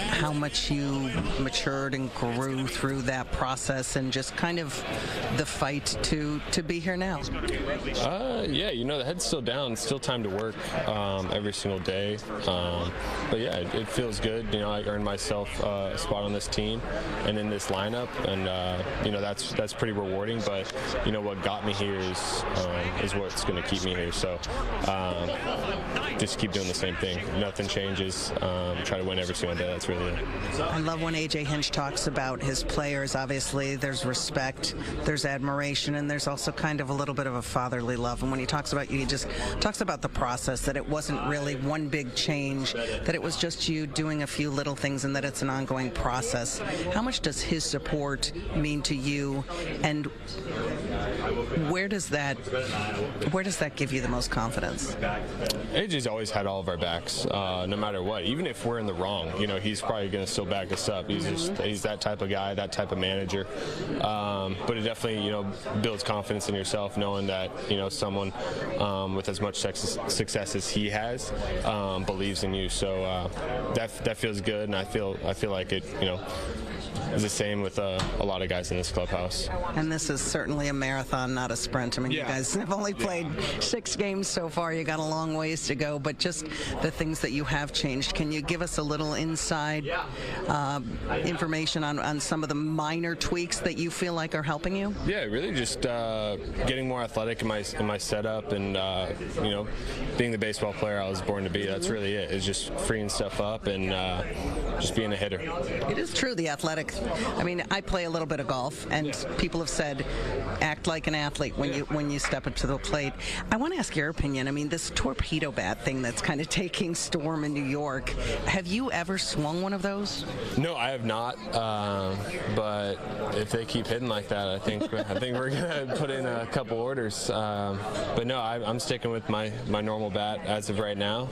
how much you matured and grew through that process and just kind of the fight to be here now. Yeah, you know, the head's still down. It's still time to work every single day. But yeah, it feels good. You know, I earned myself a spot on this team and in this lineup, and you know, that's pretty rewarding. But you know, what got me here is what's going to keep me here. So just keep doing the same thing. Nothing changes. Try to win every single day. That's really it. I love when AJ Hinch talks about his players. Obviously, there's respect, there's admiration, and there's also kind of a little bit of a fatherly love. And when he talks about you, he just talks about the process, that it wasn't really one big change, that it was just you doing a few little things, and that it's an ongoing process. How much does his support mean to you, and where does that give you the most confidence? AJ's always had all of our backs, no matter what. Even if we're in the wrong, you know, he's probably going to still back us up. He's that type of guy, that type of manager. But it definitely, you know, builds confidence in yourself, knowing that, you know, someone with as much success as he has believes in you. So that feels good, and I feel like it, you know, is the same with a lot of guys in this clubhouse. And this is certainly a marathon, not a sprint. I mean, you guys have only played 6 games so far. You got a long ways to go, but just the things that you have changed. Can you give us a little inside information on some of the minor tweaks that you feel like are helping you? Yeah, really just getting more athletic in my setup, and you know, being the baseball player I was born to be. That's really it. It's just freeing stuff up and just being a hitter. It is true, the athletic. I mean, I play a little bit of golf, and people have said, act like an athlete when you step up to the plate. I want to ask your opinion. I mean, this torpedo bat thing that's kind of taking storm in New York, have you ever swung one of those? No, I have not. But if they keep hitting like that, I think we're gonna put in a couple orders. But no, I'm sticking with my normal bat as of right now.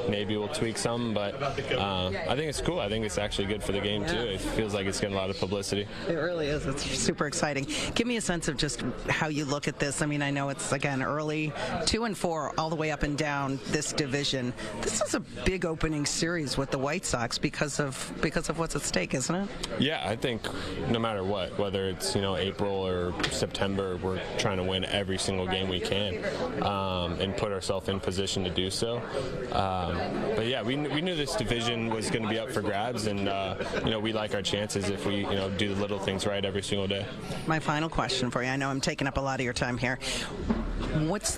Maybe we'll tweak some, but I think it's cool. I think it's actually good for the game too. It feels like it's getting a lot of publicity. It really is. It's super exciting. Give me a sense of just how you look at this. I mean, I know it's, again, early 2 and 4 all the way up and down this division. This is a big opening series with the White Sox because of what's at stake, isn't it? Yeah, I think no matter what, whether it's, you know, April or September, we're trying to win every single game we can and put ourselves in position to do so. But yeah, we knew this division was going to be up for grabs, and you know, we like our chances if we, you know, do the little things right every single day. My final question for you, I know I'm taking up a lot of your time here. What's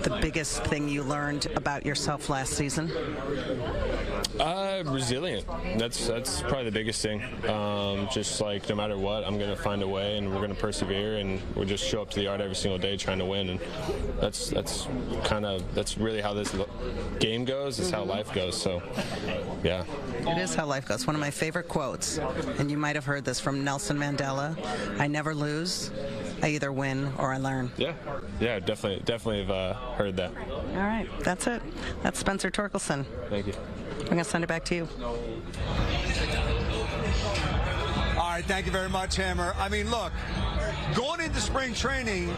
the biggest thing you learned about yourself last season? Resilient. That's probably the biggest thing. Just like, no matter what, I'm going to find a way, and we're going to persevere, and we'll just show up to the yard every single day trying to win. And that's really how this game goes. It's how life goes. So, yeah. It is how life goes. One of my favorite quotes, and you might have heard this from Nelson Mandela: "I never lose. I either win or I learn." Yeah, definitely have heard that. All right, that's it. That's Spencer Torkelson. Thank you. I'm going to send it back to you. All right, thank you very much, Hammer. I mean, look, going into spring training,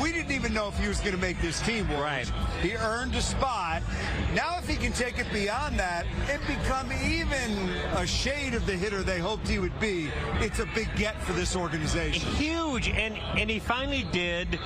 we didn't even know if he was going to make this team work. Right. He earned a spot. Now, if if he can take it beyond that and become even a shade of the hitter they hoped he would be, it's a big get for this organization. Huge, and he finally did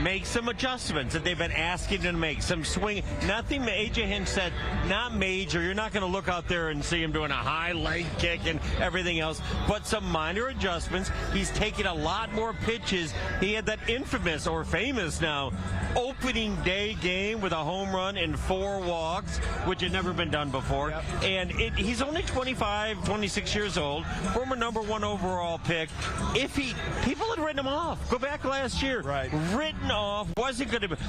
make some adjustments that they've been asking him to make. Some swing, nothing. AJ Hinch said, not major. You're not going to look out there and see him doing a high leg kick and everything else, but some minor adjustments. He's taking a lot more pitches. He had that infamous or famous now opening day game with a home run and 4 walks, which had never been done before. Yep. And he's only 25, 26 years old, former #1 overall pick. People had written him off. Go back last year. Right. Written off.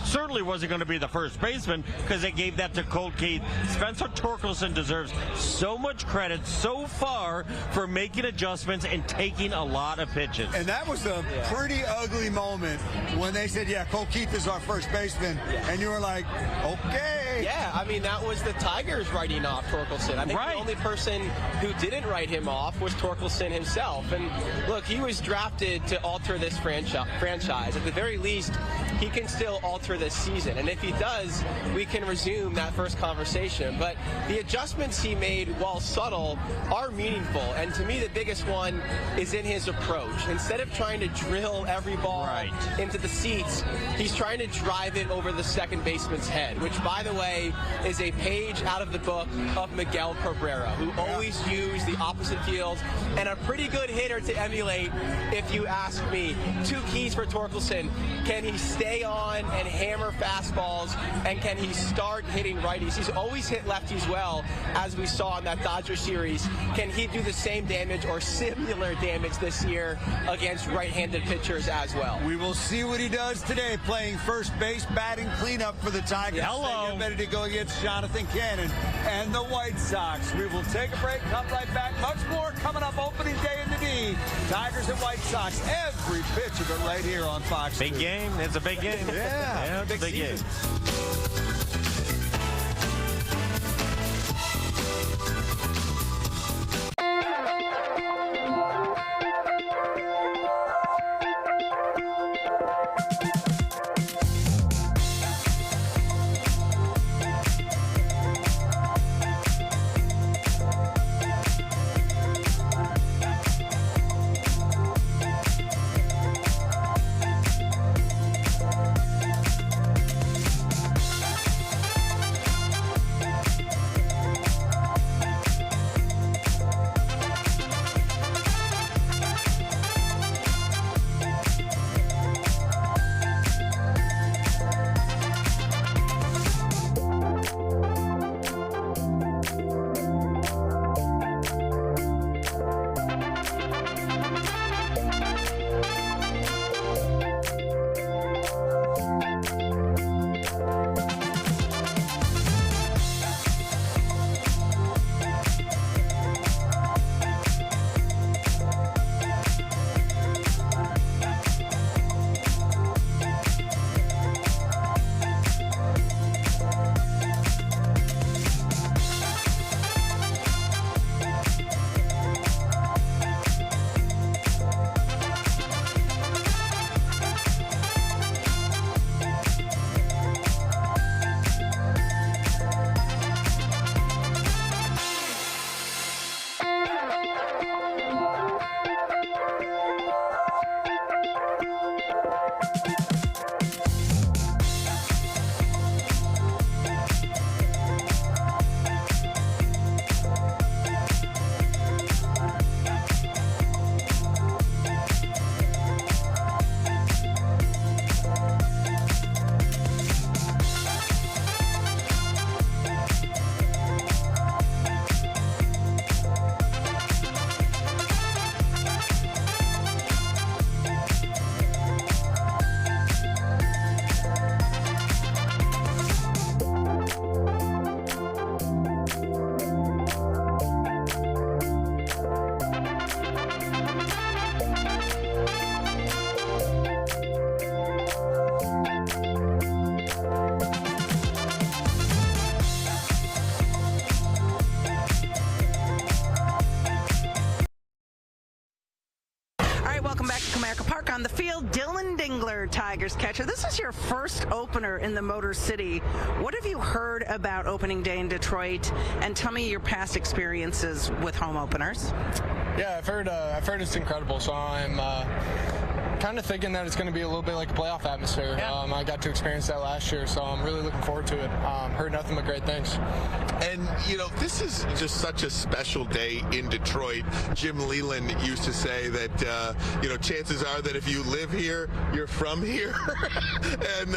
Certainly wasn't going to be the first baseman because they gave that to Colt Keith. Spencer Torkelson deserves so much credit so far for making adjustments and taking a lot of pitches. And that was a pretty ugly moment when they said, yeah, Colt Keith is our first baseman. Yeah. And you were like, okay. Yeah, I mean, that was the Tigers writing off Torkelson. I think the only person who didn't write him off was Torkelson himself. And look, he was drafted to alter this franchise. At the very least, he can still alter this season. And if he does, we can resume that first conversation. But the adjustments he made, while subtle, are meaningful. And to me, the biggest one is in his approach. Instead of trying to drill every ball into the seats, he's trying to drive it over the second baseman's head, which, by the way, is a page out of the book of Miguel Cabrera, who always used the opposite field, and a pretty good hitter to emulate, if you ask me. 2 keys for Torkelson. Can he stay on and hammer fastballs, and can he start hitting righties? He's always hit lefties well, as we saw in that Dodger series. Can he do the same damage or similar damage this year against right-handed pitchers as well? We will see what he does today, playing first base, batting cleanup for the Tigers. Hello. They get ready to go against Jonathan Cannon and the White Sox. We will take a break, come right back. Much more coming up opening day in the D. Tigers and White Sox, every pitch of it right here on Fox. Big game. It's a big game. Yeah, it's a big game. Dingler, Tigers catcher. This is your first opener in the Motor City. What have you heard about opening day in Detroit? And tell me your past experiences with home openers. Yeah, I've heard it's incredible. So I'm kind of thinking that it's going to be a little bit like a playoff atmosphere. Yeah. I got to experience that last year, so I'm really looking forward to it. Heard nothing but great things. And, this is just such a special day in Detroit. Jim Leland used to say that, chances are that if you live here, you're from here. And,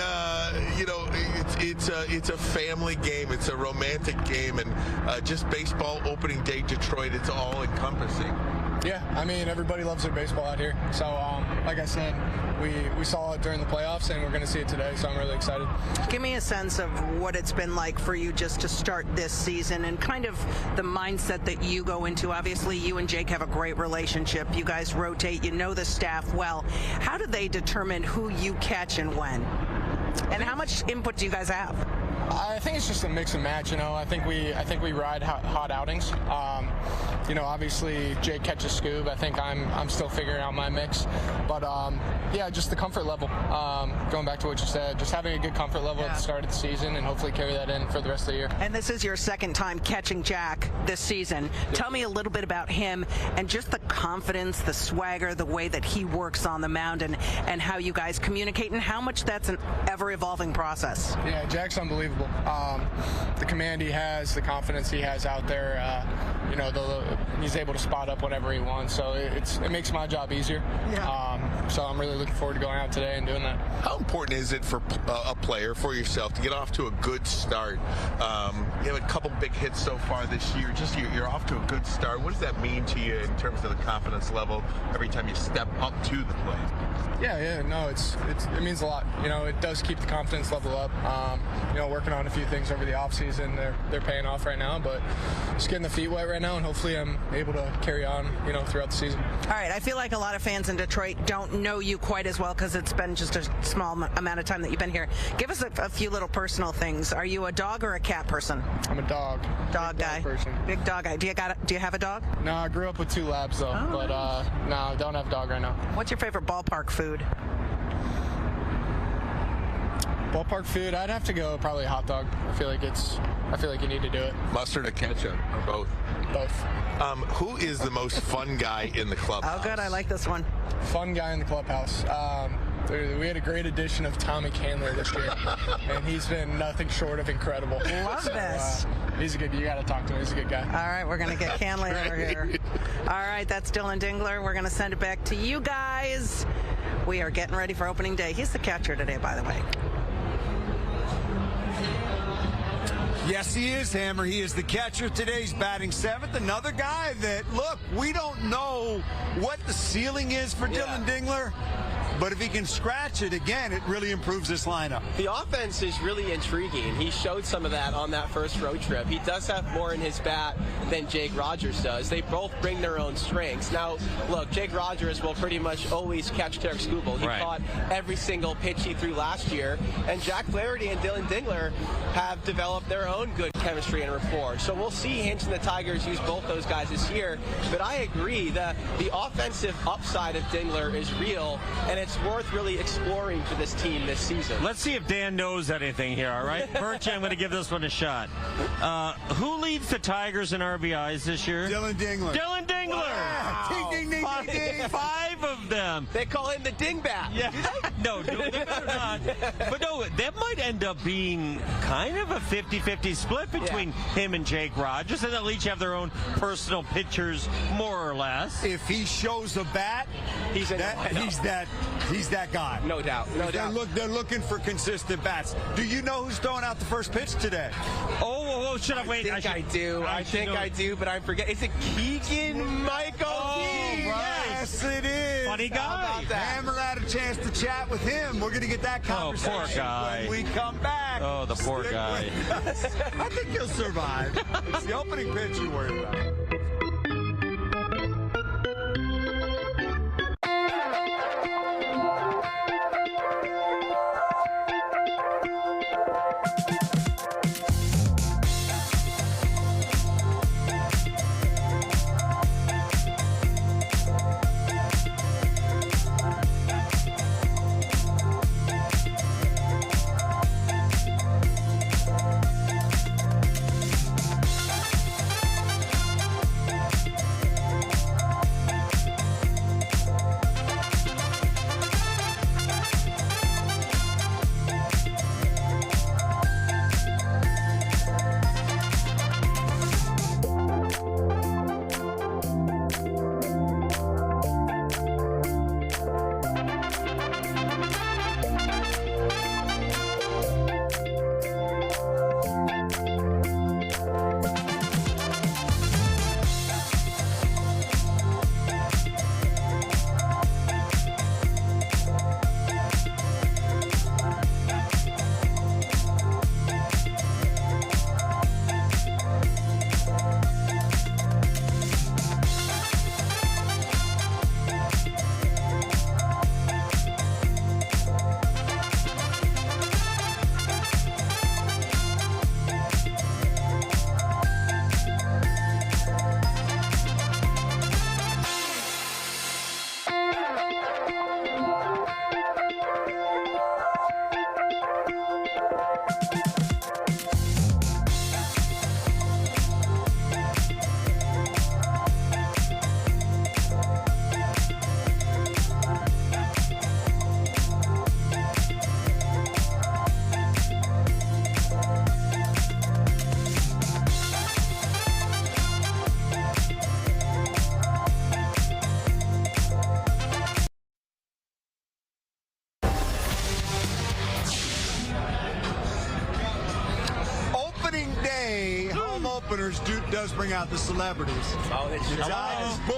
it's a family game. It's a romantic game. And just baseball opening day Detroit, it's all encompassing. Yeah, I mean, everybody loves their baseball out here. So, like I said, we saw it during the playoffs, and we're going to see it today, so I'm really excited. Give me a sense of what it's been like for you just to start this season and kind of the mindset that you go into. Obviously, you and Jake have a great relationship. You guys rotate. You know the staff well. How do they determine who you catch and when? And how much input do you guys have? I think it's just a mix and match. I think we ride hot outings. Obviously Jake catches Scoob. I think I'm still figuring out my mix, but just the comfort level. Going back to what you said, just having a good comfort level at the start of the season, and hopefully carry that in for the rest of the year. And this is your second time catching Jack this season. Tell me a little bit about him and just the confidence, the swagger, the way that he works on the mound, and how you guys communicate, and how much that's an ever-evolving process. Yeah, Jack's unbelievable. The command he has, the confidence he has out there, he's able to spot up whenever he wants, so it makes my job easier. So I'm really looking forward to going out today and doing that. How important is it for a player, for yourself, to get off to a good start? You have a couple big hits so far this year. Just you're off to a good start. What does that mean to you in terms of the confidence level every time you step up to the plate? It means a lot. It does keep the confidence level up. Working on a few things over the off season, they're paying off right now, but just getting the feet wet right now, and hopefully I'm able to carry on, throughout the season. All right, I feel like a lot of fans in Detroit don't know you quite as well because it's been just a small amount of time that you've been here. Give us a few little personal things. Are you a dog or a cat person? I'm a dog. Dog guy. Big dog guy. Do you have a dog? No, I grew up with 2 labs though, but no, I don't have a dog right now. What's your favorite ballpark food? Ballpark food, I'd have to go probably a hot dog. I feel like you need to do it. Mustard or ketchup, or both? Both. Who is the most fun guy in the clubhouse? Oh, good. I like this one. Fun guy in the clubhouse. We had a great addition of Tommy Candler this year, and he's been nothing short of incredible. Love this. He's a good. You got to talk to him. He's a good guy. All right, we're gonna get Candler over here. All right, that's Dylan Dingler. We're gonna send it back to you guys. We are getting ready for opening day. He's the catcher today, by the way. Yes, he is, Hammer. He is the catcher. Today's batting 7th. Another guy that, look, we don't know what the ceiling is for Dylan Dingler. But if he can scratch it again, it really improves this lineup. The offense is really intriguing. He showed some of that on that first road trip. He does have more in his bat than Jake Rogers does. They both bring their own strengths. Now, look, Jake Rogers will pretty much always catch Tarik Skubal. He caught every single pitch he threw last year. And Jack Flaherty and Dylan Dingler have developed their own good chemistry and rapport. So we'll see Hinch and the Tigers use both those guys this year. But I agree that the offensive upside of Dingler is real, and it's worth really exploring for this team this season. Let's see if Dan knows anything here, all right? Birchie, I'm going to give this one a shot. Who leads the Tigers in RBIs this year? Dylan Dingler. Dylan Dingler! Wow. Ding, ding, ding, ding, ding. 5 of them. They call him the Dingbat. Yeah. No, they better not. But no, that might end up being kind of a 50-50 split between him and Jake Rogers, and they'll each have their own personal pitchers, more or less. If he shows a bat, he's that guy. No doubt. No doubt. They're looking for consistent bats. Do you know who's throwing out the first pitch today? Oh, should I wait? I think I do, but I'm forgetting. Is it Keegan Michael? Right. Yes, it is. Funny guy. Hammer had a chance to chat with him. We're going to get that conversation poor guy. when we come back. Oh, the poor guy. I think he'll survive. It's the opening pitch you worry about. openers does bring out the celebrities. Oh, it's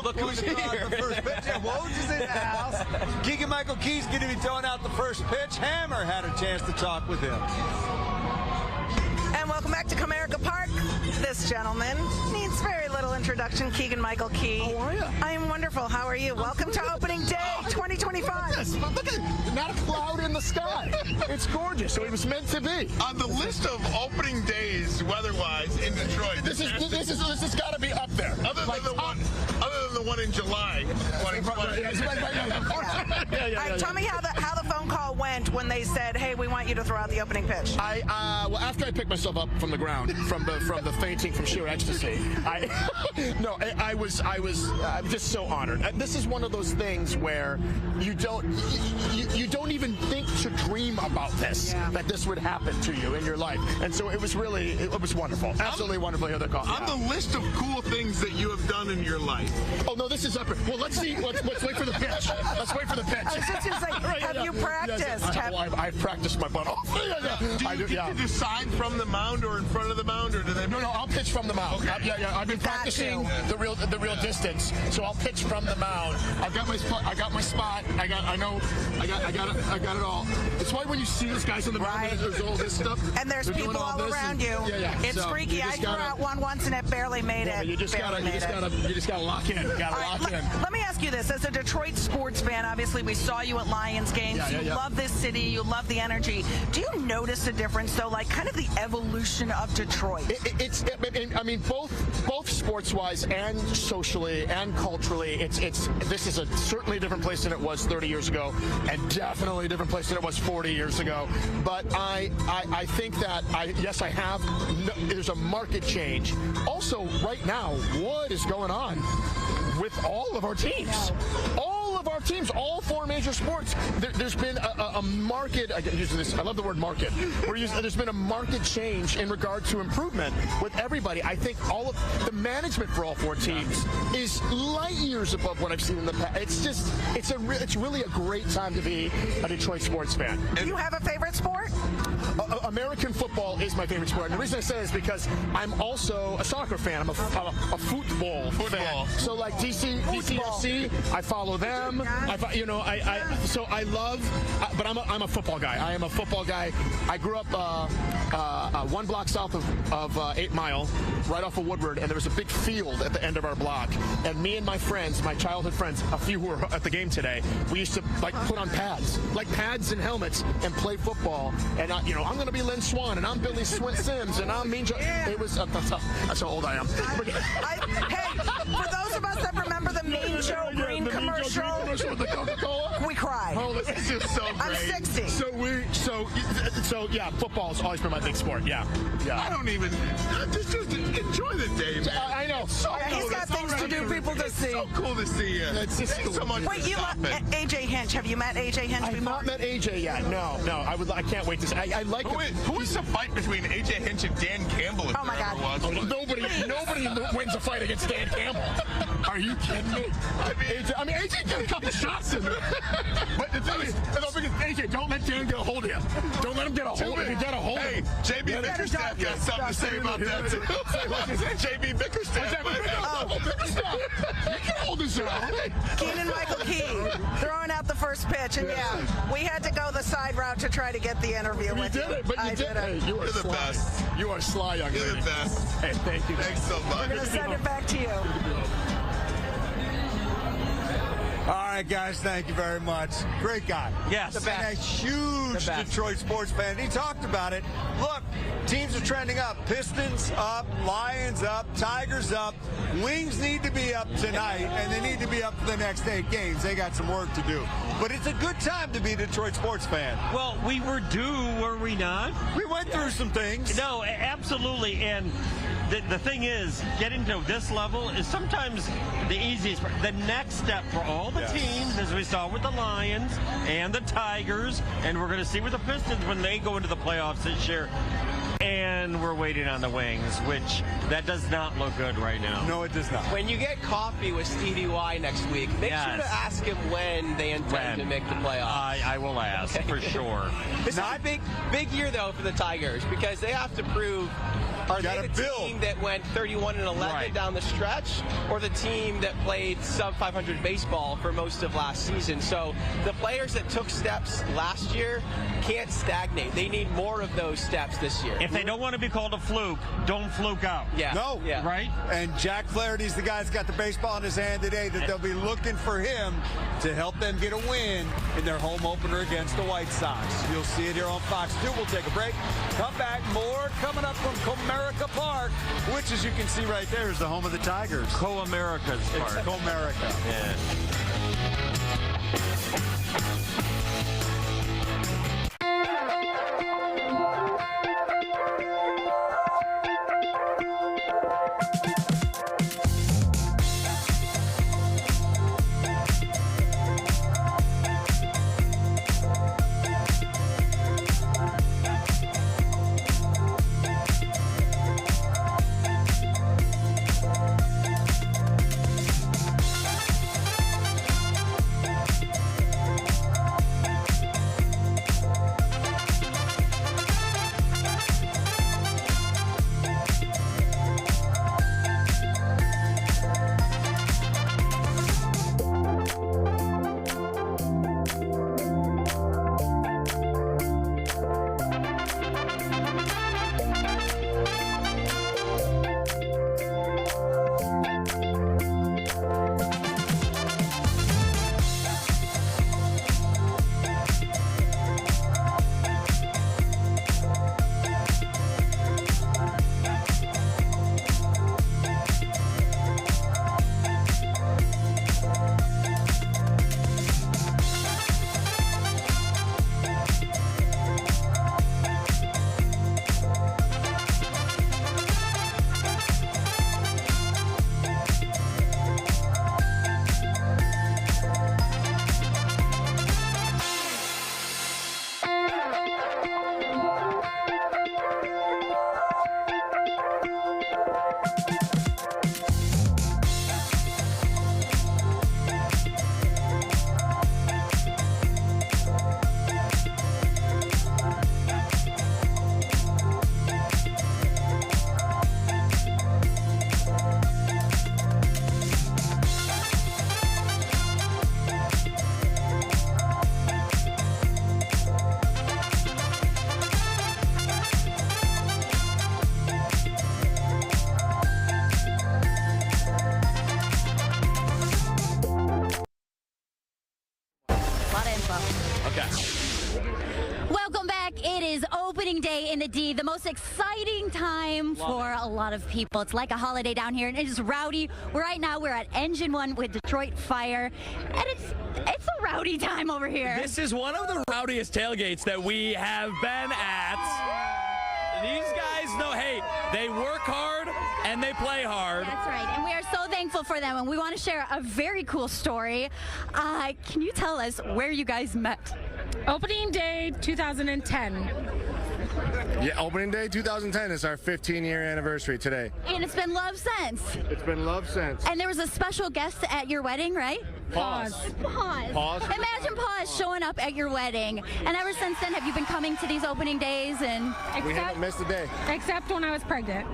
Look who's here. The first pitch. Woj is in the house. Keegan-Michael Key's going to be throwing out the first pitch. Hammer had a chance to talk with him. And welcome back to Comerica Park. This gentleman needs very little introduction. Keegan-Michael Key. How are you? I am wonderful. How are you? Welcome to opening day 2025. Look at not a cloud in the sky. It's gorgeous. So it was meant to be. On the list of opening days, weather-wise, in Detroit, This has got to be up there. Other than the one in July 2020. Right, tell me how the phone call went when they said, "Hey, we want you to throw out the opening pitch." Well, after I picked myself up from the ground, from the fainting from sheer ecstasy, I was just so honored. This is one of those things where you don't even think to dream about this, that this would happen to you in your life, and so it was wonderful, absolutely wonderful. Here they call on the list of cool things that you have done in your life. Oh no, this is up. Well, let's see. Let's wait for the pitch. Let's wait for the pitch. I was just gonna say, have you practiced? I've practiced my butt off. Do you get to decide from the mound or in front of the mound, or do they? No, I'll pitch from the mound. Okay. I've been practicing the real distance, so I'll pitch from the mound. I've got my spot. I got it all. It's why when you see these guys on the mound, there's all this stuff, and there's people all around you. It's freaky. I threw out one once and it barely made it. You just gotta lock in. Let me ask you this: as a Detroit sports fan, obviously we saw you at Lions games. You love this city. You love the energy. Do you notice a difference, though, like kind of the evolution of Detroit? I mean, both sports-wise and socially and culturally, this is certainly a different place than it was 30 years ago, and definitely a different place than it was 40 years ago. But I think that I have. There's a market change. Also, right now, what is going on with all of our teams? All four major sports. There's been a market. I love the word market. There's been a market change in regard to improvement with everybody. I think all of the management for all four teams is light years above what I've seen in the past. It's really a great time to be a Detroit sports fan. Do you have a favorite sport? American football is my favorite sport. And the reason I say it is because I'm also a soccer fan. I'm a football fan. So like DCFC, I follow them. So I love, but I'm a football guy. I am a football guy. I grew up 1 block south of 8 Mile, right off of Woodward, and there was a big field at the end of our block. And me and my friends, my childhood friends, a few who were at the game today, we used to put on pads and helmets and play football. And I'm going to be Lynn Swan, and I'm Billy Sims, and I'm Mean Joe. It was that's how old I am. Hey, for those of us that remember the Mean Joe Greene commercial with the Coca-Cola, we cried. Oh, this is so great. I'm 60. So yeah, football's always been my big sport. Yeah. I don't even just enjoy the day, man. I know. He's got things to do. People to see. It's so cool to see you. It's just Thanks so much. Wait, you love AJ Hinch? Have you met AJ Hinch before? I've not met AJ yet. No. I can't wait to see. I like him. Who is the fight between AJ Hinch and Dan Campbell? Oh my God! Nobody wins a fight against Dan Campbell. Are you kidding me? AJ got a couple shots in there. But the thing is, AJ, don't let Dan get a hold of you. Don't let him get a hold of you. Get a hold of him. JB Bickerstaff got something to say about that too. JB Bickerstaff. Bickerstaff. You can hold this out. Keegan-Michael Key throwing out the first pitch, and we had to go the side route to try to get the interview with you. You did it, but you did it. You're the best. You are sly, young lady. You're the best. Hey, thank you. Thanks so much. We're going to send it back to you. All right, guys, thank you very much. Great guy. Yes. And a huge Detroit sports fan. He talked about it. Look, teams are trending up. Pistons up, Lions up, Tigers up. Wings need to be up tonight, and they need to be up for the next 8 games. They got some work to do. But it's a good time to be a Detroit sports fan. Well, we were due, were we not? We went through some things. No, absolutely. And the thing is, getting to this level is sometimes the easiest. The next step for all the teams, as we saw with the Lions and the Tigers, and we're going to see with the Pistons when they go into the playoffs this year. And we're waiting on the Wings, which that does not look good right now. No, it does not. When you get coffee with Stevie Y next week, make sure to ask him when they intend to make the playoffs. I will ask, for sure. This is a big year, though, for the Tigers, because they have to prove Are they the team that went 31-11 down the stretch, or the team that played sub 500 baseball for most of last season? So the players that took steps last year can't stagnate. They need more of those steps this year. If they don't want to be called a fluke, don't fluke out. Yeah. No. Yeah. Right? And Jack Flaherty's the guy that's got the baseball in his hand today that they'll be looking for him to help them get a win in their home opener against the White Sox. You'll see it here on Fox 2. We'll take a break. Come back. More coming up from Comerica Park, which, as you can see right there, is the home of the Tigers. Co-America's Park. It's Comerica. Yeah. Welcome back. It is opening day in the D, the most exciting time for a lot of people. It's like a holiday down here, and it is rowdy. Right now we're at Engine 1 with Detroit Fire, and it's a rowdy time over here. This is one of the rowdiest tailgates that we have been at. These guys know, hey, they work hard and they play hard. That's right, and we are so thankful for them, and we want to share a very cool story. Can you tell us where you guys met? Opening day 2010. Yeah, opening day 2010 is our 15-year anniversary today. And it's been love since. It's been love since. And there was a special guest at your wedding, right? Pause. Imagine Pause showing up at your wedding. And ever since then, have you been coming to these opening days? And we haven't missed a day. Except when I was pregnant.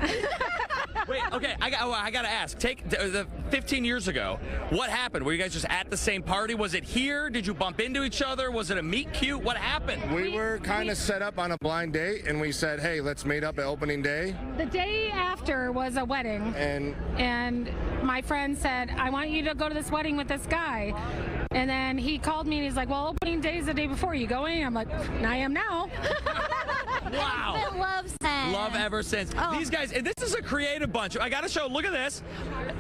Wait, okay, I got to ask. Take the 15 years ago, what happened? Were you guys just at the same party? Was it here? Did you bump into each other? Was it a meet cute? What happened? We were kind of set up on a blind date, and we said, hey, let's meet up at opening day. The day after was a wedding. And my friend said, I want you to go to this wedding with this guy. And then he called me and he's like, well, opening day is the day before. You going? I'm like, I am now. Wow. It's been love since. Love ever since. Oh. These guys, and this is a creative bunch. I got to show, look at this.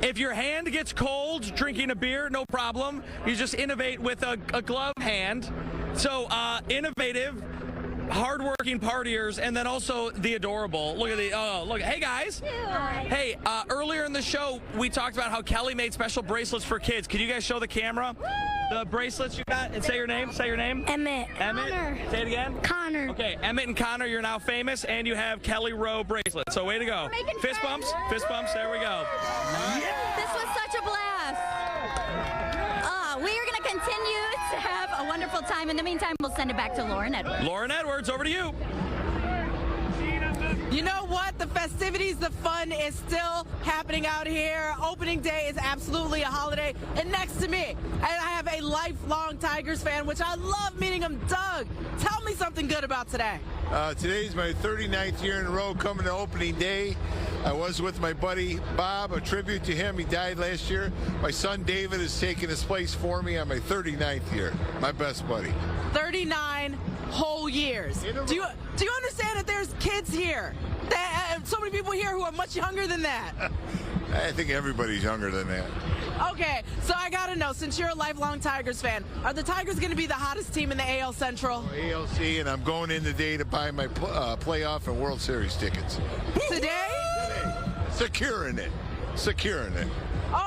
If your hand gets cold drinking a beer, no problem. You just innovate with a glove hand. So innovative, hardworking partiers, and then also the adorable. Look at look. Hey guys. Hi. Hey, earlier in the show, we talked about how Kelly made special bracelets for kids. Can you guys show the camera the bracelets you got and say your name? Say your name. Emmett. Connor. Say it again. Connor. Okay, Emmett and Connor, you're now famous, and you have Kelly Rowe bracelets. So way to go. Fist bumps. Fist bumps. There we go. This was such a blast. We are going to continue to have a wonderful time. In the meantime, we'll send it back to Lauren Edwards. Lauren Edwards, over to you. You know what? The festivities, the fun is still happening out here. Opening day is absolutely a holiday. And next to me, and I have a lifelong Tigers fan, which I love meeting him, Doug. Tell me something good about today. Today's my 39th year in a row coming to opening day. I was with my buddy Bob, a tribute to him. He died last year. My son David has taken his place for me on my 39th year. My best buddy. 39 whole years. Do you understand that there's kids here? So many people here who are much younger than that. I think everybody's younger than that. Okay, so I gotta know, since you're a lifelong Tigers fan, are the Tigers going to be the hottest team in the AL Central? ALC, and I'm going in today to buy my playoff and World Series tickets. Today? Securing it.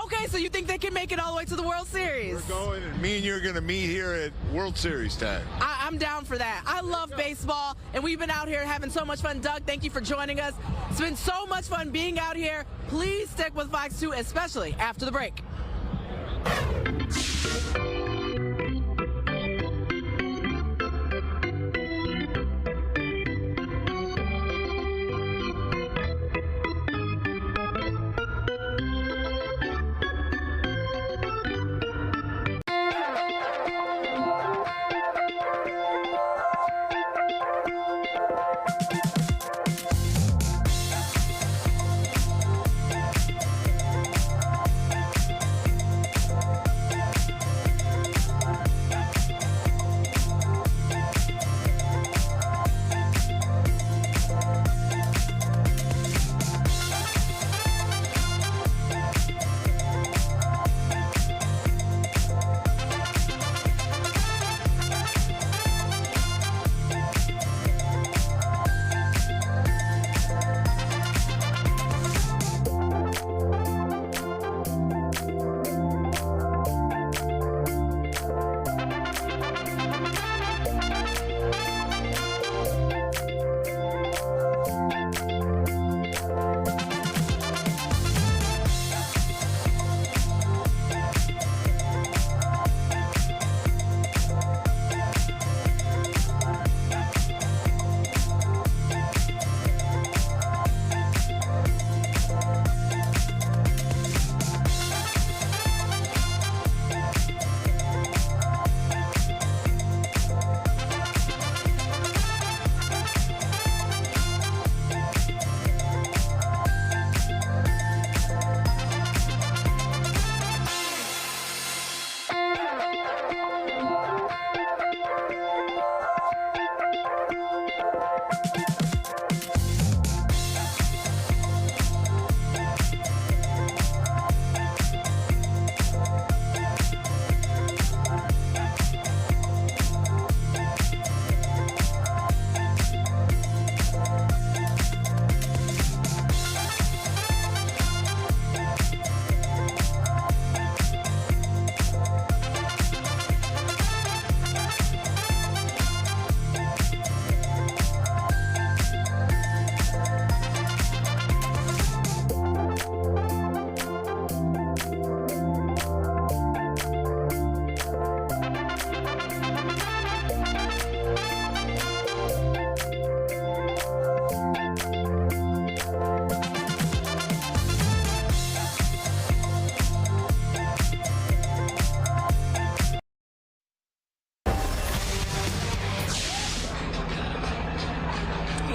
Okay, so you think they can make it all the way to the World Series? We're going, and me and you are going to meet here at World Series time. I'm down for that. I love baseball, and we've been out here having so much fun. Doug, thank you for joining us. It's been so much fun being out here. Please stick with Fox 2, especially after the break.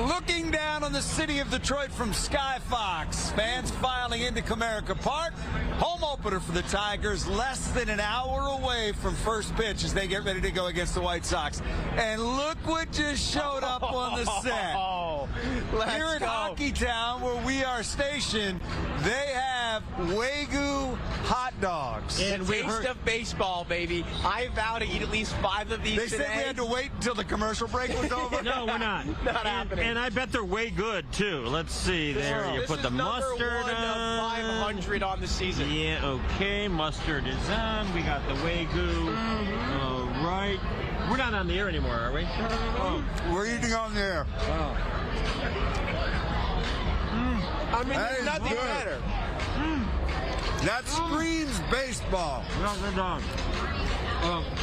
Looking down on the city of Detroit from Sky Fox, fans filing into Comerica Park. Home opener for the Tigers, less than an hour away from first pitch as they get ready to go against the White Sox. And look what just showed up on the set. Here in Hockey Town, where we are stationed, they have Wagyu hot dogs. And taste of baseball, baby. I vow to eat at least 5 of these today. They said we had to wait until the commercial break was over. No, we're not. Not happening. And I bet they're way good, too. Let's see. There, you put the mustard on. This is number 1 of 500 on the season. Yeah, okay. Mustard is on. We got the Wagyu. All right. We're not on the air anymore, are we? Oh. We're eating on the air. Oh. I mean, there's nothing better. That's Greene's baseball.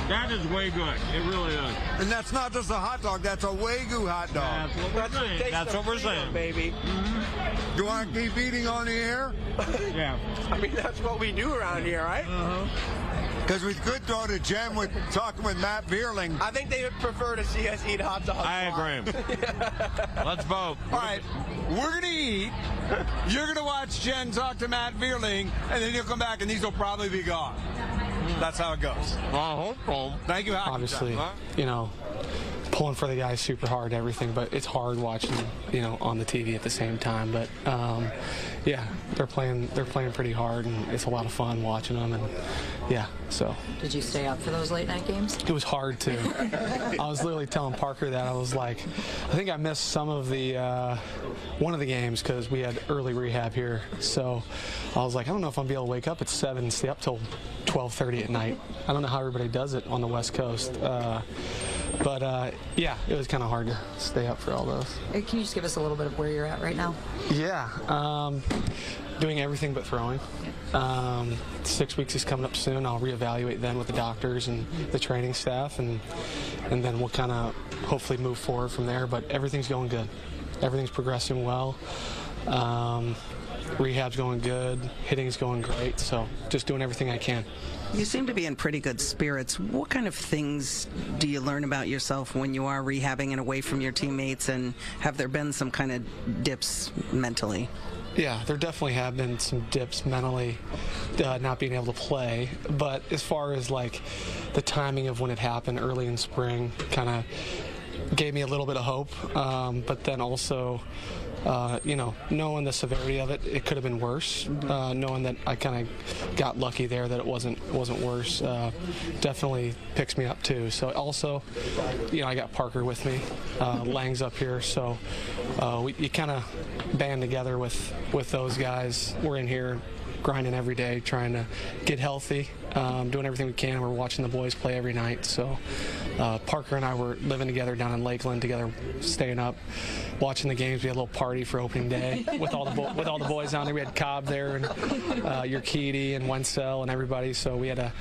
That is way good. It really is. And that's not just a hot dog. That's a Wagyu hot dog. That's what we're saying, baby. Do you want to keep eating on the air? Yeah. I mean, that's what we do around here, right? Because we could throw to Jen with talking with Matt Vierling. I think they would prefer to see us eat hot dogs. I agree. Let's vote. All right, we're going to eat. You're going to watch Jen talk to Matt Vierling, and then you'll come back, and these will probably be gone. That's how it goes. I hope so. Thank you, obviously, you know, pulling for the guys super hard and everything, but it's hard watching, you know, on the TV at the same time. But yeah, they're playing pretty hard, and it's a lot of fun watching them. And yeah, so. Did you stay up for those late night games? It was hard to. I was literally telling Parker that I was like, I think I missed some of the one of the games because we had early rehab here. So I was like, I don't know if I'm gonna be able to wake up at 7 and stay up till 12:30 at night. I don't know how everybody does it on the West Coast. But yeah, it was kind of hard to stay up for all those. Can you just give us a little bit of where you're at right now? Yeah, doing everything but throwing. 6 weeks is coming up soon. I'll reevaluate then with the doctors and the training staff, and then we'll kind of hopefully move forward from there. But everything's going good. Everything's progressing well. Rehab's going good. Hitting's going great. So just doing everything I can. You seem to be in pretty good spirits. What kind of things do you learn about yourself when you are rehabbing and away from your teammates, and have there been some kind of dips mentally? Yeah, there definitely have been some dips mentally, not being able to play. But as far as like the timing of when it happened early in spring, kind of gave me a little bit of hope. But then also, you know, knowing the severity of it, it could have been worse. Knowing that I kind of got lucky there that it wasn't worse, definitely picks me up too. So also, you know, I got Parker with me, Lang's up here, so you kind of band together with those guys. We're in here grinding every day, trying to get healthy, doing everything we can. We're watching the boys play every night. So Parker and I were living together down in Lakeland together, staying up, watching the games. We had a little party for opening day with all the boys down there. We had Cobb there and Urquidy and Wenzel and everybody. So we had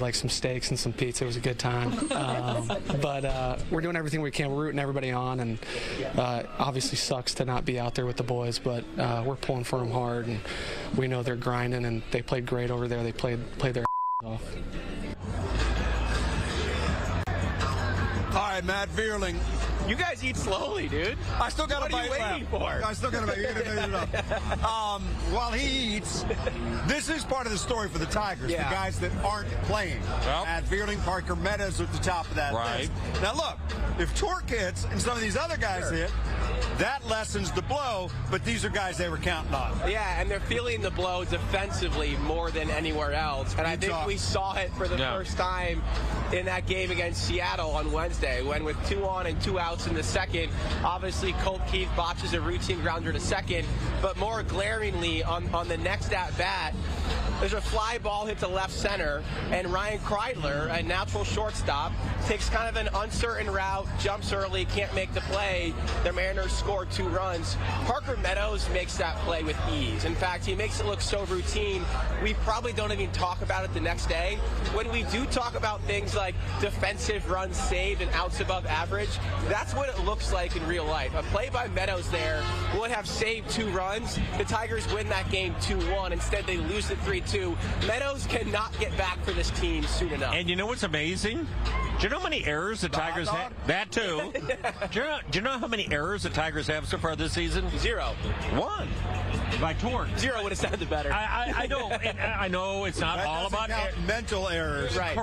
like some steaks and some pizza. It was a good time. But we're doing everything we can. We're rooting everybody on, and obviously sucks to not be out there with the boys, but we're pulling for them hard, and we know they're grinding, and they played great over there. They played their off. All right, Matt Vierling. You guys eat slowly, dude. I still got what a bite are you waiting for? I still got a bite. You're going to finish it up. While he eats, this is part of the story for the Tigers, the guys that aren't playing. Yep. Matt Vierling, Parker Meadows at the top of that list. Now, look, if Tork hits and some of these other guys hit, that lessens the blow, but these are guys they were counting on. Yeah, and they're feeling the blow defensively more than anywhere else. And I think we saw it for the first time in that game against Seattle on Wednesday, when with 2 on and 2 outs in the second, obviously Colt Keith botches a routine grounder to second, but more glaringly on the next at-bat, there's a fly ball hit to left center, and Ryan Kreidler, a natural shortstop, takes kind of an uncertain route, jumps early, can't make the play. The Mariners score 2 runs. Parker Meadows makes that play with ease. In fact, he makes it look so routine, we probably don't even talk about it the next day. When we do talk about things like defensive runs saved and outs above average, that's what it looks like in real life. A play by Meadows there would have saved 2 runs. The Tigers win that game 2-1. Instead, they lose it 3-2. Meadows cannot get back for this team soon enough. And you know what's amazing? Do you know how many errors the Tigers have? That too. Do you know how many errors the Tigers have so far this season? 0. 1. By Tork. 0 would have sounded better. I know. I know it's not all about mental errors. Right.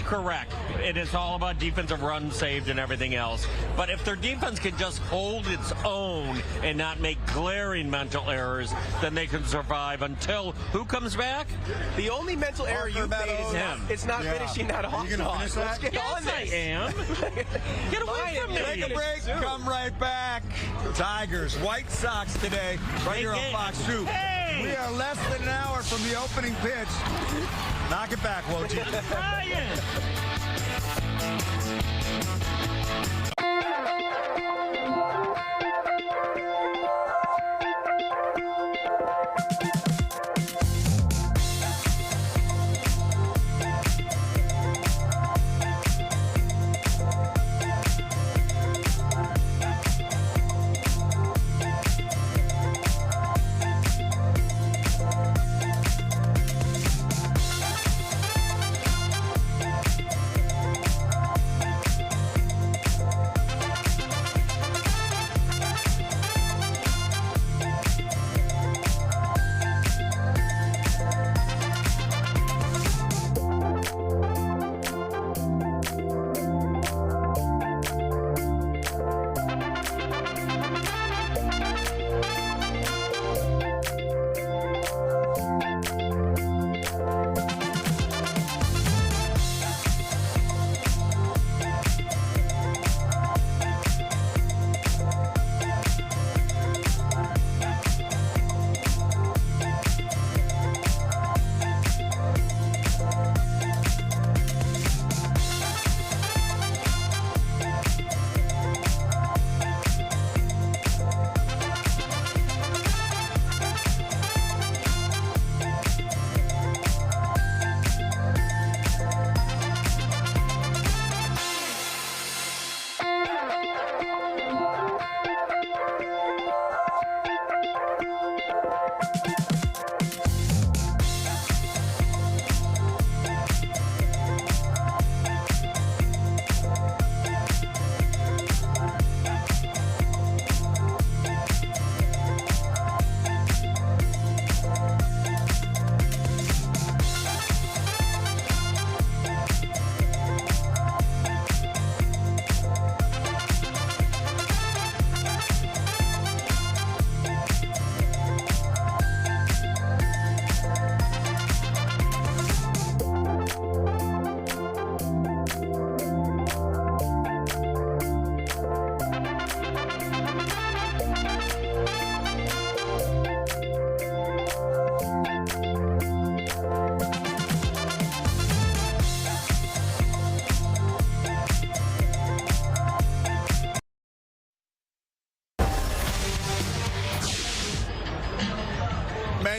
Correct. It is all about defensive runs saved and everything else. But if their defense can just hold its own and not make glaring mental errors, then they can survive until who comes back? The only mental error you made is him. It's not finishing that off. You gonna finish that? Yes, I am. Get away from me. Take a break. Come right back. Tigers, White Sox today, right here on Fox 2. Hey. We are less than an hour from the opening pitch. Knock it back, Woj.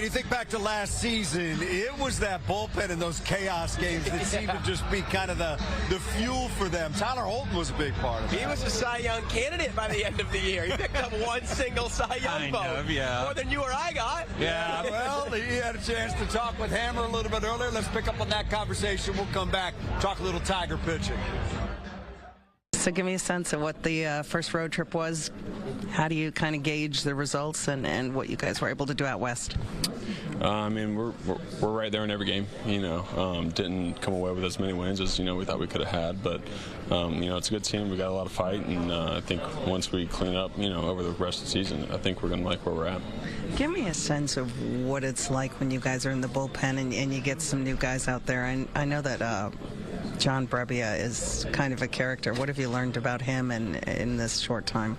Man, you think back to last season, it was that bullpen in those chaos games that seemed to just be kind of the fuel for them. Tyler Holton was a big part of it. He was a Cy Young candidate by the end of the year. He picked up one single Cy Young vote. More than you or I got. Yeah, well, he had a chance to talk with Hammer a little bit earlier. Let's pick up on that conversation. We'll come back, talk a little Tiger pitching. So give me a sense of what the first road trip was. How do you kind of gauge the results and what you guys were able to do out west? I mean, we're right there in every game. Didn't come away with as many wins as we thought we could have had, but it's a good team. We got a lot of fight, and I think once we clean up, over the rest of the season, I think we're going to like where we're at. Give me a sense of what it's like when you guys are in the bullpen and you get some new guys out there. I know that John Brebbia is kind of a character. What have you learned about him in this short time?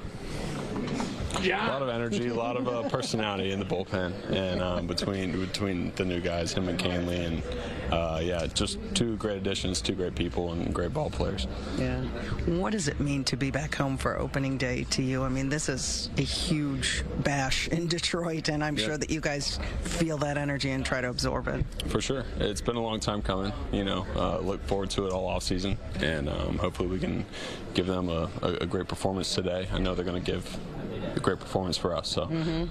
A lot of energy, a lot of personality in the bullpen, and between the new guys, him and Canley, and just two great additions, two great people, and great ball players. Yeah. What does it mean to be back home for opening day to you? I mean, this is a huge bash in Detroit, and I'm sure that you guys feel that energy and try to absorb it. For sure. It's been a long time coming. Look forward to it all off season, and hopefully we can give them a great performance today. I know they're going to give a great performance for us, so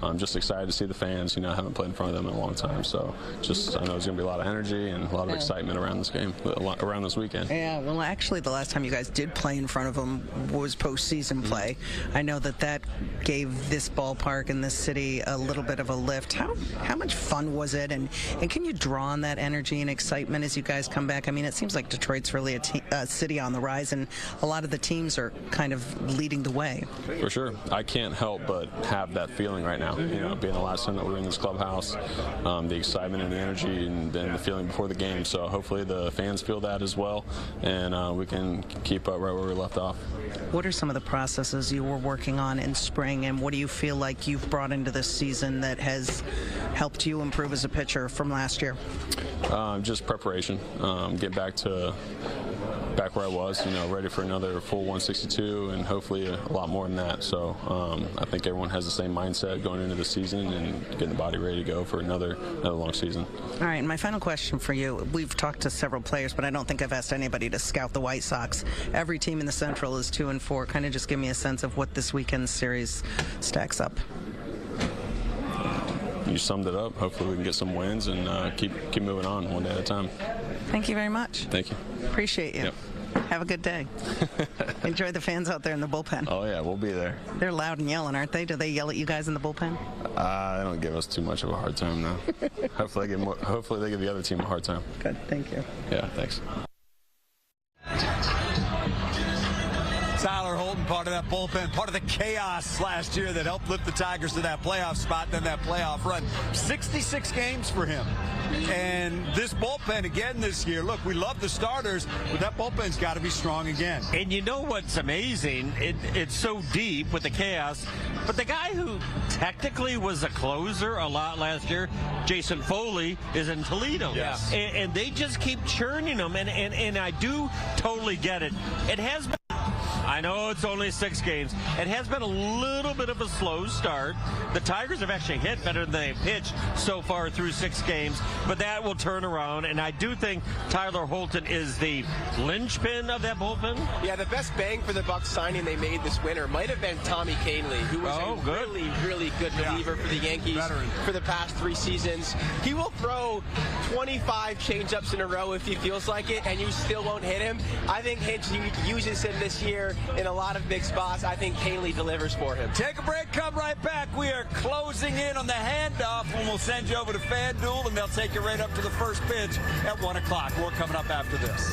I'm just excited to see the fans. I haven't played in front of them in a long time, so I know there's going to be a lot of energy and a lot of excitement around this game, around this weekend. Yeah, well, actually, the last time you guys did play in front of them was postseason play. I know that gave this ballpark and this city a little bit of a lift. How much fun was it, and can you draw on that energy and excitement as you guys come back? I mean, it seems like Detroit's really a city on the rise, and a lot of the teams are kind of leading the way. For sure. I can't help but have that feeling right now. Being the last time that we were in this clubhouse, the excitement and the energy and the feeling before the game. So hopefully the fans feel that as well, and we can keep up right where we left off. What are some of the processes you were working on in spring, and what do you feel like you've brought into this season that has helped you improve as a pitcher from last year? Just preparation. Get back where I was, ready for another full 162 and hopefully a lot more than that. So I think everyone has the same mindset going into the season and getting the body ready to go for another long season. All right, and my final question for you. We've talked to several players, but I don't think I've asked anybody to scout the White Sox. Every team in the Central is 2-4. Kind of just give me a sense of what this weekend's series stacks up. You summed it up. Hopefully we can get some wins and keep moving on one day at a time. Thank you very much. Thank you. Appreciate you. Yep. Have a good day. Enjoy the fans out there in the bullpen. Oh, yeah, we'll be there. They're loud and yelling, aren't they? Do they yell at you guys in the bullpen? They don't give us too much of a hard time, no. Hopefully they give the other team a hard time. Good, thank you. Yeah, thanks. Tyler Holton, part of that bullpen, part of the chaos last year that helped lift the Tigers to that playoff spot, then that playoff run. 66 games for him. And this bullpen again this year, look, we love the starters, but that bullpen's got to be strong again. And you know what's amazing? It's so deep with the chaos, but the guy who technically was a closer a lot last year, Jason Foley, is in Toledo. Yes. And they just keep churning them, and I do totally get it. It has been, I know it's only 6 games. It has been a little bit of a slow start. The Tigers have actually hit better than they've pitched so far through 6 games, but that will turn around, and I do think Tyler Holton is the linchpin of that bullpen. Yeah, the best bang for the Bucs signing they made this winter might have been Tommy Canley, who was really, really good reliever for the Yankees for the past 3 seasons. He will throw 25 changeups in a row if he feels like it, and you still won't hit him. I think Hinch uses him this year in a lot of big spots. I think Canley delivers for him. Take a break, come right back. We are closing in on the handoff, and we'll send you over to FanDuel, and they'll take you right up to the first pitch at 1 o'clock. More coming up after this.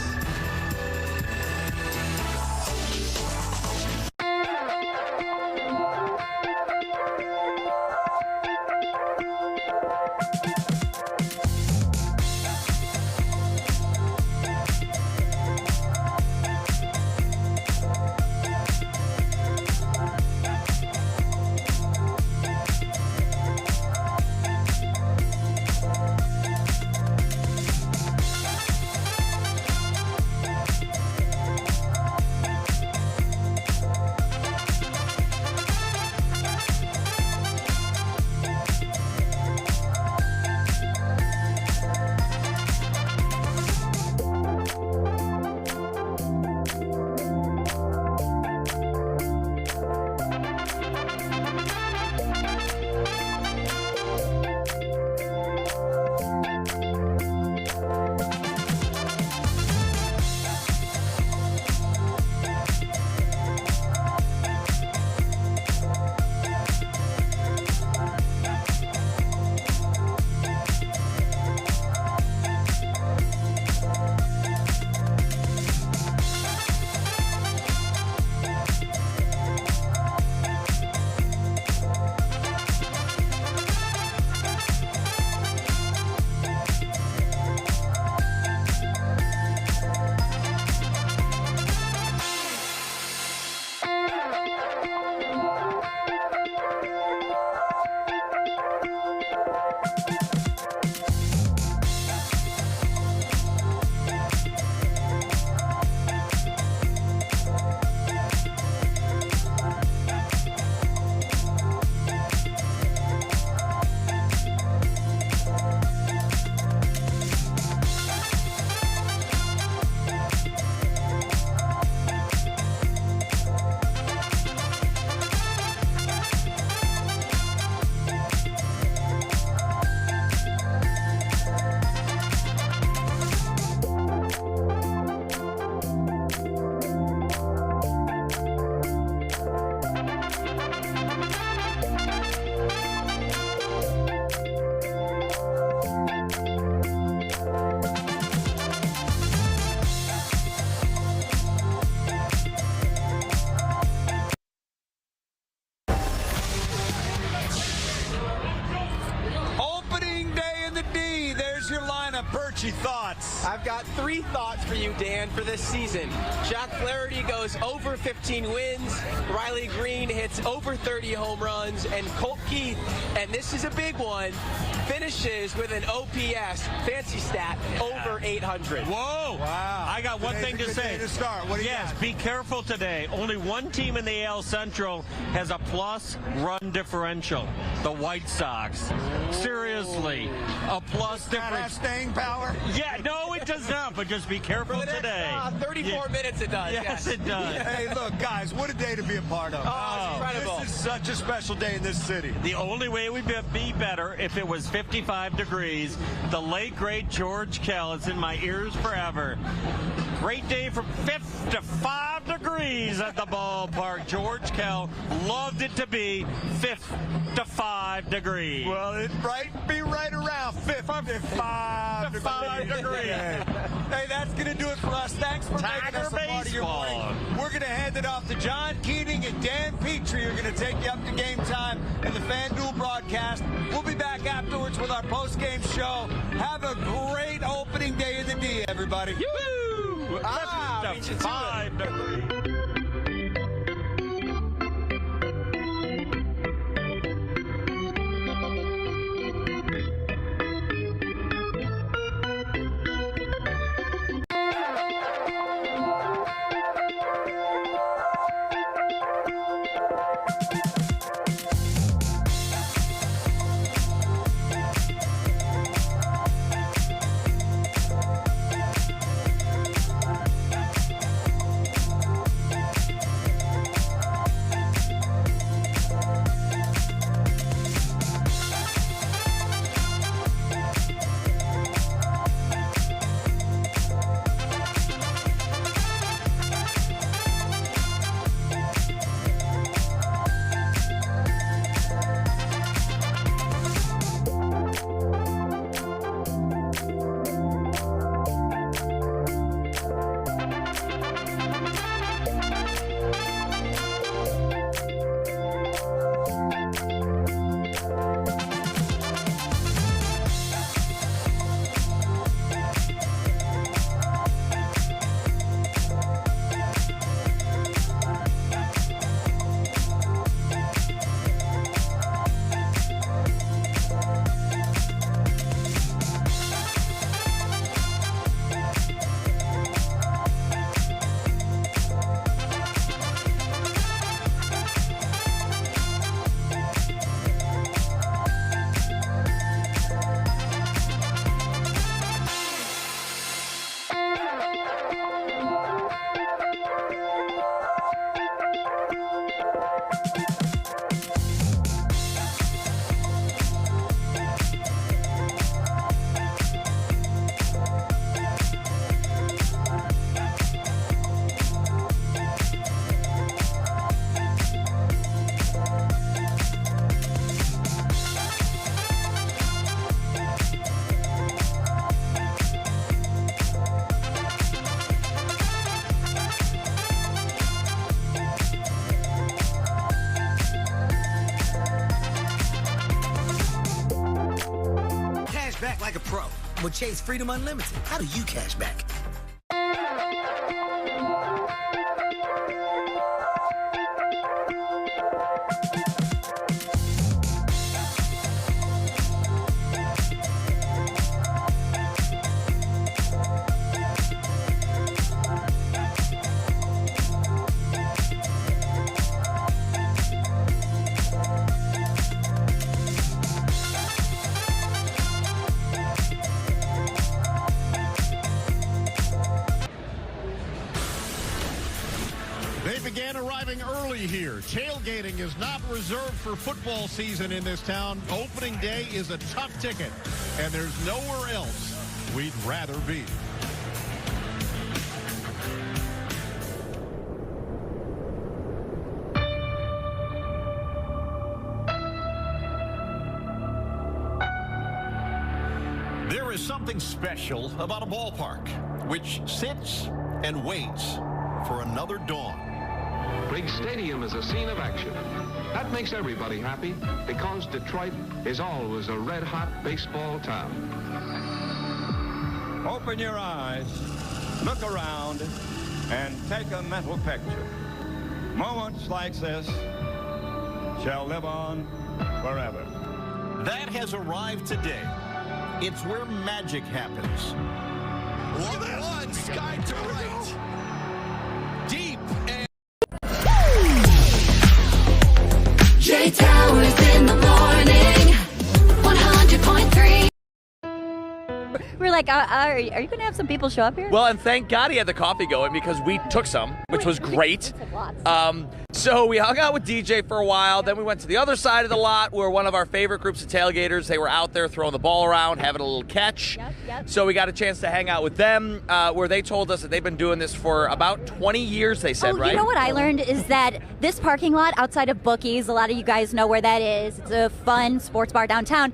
Petry, thoughts? I've got 3 thoughts for you, Dan, for this season. Jack Flaherty goes over 15 wins. Riley Greene hits over 30 home runs. And Colt Keith, and this is a big one, finishes with an OPS, fancy stat, over 800. Whoa! Wow. I got one thing to say. To start. What do you yes, got? be careful today. Only one team in the AL Central has a plus run differential. The White Sox. Seriously, a plus differential. Have staying power? Yeah, no, it does not. But just be careful today. 34 minutes it does. Yes, it does. Hey, look, guys, what a day to be a part of. Oh, incredible. This is such a special day in this city. The only way we'd be better if it was 55 degrees. The late, great George Kell is in my ears forever. Great day from 55 degrees at the ballpark. George Kell loved it to be 55 degrees. Well, it might be right around 55 degrees. Hey, that's going to do it for us. Thanks for making us a part of your morning. We're going to hand it off to John Keating and Dan Petry, who are going to take you up to game time and the FanDuel broadcast. We'll be back afterwards with our post-game show. Have a great opening day of the D, everybody. Woo! 55 degrees. Back like a pro with Chase Freedom Unlimited. How do you cash back? Here. Tailgating is not reserved for football season in this town. Opening day is a tough ticket, and there's nowhere else we'd rather be. There is something special about a ballpark, which sits and waits for another dawn. Big Stadium is a scene of action. That makes everybody happy because Detroit is always a red-hot baseball town. Open your eyes, look around, and take a mental picture. Moments like this shall live on forever. That has arrived today. It's where magic happens. 1-1, sky to right. Deep and Jay Towers in the morning, 100.3. We're like, are you going to have some people show up here? Well, and thank God he had the coffee going because we took some, which was great. So we hung out with DJ for a while. Then we went to the other side of the lot where one of our favorite groups of tailgaters, they were out there throwing the ball around, having a little catch. Yep. So we got a chance to hang out with them where they told us that they've been doing this for about 20 years, they said, right? You know what I learned is that this parking lot outside of Bookies, a lot of you guys know where that is. It's a fun sports bar downtown.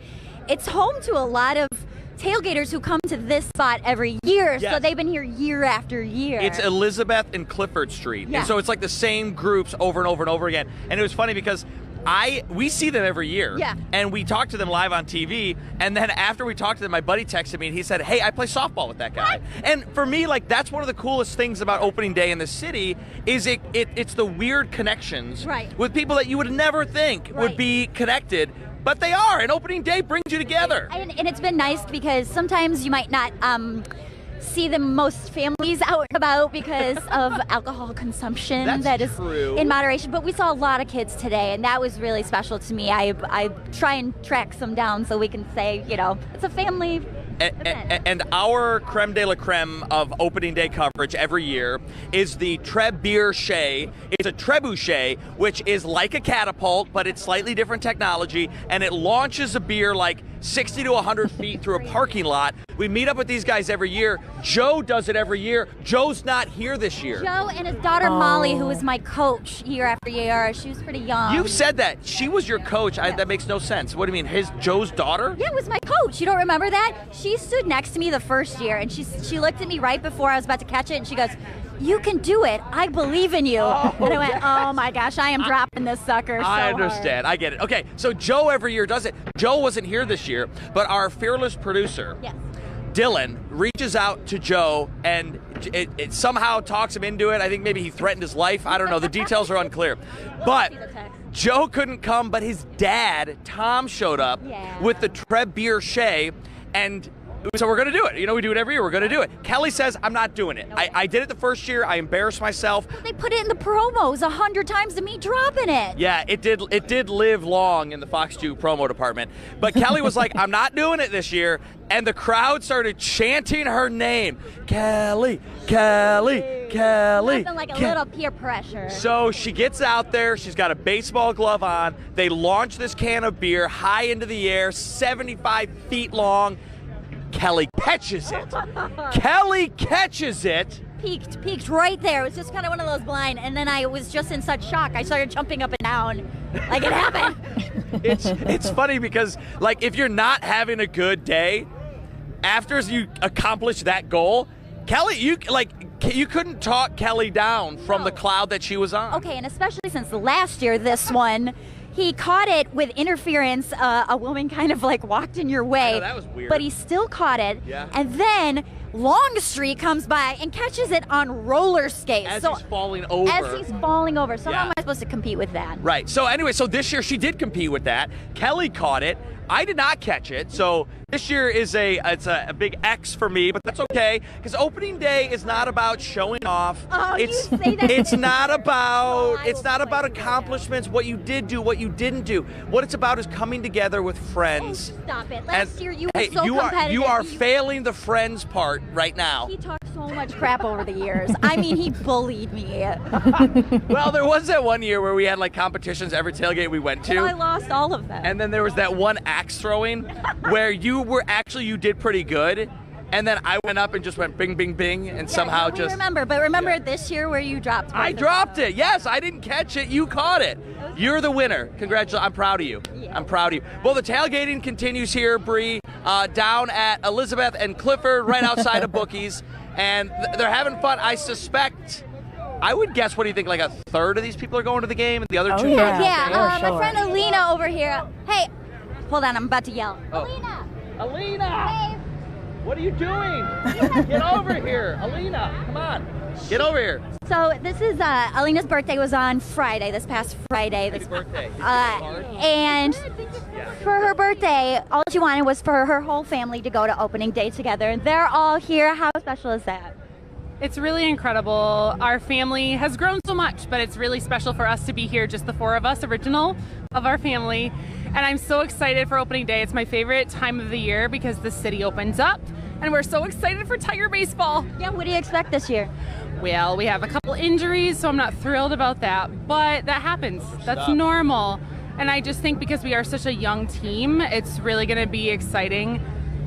It's home to a lot of tailgaters who come to this spot every year, so they've been here year after year. It's Elizabeth and Clifford Street, and so it's like the same groups over and over and over again. And it was funny because we see them every year, and we talk to them live on TV, and then after we talked to them, my buddy texted me and he said, hey, I play softball with that guy. And for me, like, that's one of the coolest things about opening day in the city is it's the weird connections with people that you would never think would be connected. But they are, and opening day brings you together. And it's been nice because sometimes you might not see the most families out and about because of alcohol consumption that is in moderation. But we saw a lot of kids today, and that was really special to me. I try and track some down so we can say, you know, it's a family And our creme de la creme of opening day coverage every year is the Trebuchet. It's a Trebuchet, which is like a catapult, but it's slightly different technology, and it launches a beer like 60 to 100 feet through a parking lot. We meet up with these guys every year. Joe does it every year. Joe's not here this year. Joe and his daughter Molly, who was my coach year after year. She was pretty young. You said that. She was your coach. That makes no sense. What do you mean? Joe's daughter? Yeah, it was my coach. You don't remember that? She stood next to me the first year, and she looked at me right before I was about to catch it, and she goes, "You can do it. I believe in you." And I went, "Oh my gosh, I am dropping this sucker so I understand. hard." I get it. Okay, so Joe every year does it. Joe wasn't here this year, but our fearless producer, Dylan, reaches out to Joe and it somehow talks him into it. I think maybe he threatened his life. I don't know. The details are unclear. But Joe couldn't come, but his dad, Tom, showed up with the Trebuchet, and so we're going to do it. You know, we do it every year. We're going to do it. Kelly says, I'm not doing it. I did it the first year. I embarrassed myself. They put it in the promos 100 times to me dropping it. Yeah, it did live long in the Fox 2 promo department. But Kelly was like, I'm not doing it this year. And the crowd started chanting her name. Kelly, Kelly, Kelly. Nothing like a little peer pressure. So she gets out there. She's got a baseball glove on. They launch this can of beer high into the air, 75 feet long. Kelly catches it. Kelly catches it. Peaked right there. It was just kind of one of those blind. And then I was just in such shock. I started jumping up and down like it happened. It's funny because, like, if you're not having a good day, after you accomplish that goal, Kelly, you couldn't talk Kelly down from the cloud that she was on. Okay, and especially since last year, this one, he caught it with interference. A woman kind of like walked in your way. I know, that was weird. But he still caught it. Yeah. And then Longstreet comes by and catches it on roller skates. As he's falling over. As he's falling over. So how am I supposed to compete with that? Right. So anyway, so this year she did compete with that. Kelly caught it. I did not catch it. So this year is it's a big X for me, but that's okay because opening day is not about showing off. Oh, you say that. It's not about accomplishments, what you did do, what you didn't do. What it's about is coming together with friends. Oh, stop it. Last year you were so competitive. You are failing the friends part right now. He talked so much crap over the years. I mean, he bullied me. Well, there was that one year where we had like competitions every tailgate we went to. Well, I lost all of them. And then there was that one axe throwing where you did pretty good. And then I went up and just went bing, bing, bing, and somehow just... Remember this year where you dropped... I dropped it. Yes, I didn't catch it. You caught it. You're the winner. Congratulations. I'm proud of you. Yeah. I'm proud of you. Well, the tailgating continues here, Bree, down at Elizabeth and Clifford, right outside of Bookies. And they're having fun. I suspect... I would guess, what do you think, like a third of these people are going to the game and the other two? Yeah, my friend Alina over here. Hey, hold on, I'm about to yell. Oh. Alina! Hey! What are you doing? Get over here. Alina, come on. Get over here. So this is Alina's birthday was on Friday, this past Friday. Happy birthday. And for her birthday, all she wanted was for her whole family to go to opening day together. They're all here. How special is that? It's really incredible. Our family has grown so much, but it's really special for us to be here, just the four of us, original of our family. And I'm so excited for opening day. It's my favorite time of the year because the city opens up, and we're so excited for Tiger baseball. Yeah, what do you expect this year? Well, we have a couple injuries, so I'm not thrilled about that, but that happens. That's normal. And I just think because we are such a young team, it's really going to be exciting.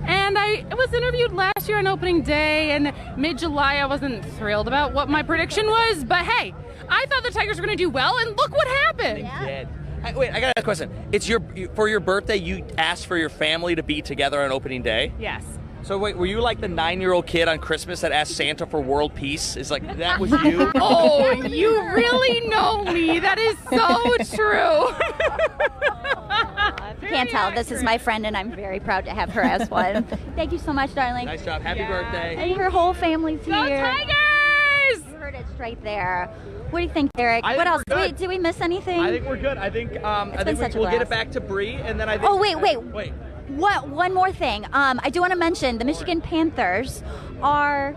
And I was interviewed last year on opening day, and mid-July I wasn't thrilled about what my prediction was, but hey, I thought the Tigers were going to do well, and look what happened. Wait, I got a question. It's for your birthday, you asked for your family to be together on opening day? Yes. So wait, were you like the 9-year-old kid on Christmas that asked Santa for world peace? Is like, that was you? Oh, you really know me. That is so true. If you can't tell, this is my friend, and I'm very proud to have her as one. Thank you so much, darling. Nice job. Happy birthday. And her whole family's here. Go Tigers! You heard it straight there. What do you think, Derek? What else? Did we miss anything? I think we're good. I think we'll get it back to Bree, and then I think... Oh, wait. One more thing. I do want to mention the Michigan Panthers are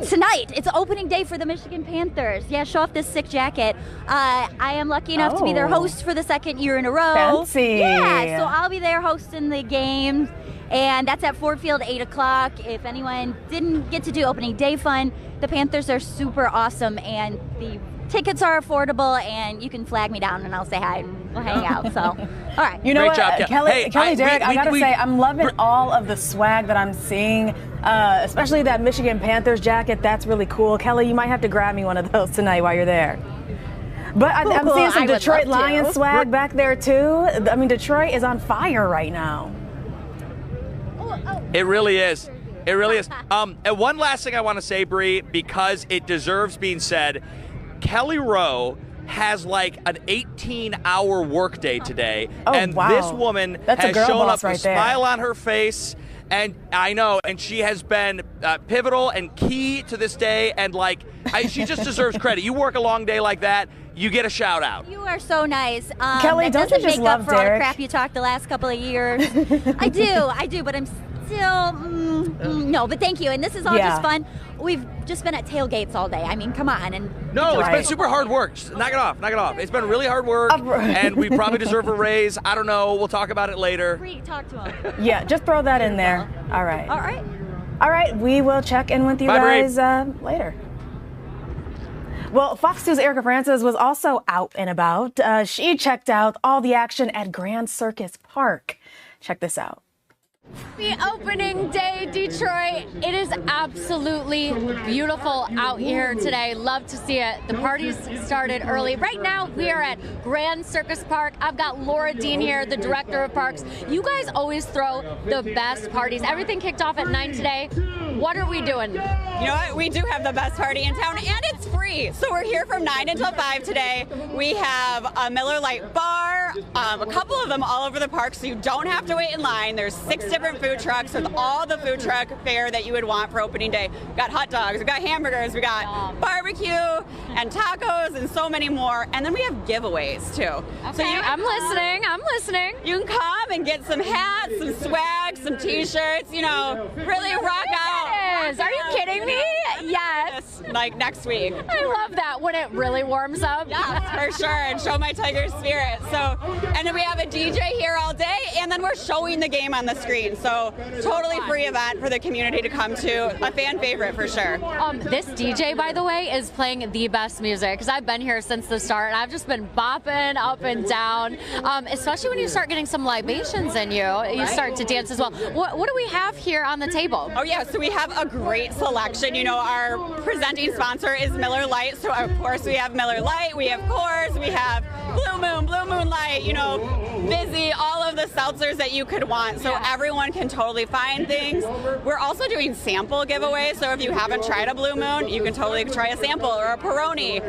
tonight. It's opening day for the Michigan Panthers. Yeah, show off this sick jacket. I am lucky enough to be their host for the second year in a row. Fancy. Yeah, so I'll be there hosting the games, and that's at Ford Field, 8 o'clock. If anyone didn't get to do opening day fun, the Panthers are super awesome, and the tickets are affordable, and you can flag me down, and I'll say hi, and we'll hang out. So, all right. You know Great what, job, Kelly, Derek, I gotta say, I'm loving all of the swag that I'm seeing, especially that Michigan Panthers jacket. That's really cool. Kelly, you might have to grab me one of those tonight while you're there. But I'm seeing some Detroit Lions swag back there, too. I mean, Detroit is on fire right now. It really is. It really is. And one last thing I want to say, Bree, because it deserves being said, Kelly Rowe has like an 18-hour workday today, this woman has shown up with a smile on her face, and I know, and she has been pivotal and key to this day, and she just deserves credit. You work a long day like that, you get a shout out. You are so nice. Kelly, don't you just love Derek? For all the Derek? crap you talked the last couple of years. I do, but I'm still no. But thank you, and this is all just fun. We've just been at tailgates all day. I mean, come on. And no, it's been super hard work. Just knock it off. It's been really hard work, and we probably deserve a raise. I don't know. We'll talk about it later. Talk to him. Yeah, just throw that in there. All right. We will check in with you guys later. Well, Fox 2's Erica Francis was also out and about. She checked out all the action at Grand Circus Park. Check this out. Happy opening day, Detroit. It is absolutely beautiful out here today. Love to see it. The party's started early. Right now, we are at Grand Circus Park. I've got Laura Dean here, the director of parks. You guys always throw the best parties. Everything kicked off at 9 today. What are we doing? You know what? We do have the best party in town, and it's free. So we're here from 9 until 5 today. We have a Miller Lite bar, a couple of them all over the park, so you don't have to wait in line. There's 6 different food trucks with all the food truck fare that you would want for opening day. We've got hot dogs, we've got hamburgers, we got barbecue and tacos and so many more. And then we have giveaways too. Okay, So I'm listening. You can come and get some hats, some swag, some t-shirts, really rock out. Are you kidding me? Yes. Like next week. I love that when it really warms up. Yeah, for sure, and show my Tigers spirit. So, and then we have a DJ here all day, and then we're showing the game on the screen. So, totally free event for the community to come to. A fan favorite for sure. This DJ, by the way, is playing the best music because I've been here since the start, and I've just been bopping up and down. Especially when you start getting some libations in you, you start to dance as well. What do we have here on the table? Oh yeah, so we have a great selection. Our presenting sponsor is Miller Lite, so of course we have Miller Lite, we have Coors, we have Blue Moon Light, Vizzy, all of the South seltzers that you could want, so everyone can totally find things. We're also doing sample giveaways, so if you haven't tried a Blue Moon, you can totally try a sample or a Peroni.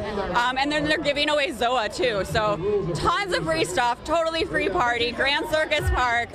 And then they're giving away Zoa too, so tons of free stuff, totally free party, Grand Circus Park,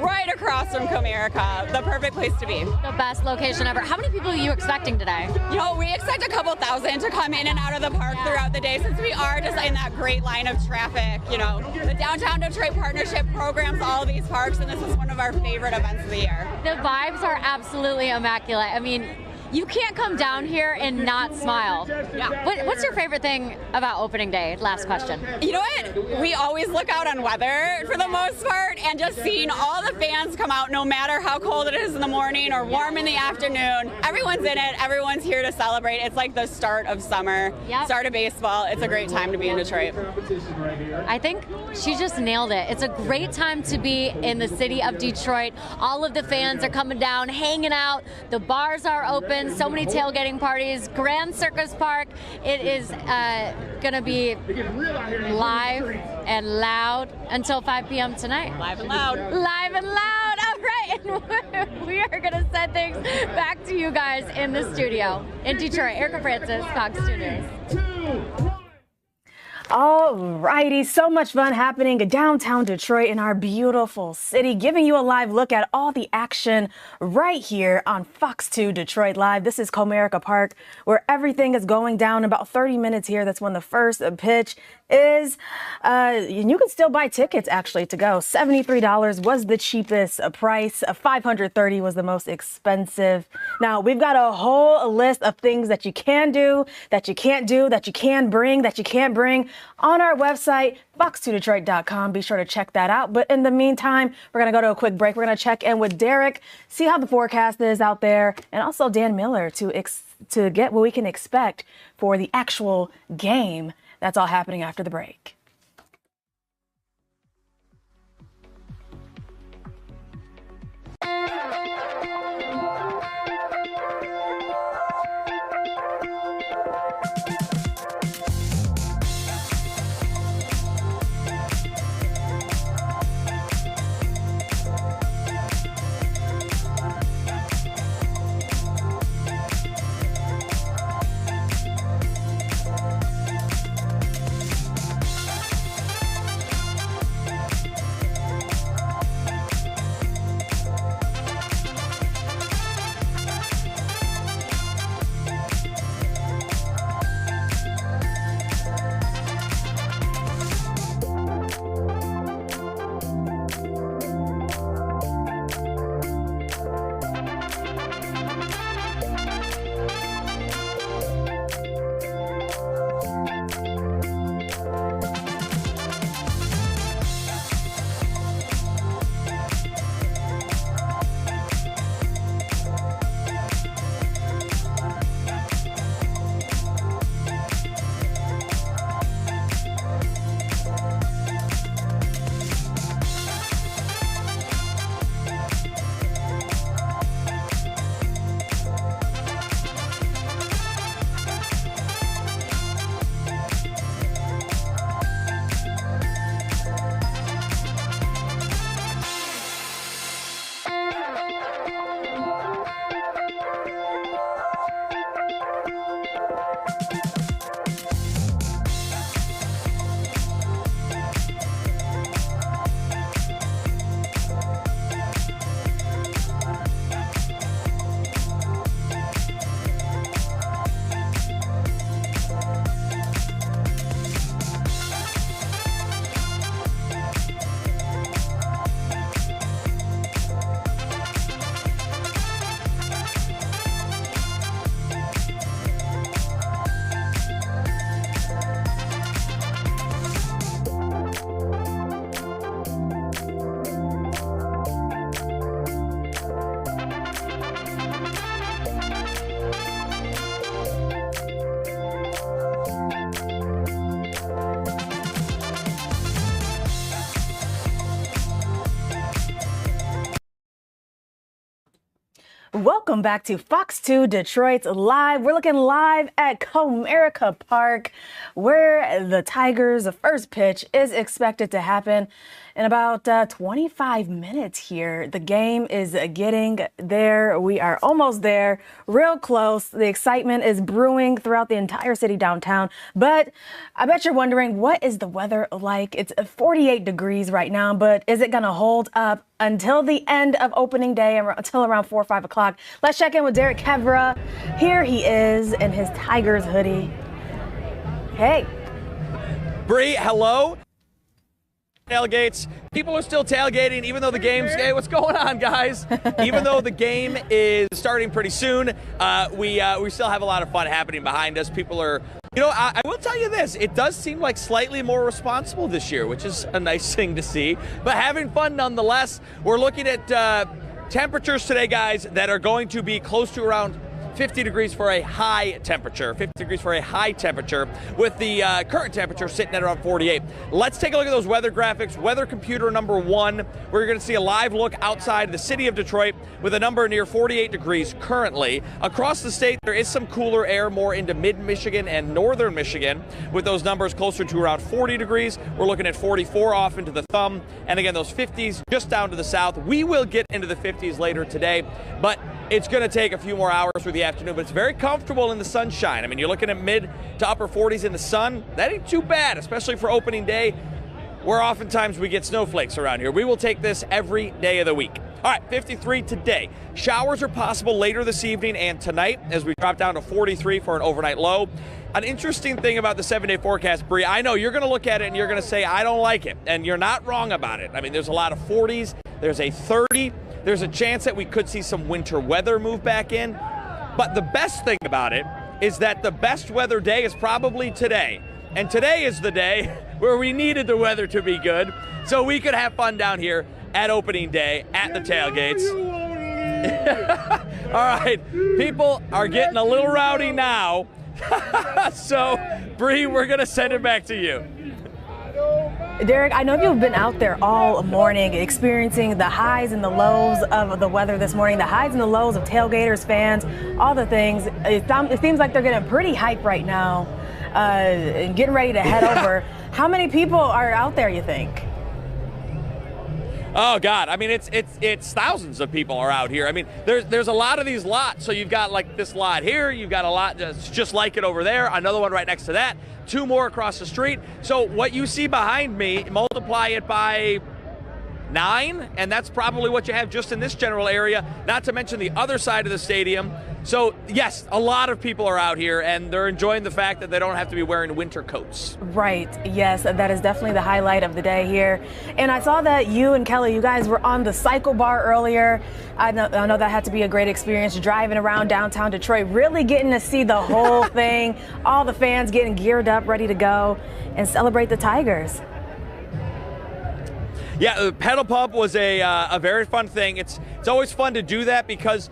right across from Comerica, the perfect place to be. The best location ever. How many people are you expecting today? You know, we expect a couple thousand to come in and out of the park throughout the day, since we are just in that great line of traffic. You know, the Downtown Detroit Partnership programs all of these parks, and this is one of our favorite events of the year. The vibes are absolutely immaculate. I mean, you can't come down here and not smile. Yeah. What's your favorite thing about opening day? Last question. You know what? We always look out on weather for the most part, and just seeing all the fans come out, no matter how cold it is in the morning or warm in the afternoon. Everyone's in it. Everyone's here to celebrate. It's like the start of summer, start of baseball. It's a great time to be in Detroit. I think she just nailed it. It's a great time to be in the city of Detroit. All of the fans are coming down, hanging out. The bars are open. So many tailgating parties. Grand Circus Park. It is going to be live and loud until 5 p.m. tonight. Live and loud. Live and loud. All right. And we are going to send things back to you guys in the studio in Detroit. Erica Francis, Fox 2 News. All righty, so much fun happening in downtown Detroit in our beautiful city, giving you a live look at all the action right here on Fox 2 Detroit Live. This is Comerica Park, where everything is going down in about 30 minutes here. That's when the first pitch is. And you can still buy tickets, actually, to go. $73 was the cheapest price. $530 was the most expensive. Now, we've got a whole list of things that you can do, that you can't do, that you can bring, that you can't bring on our website, fox2detroit.com. Be sure to check that out. But in the meantime, we're going to go to a quick break. We're going to check in with Derek, see how the forecast is out there, and also Dan Miller to get what we can expect for the actual game. That's all happening after the break. Welcome back to Fox 2 Detroit's Live. We're looking live at Comerica Park, where the Tigers' first pitch is expected to happen in about 25 minutes here. The game is getting there. We are almost there, real close. The excitement is brewing throughout the entire city downtown. But I bet you're wondering, what is the weather like? It's 48 degrees right now, but is it going to hold up until the end of opening day, until around 4 or 5 o'clock? Let's check in with Derek Kevra. Here he is in his Tigers hoodie. Hey. Bree, hello. Tailgates. People are still tailgating, even though the game's... Hey, what's going on, guys? Even though the game is starting pretty soon, we still have a lot of fun happening behind us. People are... You know, I will tell you this. It does seem like slightly more responsible this year, which is a nice thing to see. But having fun nonetheless. We're looking at temperatures today, guys, that are going to be close to around 50 degrees for a high temperature, 50 degrees for a high temperature, with the current temperature sitting at around 48. Let's take a look at those weather graphics. Weather computer number 1, we're going to see a live look outside the city of Detroit with a number near 48 degrees currently. Across the state, there is some cooler air more into mid-Michigan and northern Michigan, with those numbers closer to around 40 degrees. We're looking at 44 off into the thumb, and again, those 50s just down to the south. We will get into the 50s later today, but it's going to take a few more hours through the afternoon, but it's very comfortable in the sunshine. I mean, you're looking at mid to upper 40s in the sun. That ain't too bad, especially for opening day, where oftentimes we get snowflakes around here. We will take this every day of the week. All right, 53 today. Showers are possible later this evening and tonight as we drop down to 43 for an overnight low. An interesting thing about the 7-day forecast, Bree, I know you're going to look at it and you're going to say, I don't like it. And you're not wrong about it. I mean, there's a lot of 40s. There's a 30. There's a chance that we could see some winter weather move back in. But the best thing about it is that the best weather day is probably today. And today is the day where we needed the weather to be good so we could have fun down here at opening day at the tailgates. All right, people are getting a little rowdy now. So, Bree, we're going to send it back to you. Derek, I know you've been out there all morning experiencing the highs and the lows of the weather this morning, the highs and the lows of tailgaters, fans, all the things. It seems like they're getting pretty hype right now, getting ready to head over. How many people are out there, you think? Oh God! I mean, it's thousands of people are out here. I mean, there's a lot of these lots. So you've got like this lot here. You've got a lot that's just like it over there. Another one right next to that. 2 more across the street. So what you see behind me, multiply it by 9, and that's probably what you have just in this general area. Not to mention the other side of the stadium. So yes, a lot of people are out here, and they're enjoying the fact that they don't have to be wearing winter coats. Right. Yes, that is definitely the highlight of the day here. And I saw that you and Kelly, you guys were on the cycle bar earlier. I know that had to be a great experience, driving around downtown Detroit, really getting to see the whole thing, all the fans getting geared up, ready to go and celebrate the Tigers. Yeah, the pedal pump was a very fun thing. It's always fun to do that because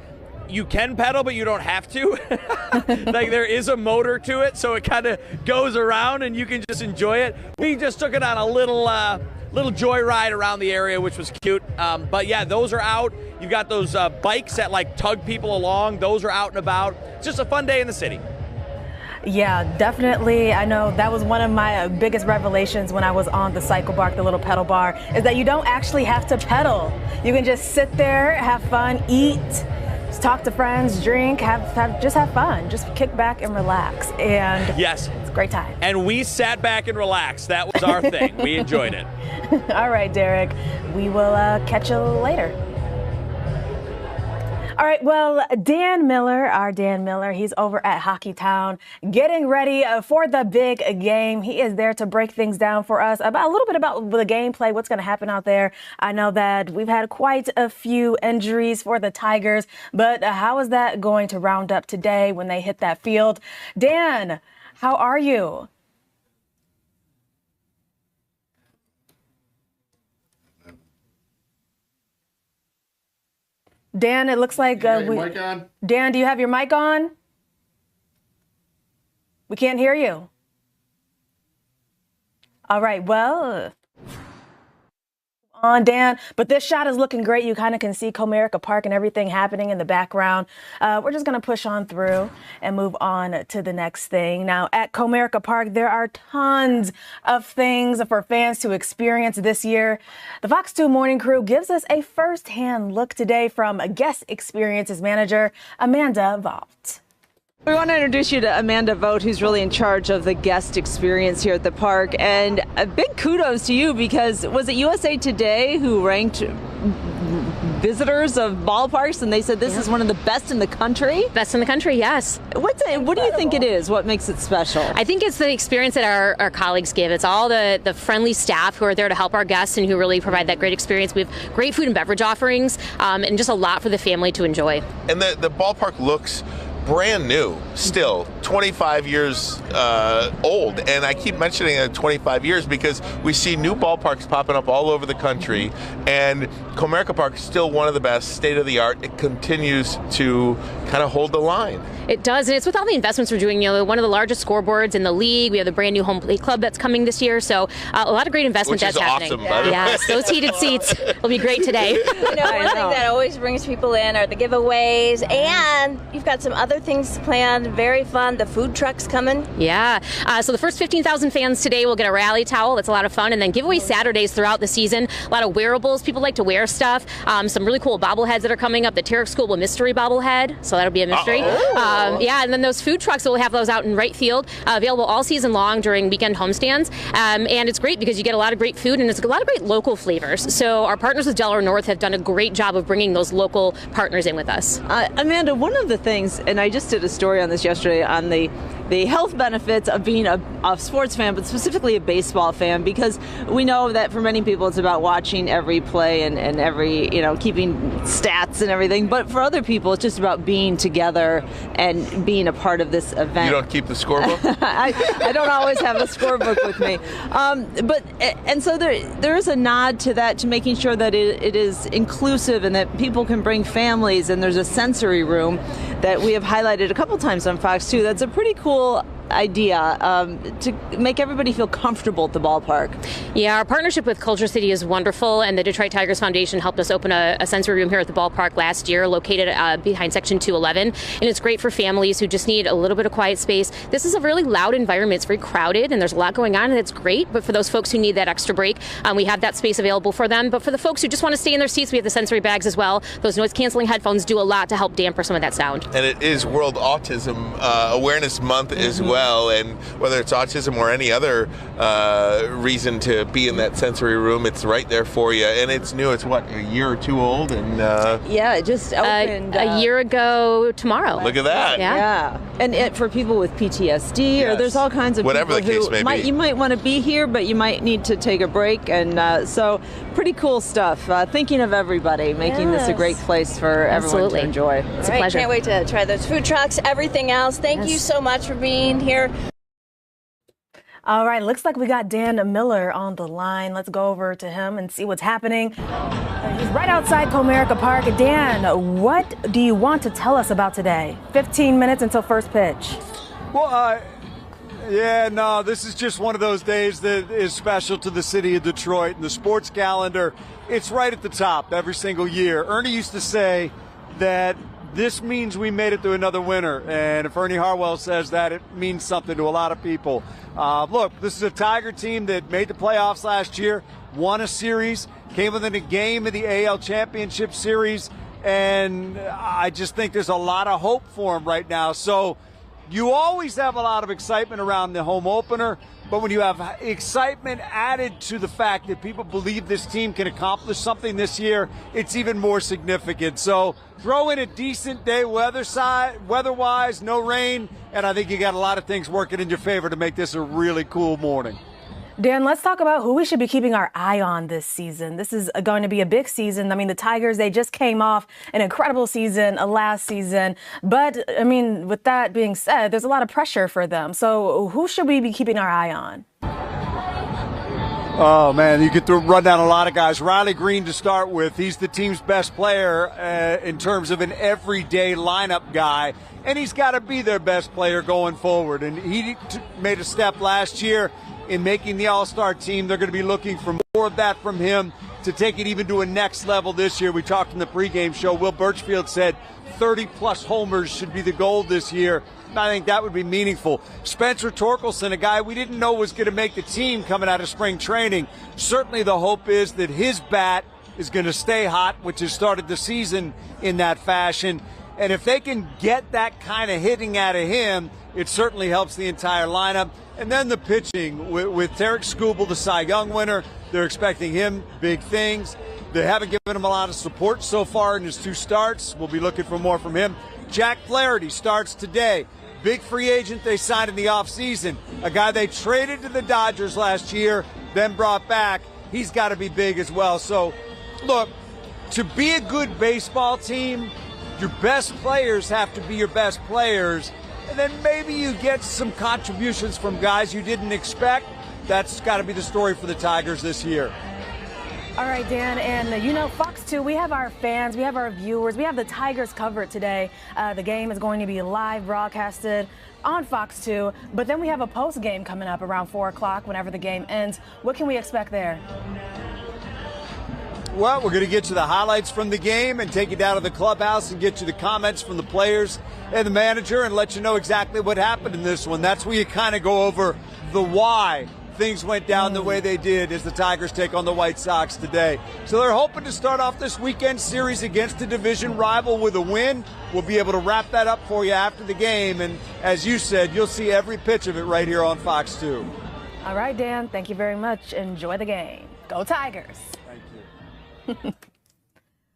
you can pedal, but you don't have to. Like, there is a motor to it, so it kind of goes around and you can just enjoy it. We just took it on a little joyride around the area, which was cute. But yeah, those are out. You've got those bikes that like tug people along. Those are out and about. It's just a fun day in the city. Yeah, definitely. I know that was one of my biggest revelations when I was on the cycle bar, the little pedal bar, is that you don't actually have to pedal. You can just sit there, have fun, eat, talk to friends, drink, just have fun. Just kick back and relax. And yes, it's a great time. And we sat back and relaxed. That was our thing. We enjoyed it. All right, Derek. We will catch you later. All right, well, our Dan Miller, he's over at Hockeytown getting ready for the big game. He is there to break things down for us about a little bit about the gameplay, what's going to happen out there. I know that we've had quite a few injuries for the Tigers, but how is that going to round up today when they hit that field? Dan, how are you? Dan, it looks like mic on? Dan, do you have your mic on? We can't hear you. All right, well, on, Dan, but this shot is looking great. You kind of can see Comerica Park and everything happening in the background. We're just going to push on through and move on to the next thing. Now, at Comerica Park, there are tons of things for fans to experience this year. The Fox 2 Morning Crew gives us a first-hand look today from guest experiences manager Amanda Vaught. We want to introduce you to Amanda Vaught, who's really in charge of the guest experience here at the park. And a big kudos to you, because was it USA Today who ranked visitors of ballparks, and they said this is one of the best in the country? Best in the country, yes. What do you think it is? What makes it special? I think it's the experience that our colleagues give. It's all the friendly staff who are there to help our guests and who really provide that great experience. We have great food and beverage offerings, and just a lot for the family to enjoy. And the ballpark looks brand new, still 25 years old, and I keep mentioning it 25 years because we see new ballparks popping up all over the country, and Comerica Park is still one of the best, state of the art. It continues to kind of hold the line. It does, and it's with all the investments we're doing. You know, one of the largest scoreboards in the league. We have the brand new home plate club that's coming this year, so a lot of great investment that's happening. Which is awesome, by the way. Yes, those heated seats will be great today. You know, one thing that always brings people in are the giveaways, and you've got some other things planned. Very fun. The food truck's coming. Yeah. So the first 15,000 fans today will get a rally towel. That's a lot of fun. And then giveaway Saturdays throughout the season. A lot of wearables. People like to wear stuff. Some really cool bobbleheads that are coming up. The Tarik Skubal mystery bobblehead. So that'll be a mystery. Yeah. And then those food trucks, we'll have those out in right field, available all season long during weekend homestands. And it's great because you get a lot of great food and it's a lot of great local flavors. So our partners with Delaware North have done a great job of bringing those local partners in with us. Amanda, one of the things, and I just did a story on this yesterday on the health benefits of being a sports fan, but specifically a baseball fan, because we know that for many people it's about watching every play and every, keeping stats and everything. But for other people, it's just about being together and being a part of this event. You don't keep the scorebook? I don't always have a scorebook with me. And so there is a nod to that, to making sure that it is inclusive and that people can bring families, and there's a sensory room that we have highlighted a couple times on Fox 2. That's a pretty cool idea to make everybody feel comfortable at the ballpark. Yeah, our partnership with Culture City is wonderful, and the Detroit Tigers Foundation helped us open a sensory room here at the ballpark last year, located behind Section 211, and it's great for families who just need a little bit of quiet space. This is a really loud environment. It's very crowded, and there's a lot going on, and it's great, but for those folks who need that extra break, we have that space available for them. But for the folks who just want to stay in their seats, we have the sensory bags as well. Those noise-canceling headphones do a lot to help damper some of that sound. And it is World Autism Awareness Month as well, and whether it's autism or any other reason to be in that sensory room, it's right there for you. And it's new. It's what, a year or two old? And yeah, it just opened a year ago tomorrow. Look at that. Yeah. And for people with PTSD, or there's all kinds of whatever people the case may be. You might want to be here, but you might need to take a break. And so pretty cool stuff. Thinking of everybody, making this a great place for everyone to enjoy. It's a pleasure. Can't wait to try those food trucks, everything else. Thank you so much for being here. All right, looks like we got Dan Miller on the line. Let's go over to him and see what's happening. He's right outside Comerica Park. Dan, what do you want to tell us about today? 15 minutes until first pitch. Well, this is just one of those days that is special to the city of Detroit. And the sports calendar, it's right at the top every single year. Ernie used to say that this means we made it to another winter. And if Ernie Harwell says that, it means something to a lot of people. Look, this is a Tiger team that made the playoffs last year, won a series, came within a game of the AL Championship Series, and I just think there's a lot of hope for them right now. So you always have a lot of excitement around the home opener, but when you have excitement added to the fact that people believe this team can accomplish something this year, it's even more significant. So throw in a decent day weather-wise, no rain, and I think you got a lot of things working in your favor to make this a really cool morning. Dan, let's talk about who we should be keeping our eye on this season. This is going to be a big season. I mean, the Tigers, they just came off an incredible season last season. But, I mean, with that being said, there's a lot of pressure for them. So who should we be keeping our eye on? Oh, man, you could run down a lot of guys. Riley Greene to start with. He's the team's best player in terms of an everyday lineup guy. And he's got to be their best player going forward. And he made a step last year in making the All-Star team. They're going to be looking for more of that from him. to take it even to a next level this year. We talked in the pregame show. Will Birchfield said 30-plus homers should be the goal this year. I think that would be meaningful. Spencer Torkelson, a guy we didn't know was going to make the team coming out of spring training. Certainly the hope is that his bat is going to stay hot, which has started the season in that fashion. And if they can get that kind of hitting out of him, it certainly helps the entire lineup. And then the pitching with Tarik Skubal, the Cy Young winner. They're expecting him big things. They haven't given him a lot of support so far in his 2 starts. We'll be looking for more from him. Jack Flaherty starts today. Big free agent they signed in the offseason. A guy they traded to the Dodgers last year, then brought back. He's got to be big as well. So, look, to be a good baseball team, your best players have to be your best players. And then maybe you get some contributions from guys you didn't expect. That's got to be the story for the Tigers this year. All right, Dan, and Fox 2, we have our fans, we have our viewers, we have the Tigers covered today. The game is going to be live broadcasted on Fox 2, but then we have a post game coming up around 4 o'clock whenever the game ends. What can we expect there? Well, we're going to get you the highlights from the game and take you down to the clubhouse and get you the comments from the players and the manager and let you know exactly what happened in this one. That's where you kind of go over the why things went down the way they did as the Tigers take on the White Sox today. So they're hoping to start off this weekend series against a division rival with a win. We'll be able to wrap that up for you after the game. And as you said, you'll see every pitch of it right here on Fox 2. All right, Dan, thank you very much. Enjoy the game. Go Tigers. Thank you.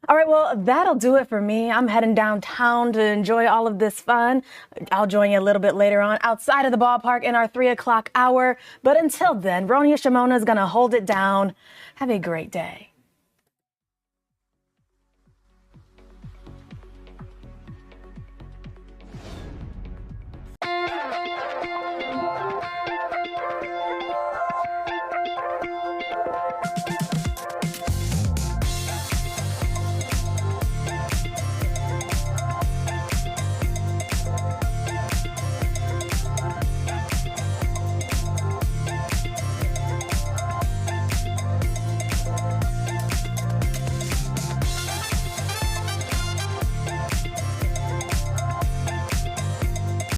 All right, well, that'll do it for me. I'm heading downtown to enjoy all of this fun. I'll join you a little bit later on outside of the ballpark in our 3 o'clock hour. But until then, Ronia Shimona is going to hold it down. Have a great day.